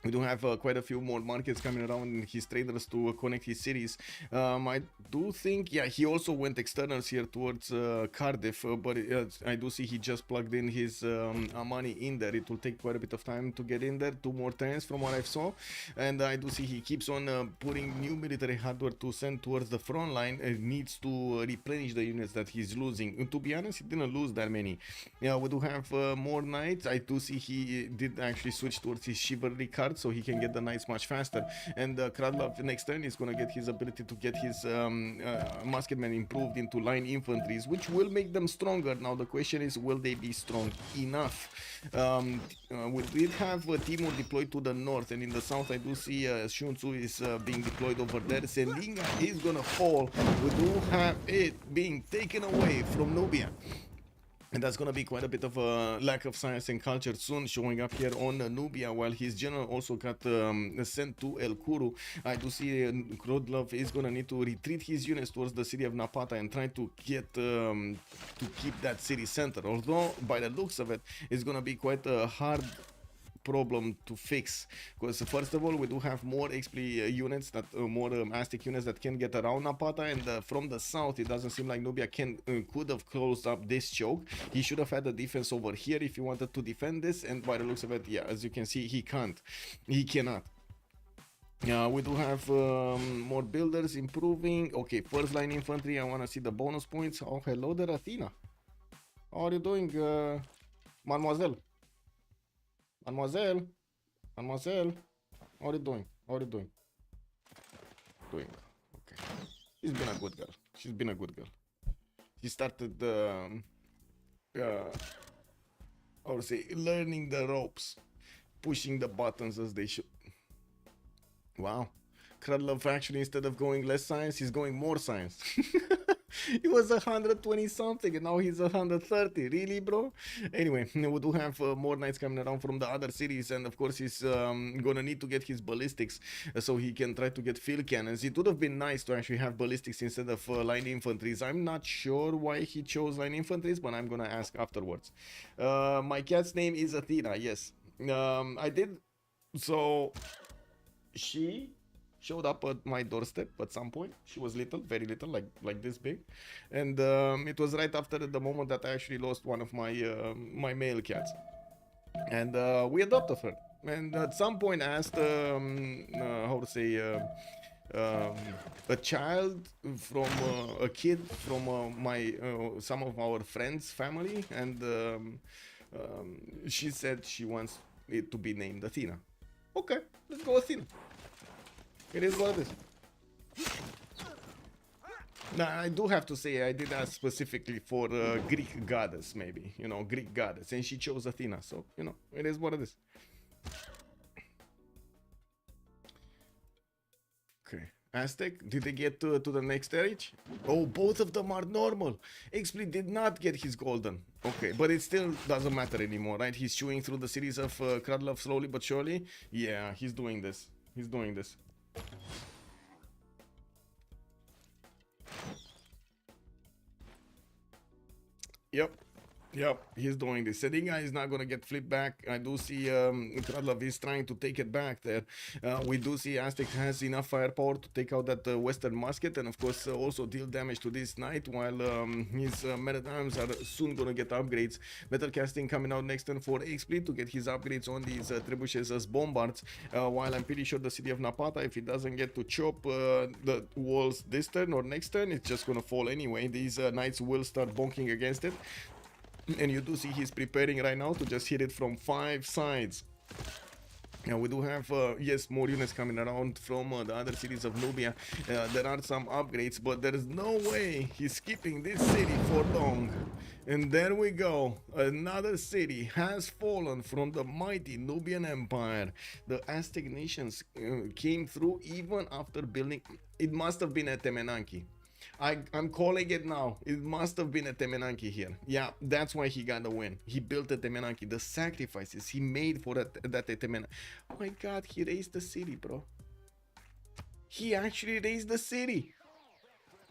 We do have quite a few more markets coming around in his traders to connect his cities. I do think, yeah, he also went externals here towards Cardiff, but I do see he just plugged in his money in there. It will take quite a bit of time to get in there. 2 more turns from what I saw. And I do see he keeps on putting new military hardware to send towards the front line. It needs to replenish the units that he's losing. And to be honest, he didn't lose that many. Yeah, we do have more knights. I do see he did actually switch towards his chivalry card, so he can get the knights much faster. And Kradlov next turn is going to get his ability to get his musketmen improved into line infantries, which will make them stronger. Now the question is, will they be strong enough? We did have Timur deployed to the north, and in the south I do see Shunzu is being deployed over there. Selinga is going to fall. We do have it being taken away from Nubia. And that's going to be quite a bit of a lack of science and culture soon showing up here on Nubia, while his general also got sent to El Kuru. I do see Krodlov is going to need to retreat his units towards the city of Napata and try to get to keep that city center. Although, by the looks of it, it's going to be quite a hard problem to fix, because first of all we do have more XP units, that more Aztec units that can get around Napata, and from the south it doesn't seem like Nubia could have closed up this choke. He should have had a defense over here if he wanted to defend this, and by the looks of it, yeah, as you can see, he cannot. We do have more builders improving. Okay, first line infantry, I want to see the bonus points. Oh, hello there, Athena. How are you doing, mademoiselle? Mademoiselle, how are you doing? Doing, okay. She's been a good girl. She started, I would say, learning the ropes, pushing the buttons as they should. Wow. Kradlov actually, instead of going less science, he's going more science. He was 120 something and now he's 130. Really, bro? Anyway, we do have more knights coming around from the other cities, and of course he's gonna need to get his ballistics so he can try to get field cannons. It would have been nice to actually have ballistics instead of line infantries. I'm not sure why he chose line infantries, but I'm gonna ask afterwards. My cat's name is Athena, yes. I did, so she showed up at my doorstep at some point. She was little, very little, like this big, and it was right after the moment that I actually lost one of my my male cats, and we adopted her. And at some point, I asked how to say a child from a kid from my some of our friends' family, and she said she wants it to be named Athena. Okay, let's go Athena. It is what it is. Now, I do have to say, I did ask specifically for Greek goddess, maybe, you know, Greek goddess, and she chose Athena, so, you know, it is what it is. Okay, Aztec, did they get to the next stage? Oh, both of them are normal. XP did not get his golden. Okay, but it still doesn't matter anymore, right? He's chewing through the cities of Kradlov slowly but surely. Yeah, he's doing this. He's doing this. Yep. Yep, he's doing this. Sedinga is not going to get flipped back. I do see Kralov is trying to take it back there. We do see Aztec has enough firepower to take out that Western musket and, of course, also deal damage to this knight while his men at arms are soon going to get upgrades. Metal casting coming out next turn for XP to get his upgrades on these trebuchets as bombards. While I'm pretty sure the city of Napata, if it doesn't get to chop the walls this turn or next turn, it's just going to fall anyway. These knights will start bonking against it. And you do see he's preparing right now to just hit it from 5 sides. Now we do have, yes, more units coming around from the other cities of Nubia. There are some upgrades, but there is no way he's keeping this city for long. And there we go. Another city has fallen from the mighty Nubian Empire. The Aztec nations came through even after building. It must have been at Temenanki. I'm calling it now. It must have been a Temenanki here. Yeah, that's why he got the win. He built a Temenanki. The sacrifices he made for that Temenanki. Oh my god, he raised the city, bro. He actually raised the city.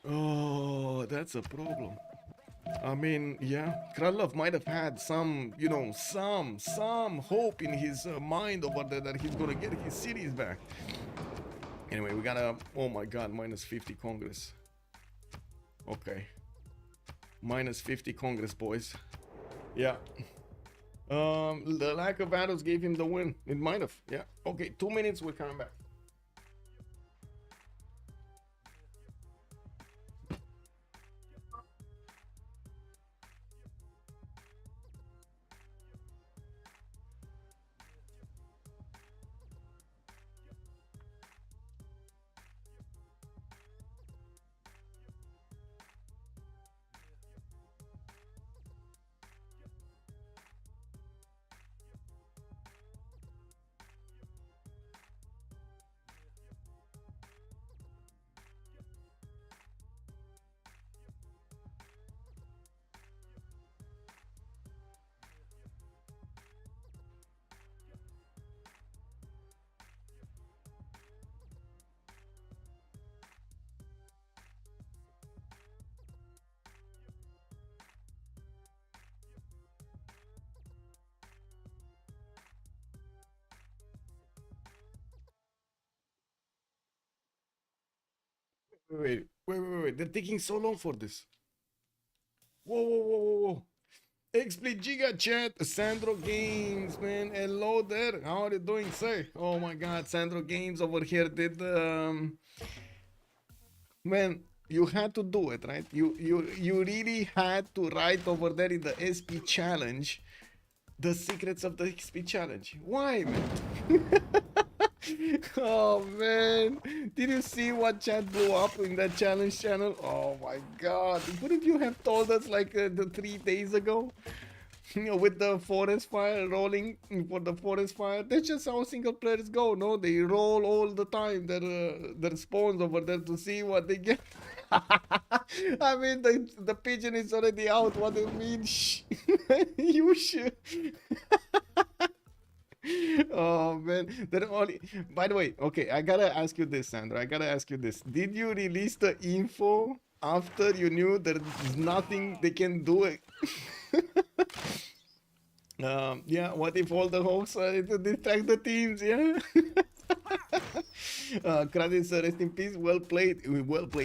Oh, that's a problem. I mean, yeah, Kralov might have had some, you know, some hope in his mind over there that he's gonna get his cities back. Anyway, we got a, oh my god, minus 50 Congress. Okay. Minus 50 Congress, boys. Yeah. The lack of battles gave him the win. It might have. Yeah. Okay, 2 minutes, we're coming back. Wait. They're taking so long for this. Whoa. Explit Giga Chat, Sandro Games, man. Hello there. How are you doing, sir? Oh my god, Sandro Games over here did man, you had to do it, right? You really had to write over there in the SP challenge the secrets of the XP challenge. Why, man? Oh man, did you see what chat blew up in that challenge channel? Oh my god, wouldn't you have told us like the 3 days ago? You know, with the forest fire rolling for the forest fire. That's just how single players go, no? They roll all the time their spawns over there to see what they get. I mean, the pigeon is already out. What do you mean? Shh. You should. Oh man, they're only. By the way, okay, I gotta ask you this, Sandra. I gotta ask you this. Did you release the info after you knew there's nothing they can do? Yeah. What if all the hopes are to distract the teams? Yeah. Kradis, rest in peace. Well played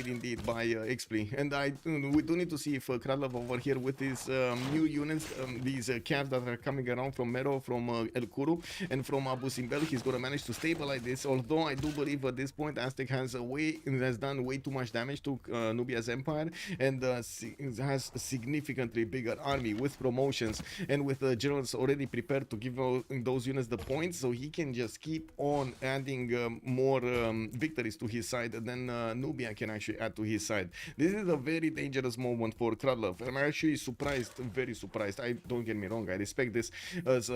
indeed by XP. And we do need to see if Kralov over here with his new units, these calves that are coming around from Mero, from El Kuru, and from Abu Simbel, he's gonna manage to stabilize this. Although I do believe at this point Aztec has done way too much damage to Nubia's empire, and has a significantly bigger army with promotions and with generals already prepared to give those units the points, so he can just keep on adding more victories to his side, and then Nubia can actually add to his side. This is a very dangerous moment for Kralov. I'm actually surprised, very surprised. Don't get me wrong, I respect this as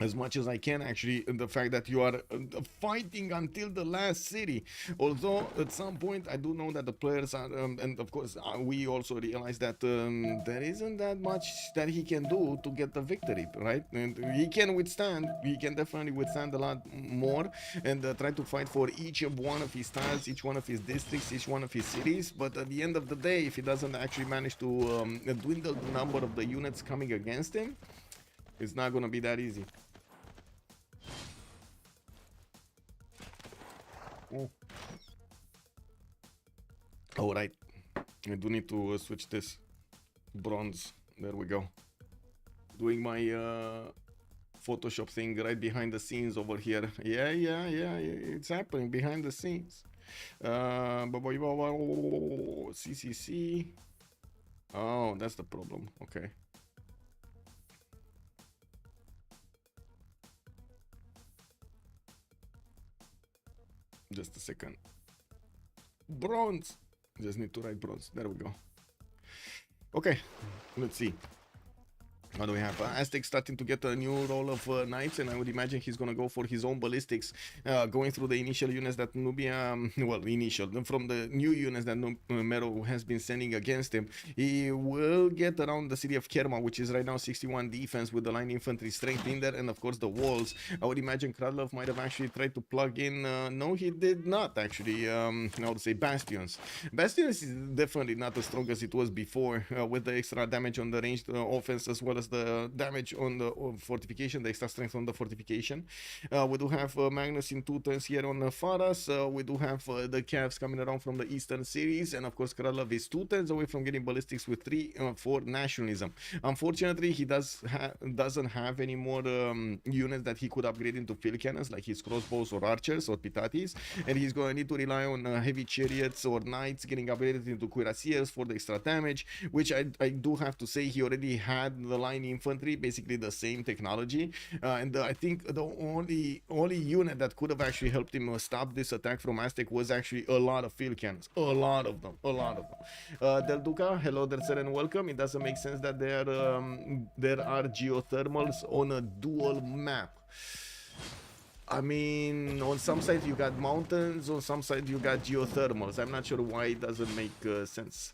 as much as I can, actually, the fact that you are fighting until the last city. Although at some point I do know that the players are and of course we also realize that there isn't that much that he can do to get the victory, right? And he can definitely withstand a lot more, and try to fight for each of one of his tiles, each one of his districts, each one of his cities. But at the end of the day, if he doesn't actually manage to dwindle the number of the units coming against him, it's not gonna be that easy. Oh. All right, I do need to switch this bronze. There we go. Doing my Photoshop thing right behind the scenes over here. Yeah, it's happening behind the scenes. CCC. Oh, that's the problem. Okay. Just a second. Bronze. Just need to write bronze. There we go. Okay, let's see. What do we have? Aztec starting to get a new role of knights, and I would imagine he's gonna go for his own ballistics, going through the initial units that Nubia, from the new units that Mero has been sending against him. He will get around the city of Kerma, which is right now 61 defense with the line infantry strength in there, and of course the walls. I would imagine Kralov might have actually tried to plug in. No, he did not actually. I would say bastions. Bastions is definitely not as strong as it was before, with the extra damage on the ranged offense as well as the damage on the fortification, the extra strength on the fortification. We do have Magnus in 2 turns here on Faras. We do have the Cavs coming around from the eastern series, and of course Kralov is 2 turns away from getting ballistics with 3 for nationalism. Unfortunately, he doesn't have any more units that he could upgrade into field cannons like his crossbows or archers or pitatis, and he's going to need to rely on heavy chariots or knights getting upgraded into cuirassiers for the extra damage, which I do have to say he already had the line infantry, basically the same technology, and I think the only unit that could have actually helped him stop this attack from Aztec was actually a lot of field cannons, a lot of them. Del Duca, hello there sir and welcome. It doesn't make sense that there are geothermals on a dual map. I mean, on some side you got mountains, on some side you got geothermals. I'm not sure why it doesn't make sense.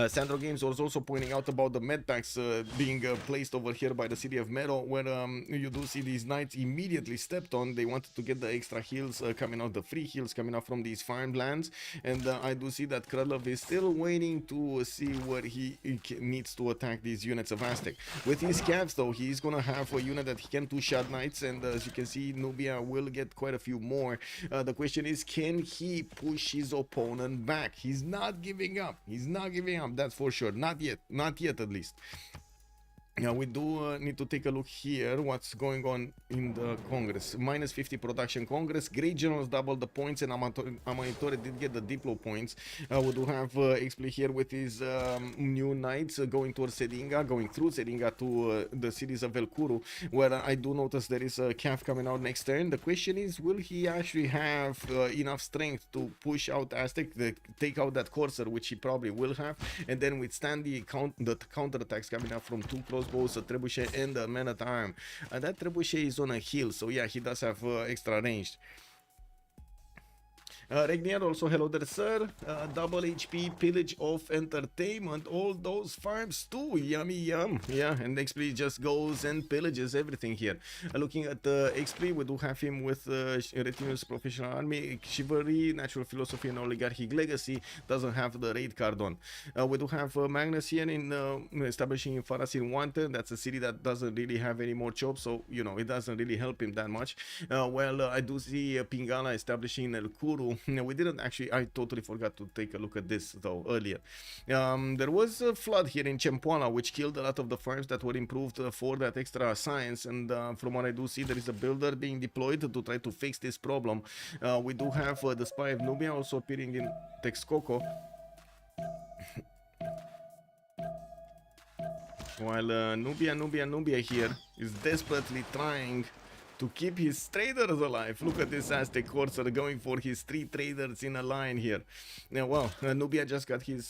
Sandro Games was also pointing out about the medpacks being placed over here by the city of Mero, where you do see these knights immediately stepped on. They wanted to get the extra heals coming out, the free heals coming out from these farmlands, and I do see that Kralov is still waiting to see where he needs to attack these units of Aztec. With his Cavs though, he's gonna have a unit that he can two-shot knights, and as you can see, Nubia will get quite a few more. The question is, can he push his opponent back? He's not giving up. That's for sure. Not yet at least. Now we do need to take a look here what's going on in the Congress. Minus 50 production Congress. Great Generals doubled the points, and Amanitore did get the Diplo points. We do have Expli here with his new knights going towards Sedinga, going through Sedinga to the cities of Velcuru, where I do notice there is a calf coming out next turn. The question is, will he actually have enough strength to push out Aztec, take out that Corsair, which he probably will have, and then withstand the counterattacks coming up from 2 crossbows, a trebuchet, and a man-at-arm. That trebuchet is on a hill, so yeah, he does have extra range. Regnier also, hello there sir. Double HP, pillage of entertainment, all those farms too, yummy yum. Yeah, and XP just goes and pillages everything here. Looking at XP, we do have him with Retinue's Professional Army, Chivalry, Natural Philosophy, and Oligarchic Legacy. Doesn't have the raid card on. We do have Magnus here in establishing Faras in 1 turn. That's a city that doesn't really have any more chops, so you know it doesn't really help him that much. I do see Pingala establishing El Kuru. We didn't actually, I totally forgot to take a look at this though earlier. There was a flood here in Chempoala which killed a lot of the farms that were improved for that extra science, and from what I do see, there is a builder being deployed to try to fix this problem. We do have the Spy of Nubia also appearing in Texcoco. While Nubia here is desperately trying to keep his traders alive. Look at this Aztec Corsair going for his 3 traders in a line here. Now, well, Nubia just got his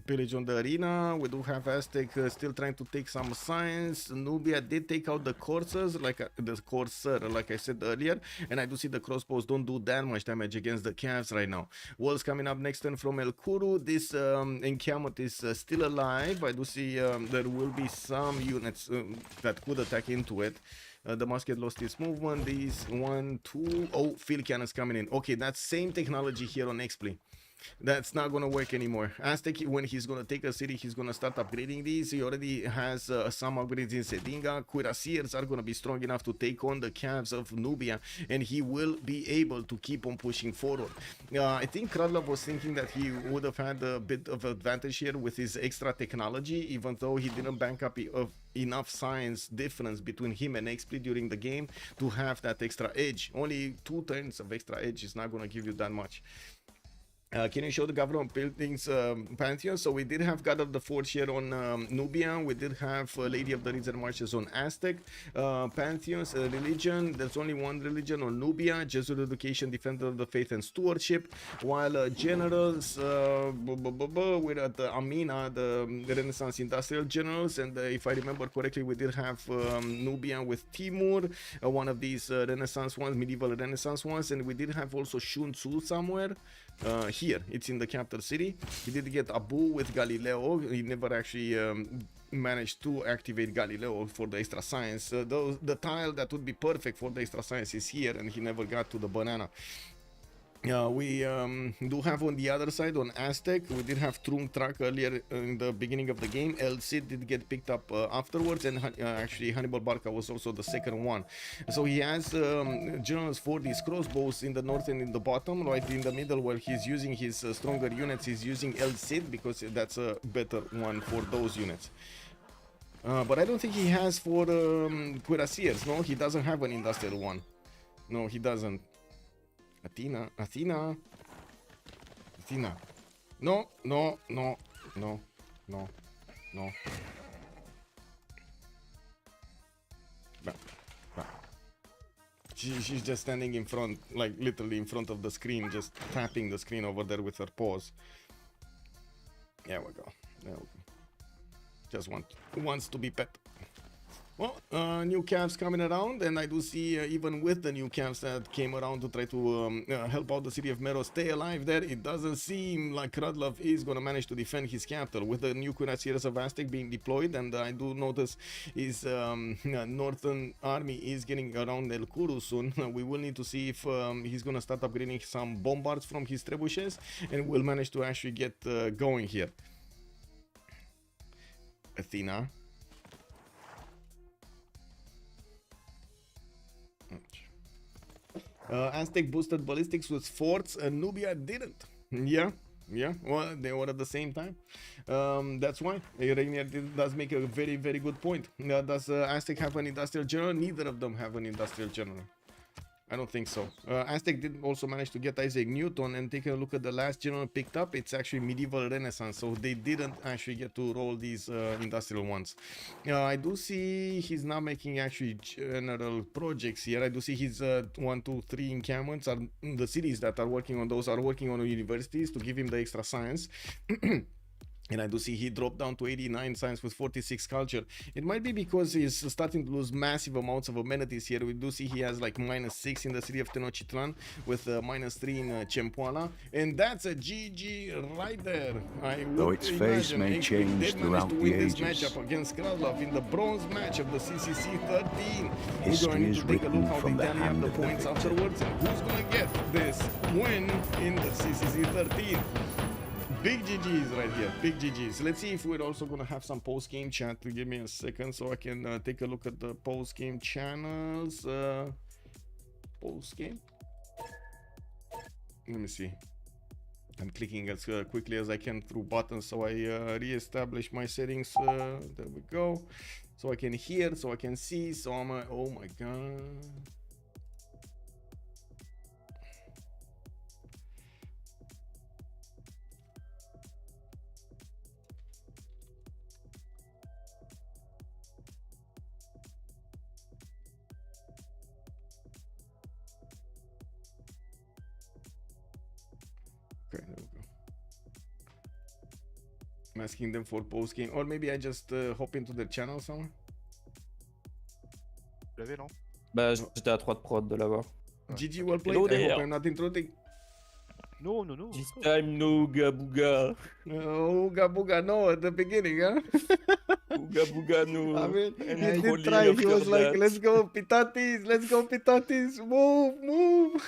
pillage on the arena. We do have Aztec still trying to take some signs. Nubia did take out the Corsairs, the Corsair, like I said earlier, and I do see the crossbows don't do that much damage against the Cavs right now. Walls coming up next turn from El Kuru. This encampment is still alive. I do see there will be some units that could attack into it. The musket lost its movement. These 1, 2. Oh, field cannons coming in. Okay, that's same technology here on XPlay. That's not gonna work anymore. Aztec, when he's gonna take a city, he's gonna start upgrading these. He already has some upgrades in Sedinga. Cuirassiers are gonna be strong enough to take on the Cavs of Nubia, and he will be able to keep on pushing forward. I think Kradlov was thinking that he would have had a bit of advantage here with his extra technology, even though he didn't bank up enough science difference between him and XP during the game to have that extra edge. Only 2 turns of extra edge is not gonna give you that much. Can you show the government buildings Pantheon? So we did have God of the Forge here on Nubia. We did have Lady of the Reeds and Marches on Aztec. Pantheons, religion. There's only one religion on Nubia. Jesuit Education, Defender of the Faith and Stewardship. While generals, we're at the Amina, the Renaissance Industrial Generals. And if I remember correctly, we did have Nubia with Timur, one of these Renaissance ones, medieval Renaissance ones. And we did have also Shun Tzu somewhere. Here, it's in the capital city. He did get Abu with Galileo. He never actually managed to activate Galileo for the extra science. The tile that would be perfect for the extra science is here, and he never got to the banana. We do have on the other side on Aztec, we did have Trung Track earlier in the beginning of the game. El Cid did get picked up afterwards, and actually Hannibal Barca was also the second one. So he has generals for these crossbows in the north and in the bottom. Right in the middle where he's using his stronger units, he's using El Cid because that's a better one for those units. But I don't think he has for Cuirassiers. No, he doesn't have an industrial one. No, he doesn't. Athena. No. Bah. She's just standing in front, like literally in front of the screen, just tapping the screen over there with her paws. There we go. Just wants to be pet. Well, new Cavs coming around, and I do see even with the new Cavs that came around to try to help out the city of Mero stay alive there, it doesn't seem like Kradlov is going to manage to defend his capital with the new Cuirassiers of Aztec being deployed. And I do notice his northern army is getting around El Kuru soon. We will need to see if he's going to start upgrading some bombards from his trebuchets, and will manage to actually get going here. Athena. Aztec boosted ballistics with forts, and Nubia didn't. Yeah, well, they were at the same time. That's why Rainier does make a very, very good point. Does Aztec have an industrial general? Neither of them have an industrial general. I don't think so. Aztec did also manage to get Isaac Newton, and take a look at the last general picked up. It's actually medieval Renaissance, so they didn't actually get to roll these industrial ones. I do see he's not making actually general projects here. I do see his 1, 2, 3 encampments are the cities that are working on those are working on universities to give him the extra science. And I do see he dropped down to 89 science with 46 culture. It might be because he's starting to lose massive amounts of amenities here. We do see he has like -6 in the city of Tenochtitlan with -3 in Chempoala. And that's a GG right there. Though its face may change throughout the ages, matchup against Kradlov in the bronze match of the CCC 13. History is written from the hand of the points victor. afterwards, and who's gonna get this win in the CCC 13? Big GG's right here, big GG's. Let's see if we're also gonna have some post-game chat. Give me a second so I can take a look at the post-game channels. Post-game. Let me see. I'm clicking as quickly as I can through buttons, so I re-establish my settings. There we go. So I can hear, so I can see. So I'm oh my god. I'm asking them for post game, or maybe I just hop into their channel somewhere. Vous l'avez, non? Bah, j'étais à 3 de prod de l'avoir. Ouais, GG, ok. well played. Hello I hope there. I'm not intruding. No, no, no. This of course. time, no Ooga Booga. Ooga booga, no, at the beginning, huh? Ooga Booga, no. I mean, And he did trolling try. He after was like, that. let's go, Pitatis, let's go, Pitatis, move.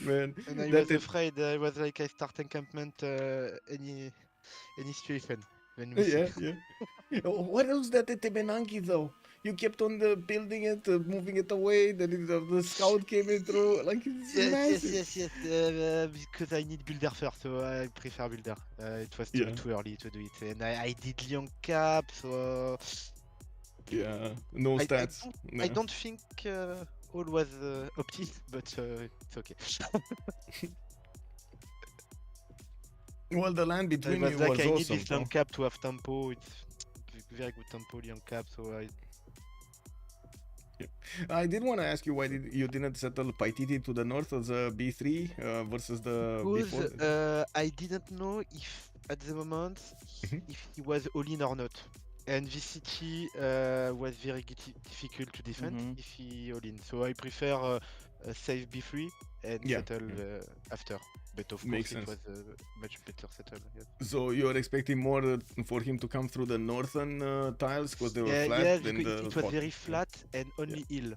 Man, And I that was is- afraid. I was like, I start encampment any situation. When we yeah, see. yeah. What was that at Tebenangi though? You kept on building it, moving it away. Then the scout came in through. Like it's massive. Yes. Because I need builder first, so I prefer builder. It was Yeah. too early to do it, and I did Leon cap, so Yeah, no I stats. I No. don't think all was opti, but it's okay. Well, the land I between was you like, was I need awesome. this Leon cap to have tempo. It's very good tempo Leon cap, so I did want to ask you why you didn't settle Paititi to the north as a B3 versus the before. because I didn't know if at the moment Mhm. if he was all in or not. And VCT was very difficult to defend Mhm. if he all in. So I prefer save B3 and Yeah, settle after. But of Makes course sense. it was much better settle. Yes. So you're expecting more for him to come through the northern tiles because they were flat yes, than because the it was spot. very flat and only hill,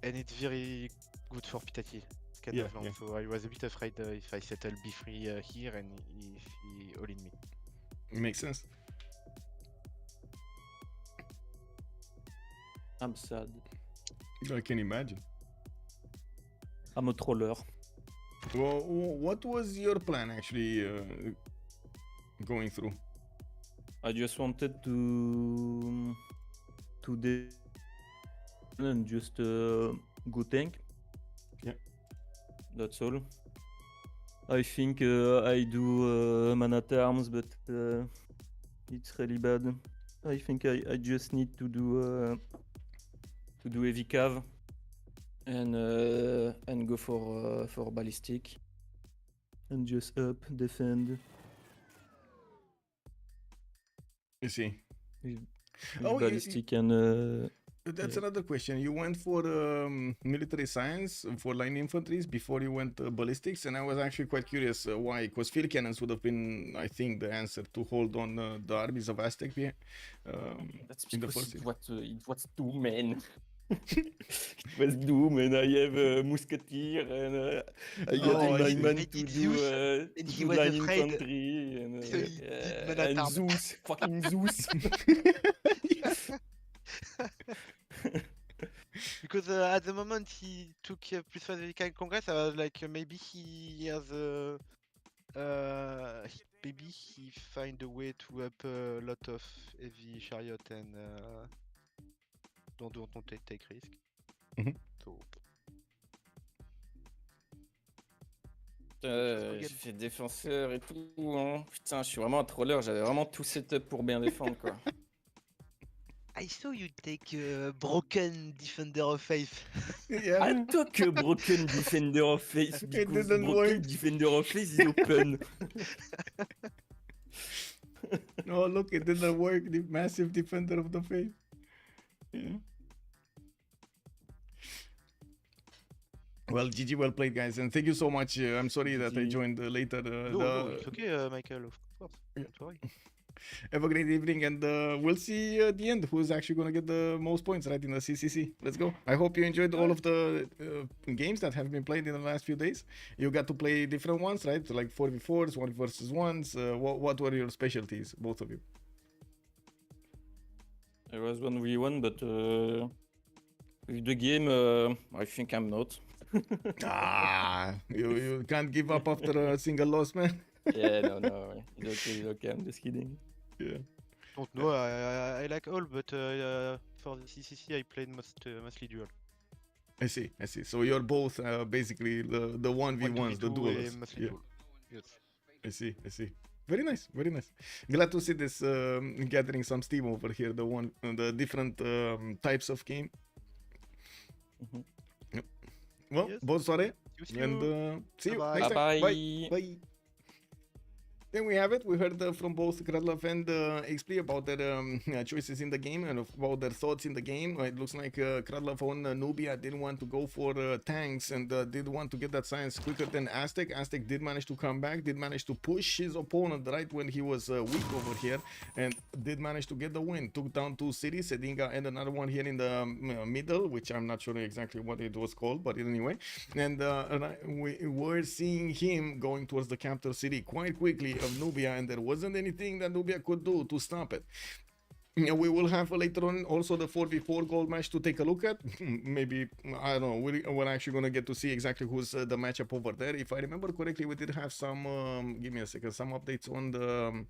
and it's very good for Pitati. Kind Yeah, of long. yeah. So I was a bit afraid if I settle B3 here and if he all in me. Makes sense. I'm sad. I can imagine. I'm a troller. Well, what was your plan actually going through? I just wanted to and just go tank. Yeah. That's all. I think I do mana terms, but it's really bad. I think I just need to do heavy cav and go for ballistic and just up defend. You see. With Oh, ballistic and That's Yeah. another question. You went for military science for line infantries before you went ballistics, and I was actually quite curious why. Because field cannons would have been, I think, the answer to hold on the armies of Aztec. that's in the because first it was Doom, man. It was Doom, and I have a musketeer, and I got Oh, I my see. man I to did do Zeus, and he was line afraid, infantry, and, so he did mana and term. Zeus, fucking Zeus. Because at the moment he took plus 5 Vehicle Congress, I was like maybe he has maybe he find a way to up a lot of heavy chariot and don't take risk. Mhm. So J'ai fait défenseur et tout, hein. Putain, je suis vraiment un troller, j'avais vraiment tout setup pour bien défendre, quoi. I saw you take broken Defender of Faith. Yeah. I took a broken Defender of Face It because didn't broken work. Defender of Face is open. Oh, look, it didn't work. The massive defender of the faith. Yeah. Well, GG, well played, guys, and thank you so much. I'm sorry that I GG. joined later. No, it's okay, Michael, of course. Yeah. Don't worry. Have a great evening, and we'll see at the end who's actually going to get the most points right in the CCC. Let's go. I hope you enjoyed all of the games that have been played in the last few days. You got to play different ones, right? Like 4v4s, 1 versus 1s. What were your specialties, both of you? I was 1v1, but with the game, I think I'm not. You can't give up after a single loss, man. Yeah, no, it's okay, I'm just kidding. Yeah. Don't know, I like all, but for the CCC I played mostly duel. I see. So you're both basically the 1v1s, the 1v2 duels. mostly Yeah. duel. Yes. I see. Very nice. Glad to see this gathering some steam over here. The different types of game. Mhm. Yep. Well, Yes. bonne soirée, See you. and see you Bye-bye. next time. Bye-bye. Bye. Then we have it. We heard from both Kradlov and XP about their choices in the game and about their thoughts in the game. It looks like Kradlov on Nubia didn't want to go for tanks and did want to get that science quicker than Aztec. Aztec did manage to come back, did manage to push his opponent right when he was weak over here, and did manage to get the win. Took down 2 cities, Sedinga and another one here in the middle, which I'm not sure exactly what it was called, but anyway. And we were seeing him going towards the capital city quite quickly of Nubia, and there wasn't anything that Nubia could do to stop it. We will have later on also the 4v4 gold match to take a look at. Maybe, I don't know, we're actually going to get to see exactly who's the matchup over there. If I remember correctly, we did have some, give me a second, some updates on the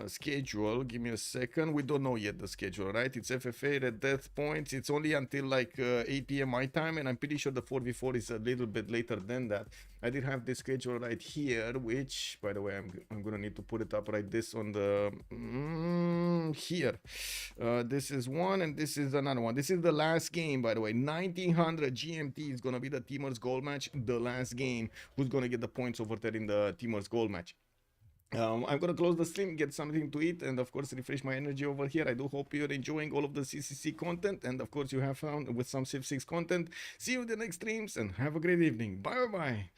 schedule. Give me a second. We don't know yet the schedule, right? It's FFA, Red Death points. It's only until like 8 p.m. my time, and I'm pretty sure the 4v4 is a little bit later than that. I did have this schedule right here, which, by the way, I'm going to need to put it up right this on the... here. This is one and this is another one. This is the last game, by the way. 1900 GMT is gonna be the Teamers Gold match, the last game. Who's gonna get the points over there in the Teamers Gold match? I'm gonna close the stream, get something to eat, and of course refresh my energy over here. I do hope you're enjoying all of the CCC content, and of course you have found with some Civ6 content. See you in the next streams and have a great evening. Bye bye.